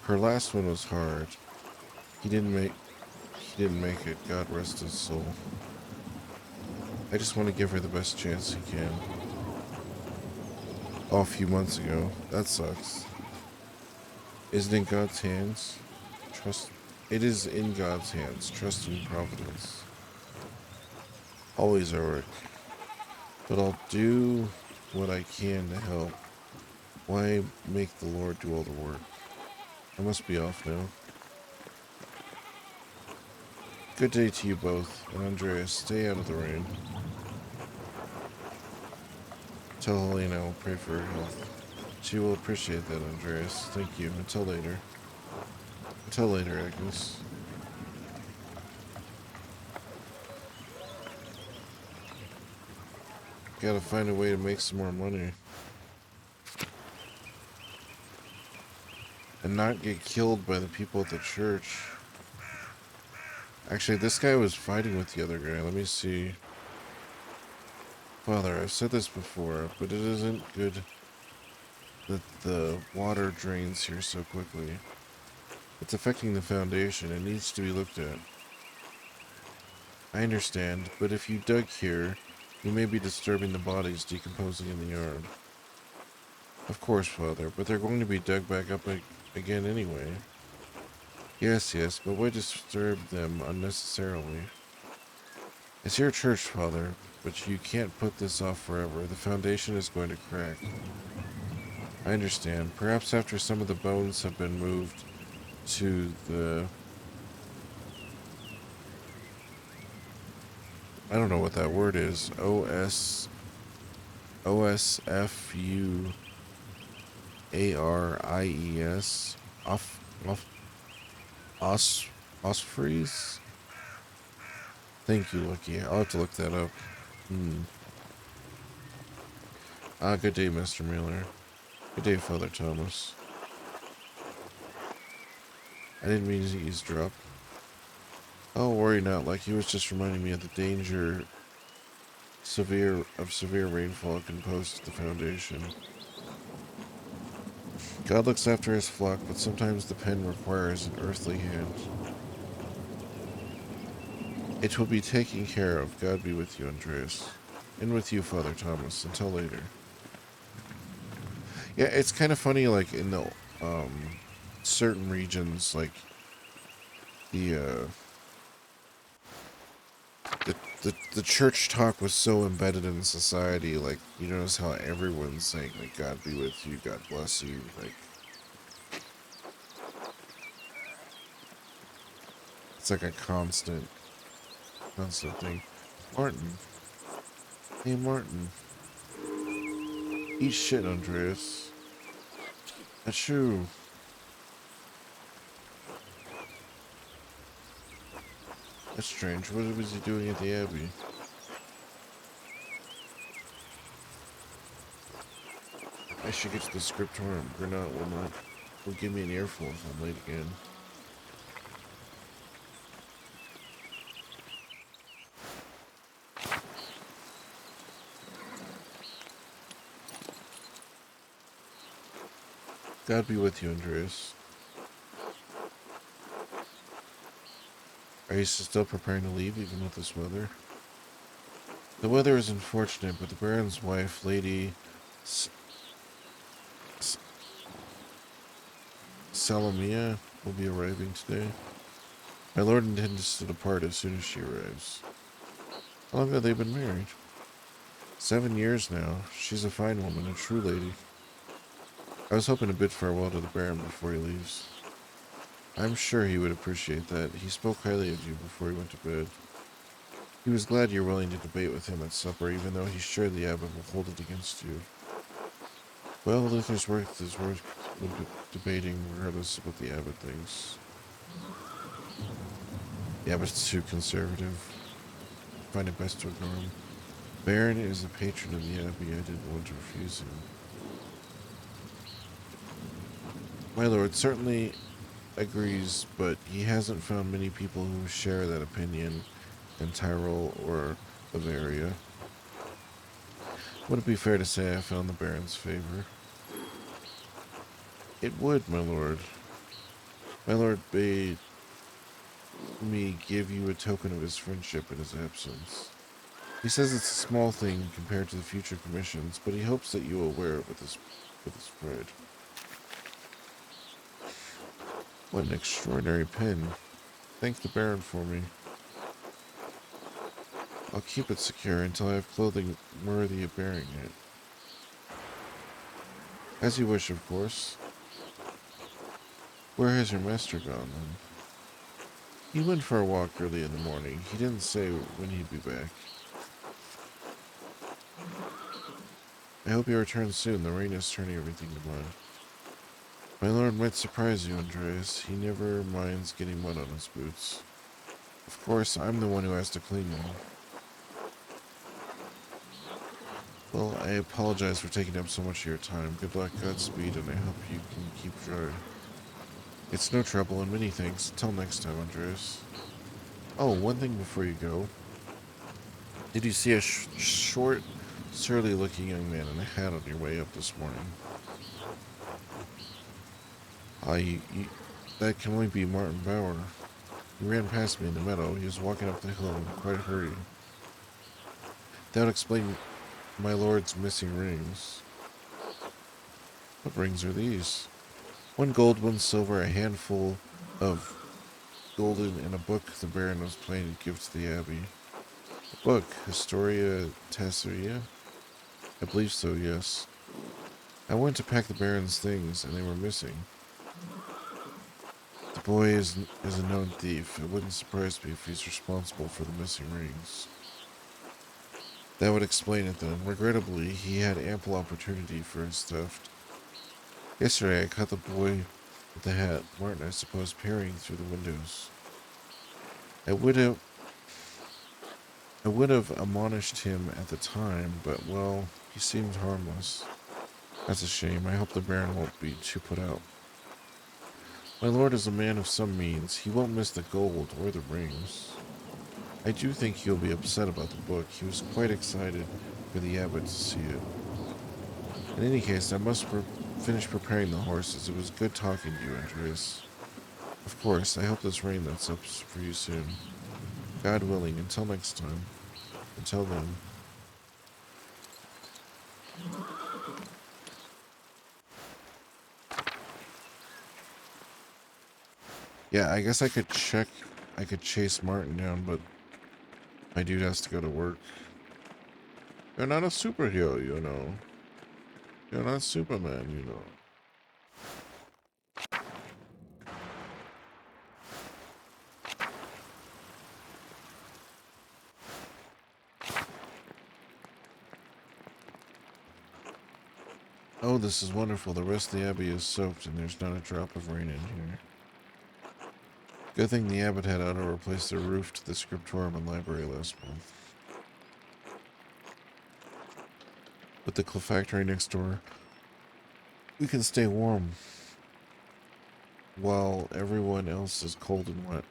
Her last one was hard. He didn't make it. God rest his soul. I just want to give her the best chance he can. Oh, a few months ago. That sucks. Isn't it in God's hands? It is in God's hands. Trust in providence. Always, Eric. But I'll do what I can to help. Why make the Lord do all the work? I must be off now. Good day to you both. And Andreas, stay out of the rain. Tell Helena I'll pray for her health. She will appreciate that, Andreas. Thank you. Until later. Until later, Agnes. Gotta find a way to make some more money. And not get killed by the people at the church. Actually, this guy was fighting with the other guy. Let me see. Father, I've said this before, but it isn't good that the water drains here so quickly. It's affecting the foundation. It needs to be looked at. I understand, but if you dug here, you may be disturbing the bodies decomposing in the yard. Of course, Father, but they're going to be dug back up again anyway. Yes, but why disturb them unnecessarily? It's your church, Father, but you can't put this off forever. The foundation is going to crack. I understand. Perhaps after some of the bones have been moved to the... I don't know what that word is. OSFUARIES. Ospreys? Thank you, Lucky. I'll have to look that up. Good day, Mr. Miller. Good day, Father Thomas. I didn't mean to eavesdrop. Oh, worry not. Like he was just reminding me of the danger severe rainfall can pose to the foundation. God looks after his flock, but sometimes the pen requires an earthly hand. It will be taken care of. God be with you, Andreas. And with you, Father Thomas. Until later. Yeah, it's kind of funny, like, in the, certain regions, like, the, the church talk was so embedded in society. Like, you notice how everyone's saying, like, God be with you, God bless you. Like, it's like a constant thing. Martin. Hey, Martin. Eat shit, Andreas. That's true. That's strange. What was he doing at the Abbey? I should get to the scriptorium. Granat will give me an earful if I'm late again. God be with you, Andreas. Are you still preparing to leave, even with this weather? The weather is unfortunate, but the Baron's wife, Lady S S Salomia, will be arriving today. My lord intends to depart as soon as she arrives. How long have they been married? 7 years now. She's a fine woman, a true lady. I was hoping to bid farewell to the Baron before he leaves. I'm sure he would appreciate that. He spoke highly of you before he went to bed. He was glad you're willing to debate with him at supper, even though he's sure the abbot will hold it against you. Well, if there's worth, there's worth debating, regardless of what the abbot thinks. The abbot's too conservative. I find it best to ignore him. Baron is a patron of the abbey. I didn't want to refuse him. My lord certainly agrees, but he hasn't found many people who share that opinion in Tyrol or Bavaria. Would it be fair to say I found the Baron's favor? It would, my lord. My lord bade me give you a token of his friendship in his absence. He says it's a small thing compared to the future commissions, but he hopes that you will wear it with his pride. What an extraordinary pin. Thank the Baron for me. I'll keep it secure until I have clothing worthy of bearing it. As you wish, of course. Where has your master gone, then? He went for a walk early in the morning. He didn't say when he'd be back. I hope he returns soon. The rain is turning everything to mud. My lord might surprise you, Andreas. He never minds getting mud on his boots. Of course, I'm the one who has to clean them. Well, I apologize for taking up so much of your time. Good luck, Godspeed, and I hope you can keep dry. It's no trouble, and many thanks. Until next time, Andreas. Oh, one thing before you go. Did you see a short, surly-looking young man in a hat on your way up this morning? That can only be Martin Bauer. He ran past me in the meadow. He was walking up the hill in quite a hurry. That would explain my lord's missing rings. What rings are these? 1 gold, 1 silver, a handful of golden, and a book the Baron was planning to give to the Abbey. A book? Historia Tasseria? I believe so, yes. I went to pack the Baron's things, and they were missing. The boy is a known thief. It wouldn't surprise me if he's responsible for the missing rings. That would explain it then. Regrettably, he had ample opportunity for his theft. Yesterday, I caught the boy with the hat, Martin, I suppose, peering through the windows. I would have admonished him at the time, but, well, he seemed harmless. That's a shame. I hope the Baron won't be too put out. My lord is a man of some means. He won't miss the gold or the rings. I do think he'll be upset about the book. He was quite excited for the abbot to see it. In any case, I must finish preparing the horses. It was good talking to you, Andreas. Of course, I hope this rain lets up for you soon. God willing, until next time. Until then. Yeah, I guess I could check. I could chase Martin down, but my dude has to go to work. You're not a superhero, you know. You're not Superman, you know. Oh, this is wonderful. The rest of the abbey is soaked and there's not a drop of rain in here. Good thing the abbot had auto replace the roof to the scriptorium and library last month. With the factory next door, we can stay warm while everyone else is cold and wet.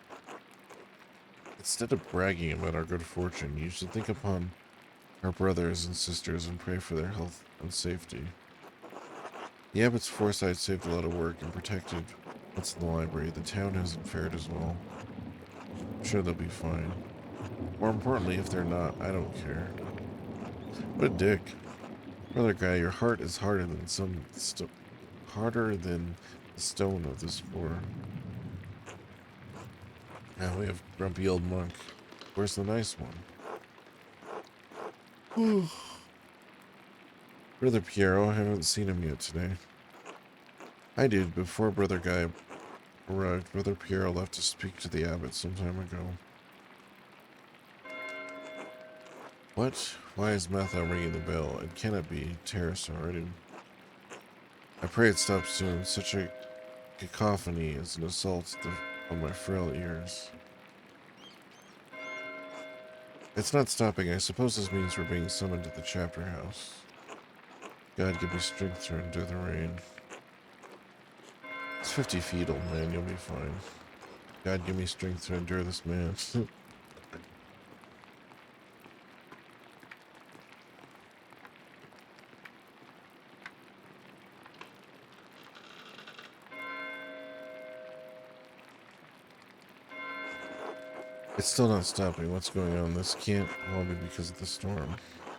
Instead of bragging about our good fortune, you should think upon our brothers and sisters and pray for their health and safety. The abbot's foresight saved a lot of work and protected what's in the library. The town hasn't fared as well. I'm sure they'll be fine. More importantly, if they're not, I don't care. What a dick. Brother guy, your heart is harder than harder than the stone of this floor. Now we have grumpy old monk. Where's the nice one? Brother Piero, I haven't seen him yet today. I did, before Brother Guy arrived. Brother Piero left to speak to the abbot some time ago. What? Why is Matha ringing the bell? It cannot be Terrace already. I pray it stops soon. Such a cacophony is an assault on my frail ears. It's not stopping. I suppose this means we're being summoned to the chapter house. God, give me strength to endure the rain. It's 50 feet, old man. You'll be fine. God, give me strength to endure this man. It's still not stopping. What's going on? This can't all be because of the storm.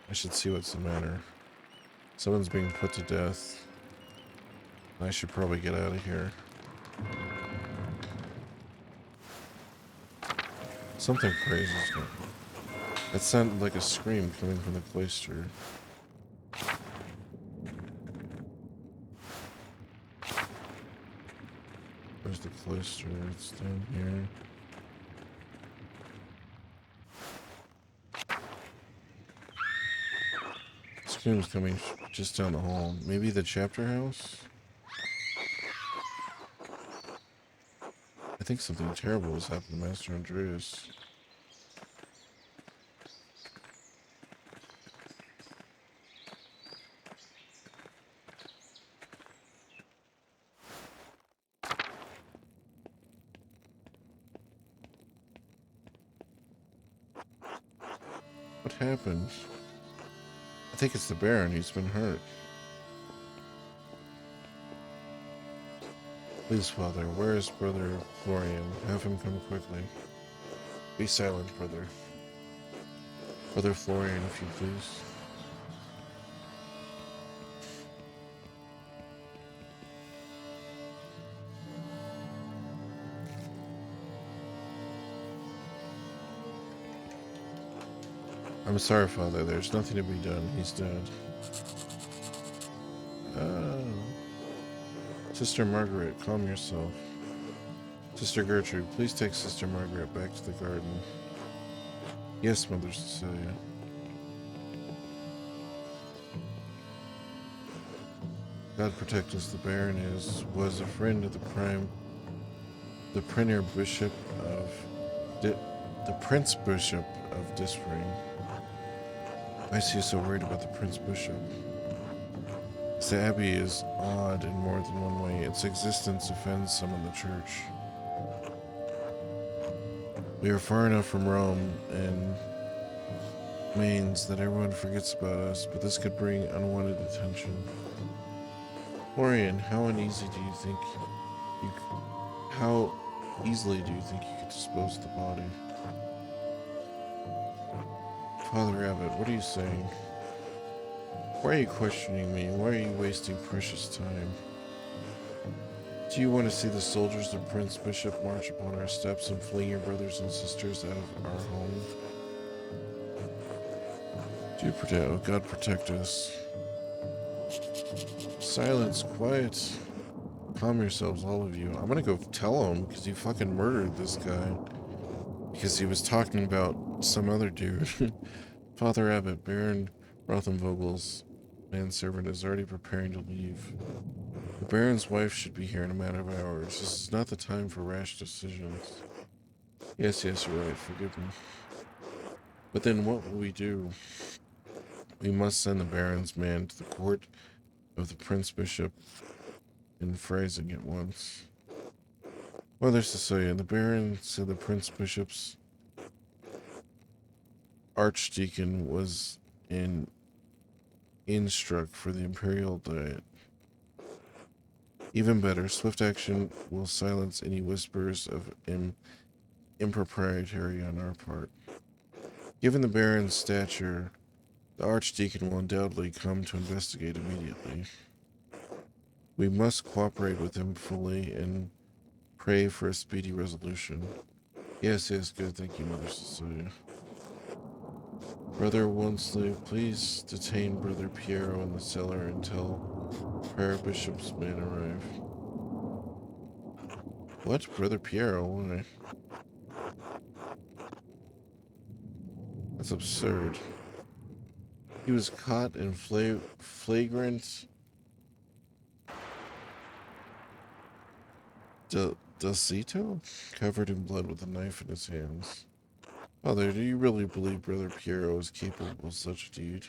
I should see what's the matter. Someone's being put to death. I should probably get out of here. Something crazy is going on. That sounded like a scream coming from the cloister. Where's the cloister? It's down here. Scream's coming just down the hall. Maybe the chapter house? I think something terrible has happened to Master Andreas. What happened? I think it's the Baron. He's been hurt. Please, Father, where is Brother Florian? Have him come quickly. Be silent, brother. Brother Florian, if you please. I'm sorry, Father. There's nothing to be done. He's dead. Sister Margaret, calm yourself. Sister Gertrude, please take Sister Margaret back to the garden. Yes, Mother Cecilia. God protect us. The Baron was a friend of the Prince Bishop of Dispring. Why is he so worried about the Prince Bishop? The Abbey is odd in more than one way. Its existence offends some in the church. We are far enough from Rome and Mainz that everyone forgets about us, but this could bring unwanted attention. Florian, how easily do you think you could dispose of the body? Father Abbot, what are you saying? Why are you questioning me? Why are you wasting precious time? Do you want to see the soldiers of Prince Bishop march upon our steps and fling your brothers and sisters out of our home? Oh, God protect us. Silence, quiet. Calm yourselves, all of you. I'm gonna go tell him because you fucking murdered this guy. Because he was talking about some other dude. Father Abbot, Baron Rothenvogel's manservant is already preparing to leave. The Baron's wife should be here in a matter of hours. This is not the time for rash decisions. Yes, you're right. Forgive me. But then what will we do? We must send the Baron's man to the court of the Prince Bishop in Freising at once. Well, there's to say, the Baron said the Prince Bishop's archdeacon was in instruct for the Imperial Diet. Even better, swift action will silence any whispers of impropriety on our part. Given the Baron's stature, the Archdeacon will undoubtedly come to investigate immediately. We must cooperate with him fully and pray for a speedy resolution. Yes, good. Thank you, Mother Cecilia. Brother Wonsley, please detain Brother Piero in the cellar until Prayer Bishop's men arrive. What? Brother Piero? Why? That's absurd. He was caught in flagrant delito, covered in blood with a knife in his hands. Father, do you really believe Brother Piero is capable of such a deed?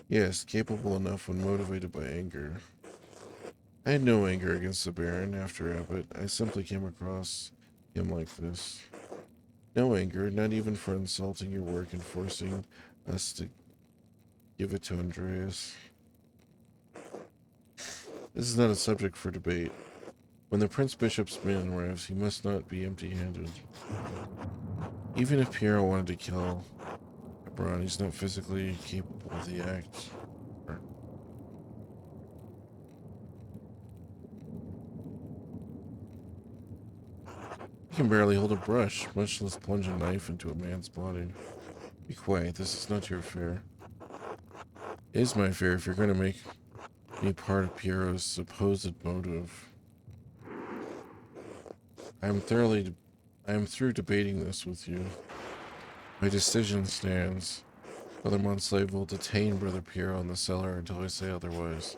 Yes, capable enough when motivated by anger. I had no anger against the Baron after Abbott. I simply came across him like this. No anger, not even for insulting your work and forcing us to give it to Andreas. This is not a subject for debate. When the Prince Bishop's man arrives, he must not be empty-handed. Even if Piero wanted to kill Hebron, he's not physically capable of the act. He can barely hold a brush, much less plunge a knife into a man's body. Be quiet, this is not your affair. It is my affair if you're going to make me part of Piero's supposed motive. I am through debating this with you. My decision stands. Brother Monslave will detain Brother Piero in the cellar until I say otherwise.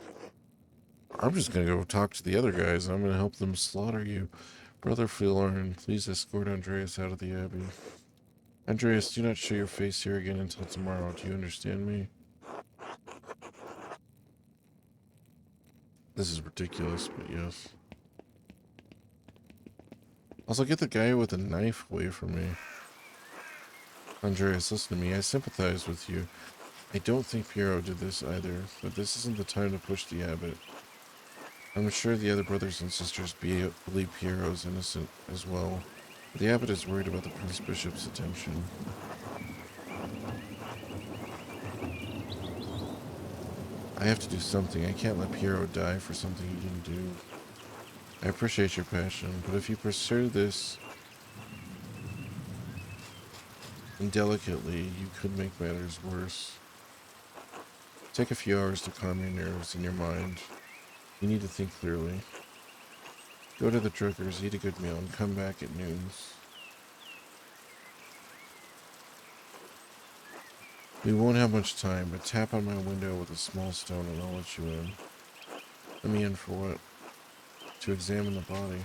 I'm just gonna go talk to the other guys. I'm gonna help them slaughter you. Brother Philorn, please escort Andreas out of the abbey. Andreas, do not show your face here again until tomorrow. Do you understand me? This is ridiculous, but yes. Also, get the guy with the knife away from me. Andreas, listen to me. I sympathize with you. I don't think Piero did this either, but this isn't the time to push the abbot. I'm sure the other brothers and sisters believe Piero is innocent as well. But the abbot is worried about the Prince Bishop's attention. I have to do something. I can't let Piero die for something he didn't do. I appreciate your passion, but if you pursue this indelicately, you could make matters worse. Take a few hours to calm your nerves and your mind. You need to think clearly. Go to the Druckers, eat a good meal, and come back at noon. We won't have much time, but tap on my window with a small stone and I'll let you in. Let me in for what? To examine the body.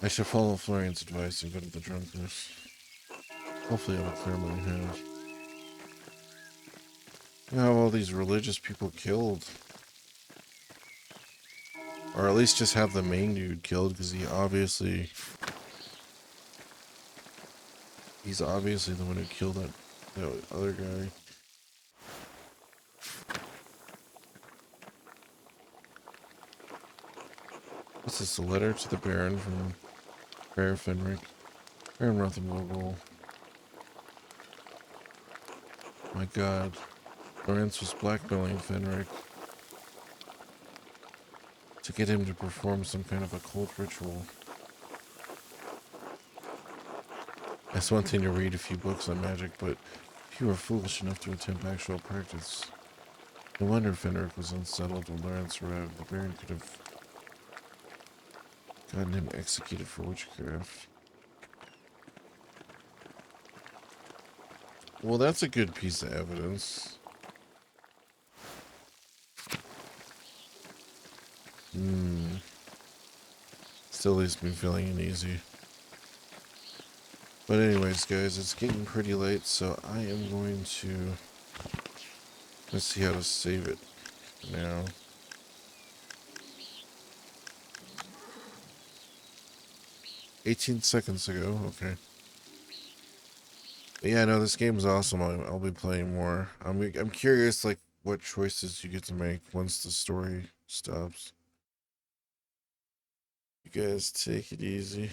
I shall follow Florian's advice and go to the Drunkers. Hopefully it'll clear my head. How all these religious people killed. Or at least just have the main dude killed, because he's obviously the one who killed that other guy. This is a letter to the Baron from Baron Fenric. Baron Rothenvogel. My god. Lawrence was blackmailing Fenric to get him to perform some kind of occult ritual. It's one thing to read a few books on magic, but if you were foolish enough to attempt actual practice, no wonder Fenric was unsettled when Lawrence arrived. The Baron could have gotten him executed for witchcraft. Well, that's a good piece of evidence. Still leaves me feeling uneasy. But anyways, guys, it's getting pretty late, so I am going to... Let's see how to save it now. "18 seconds ago, okay. But yeah, no, this game is awesome. I'll be playing more. I'm curious, like, what choices you get to make once the story stops. You guys take it easy.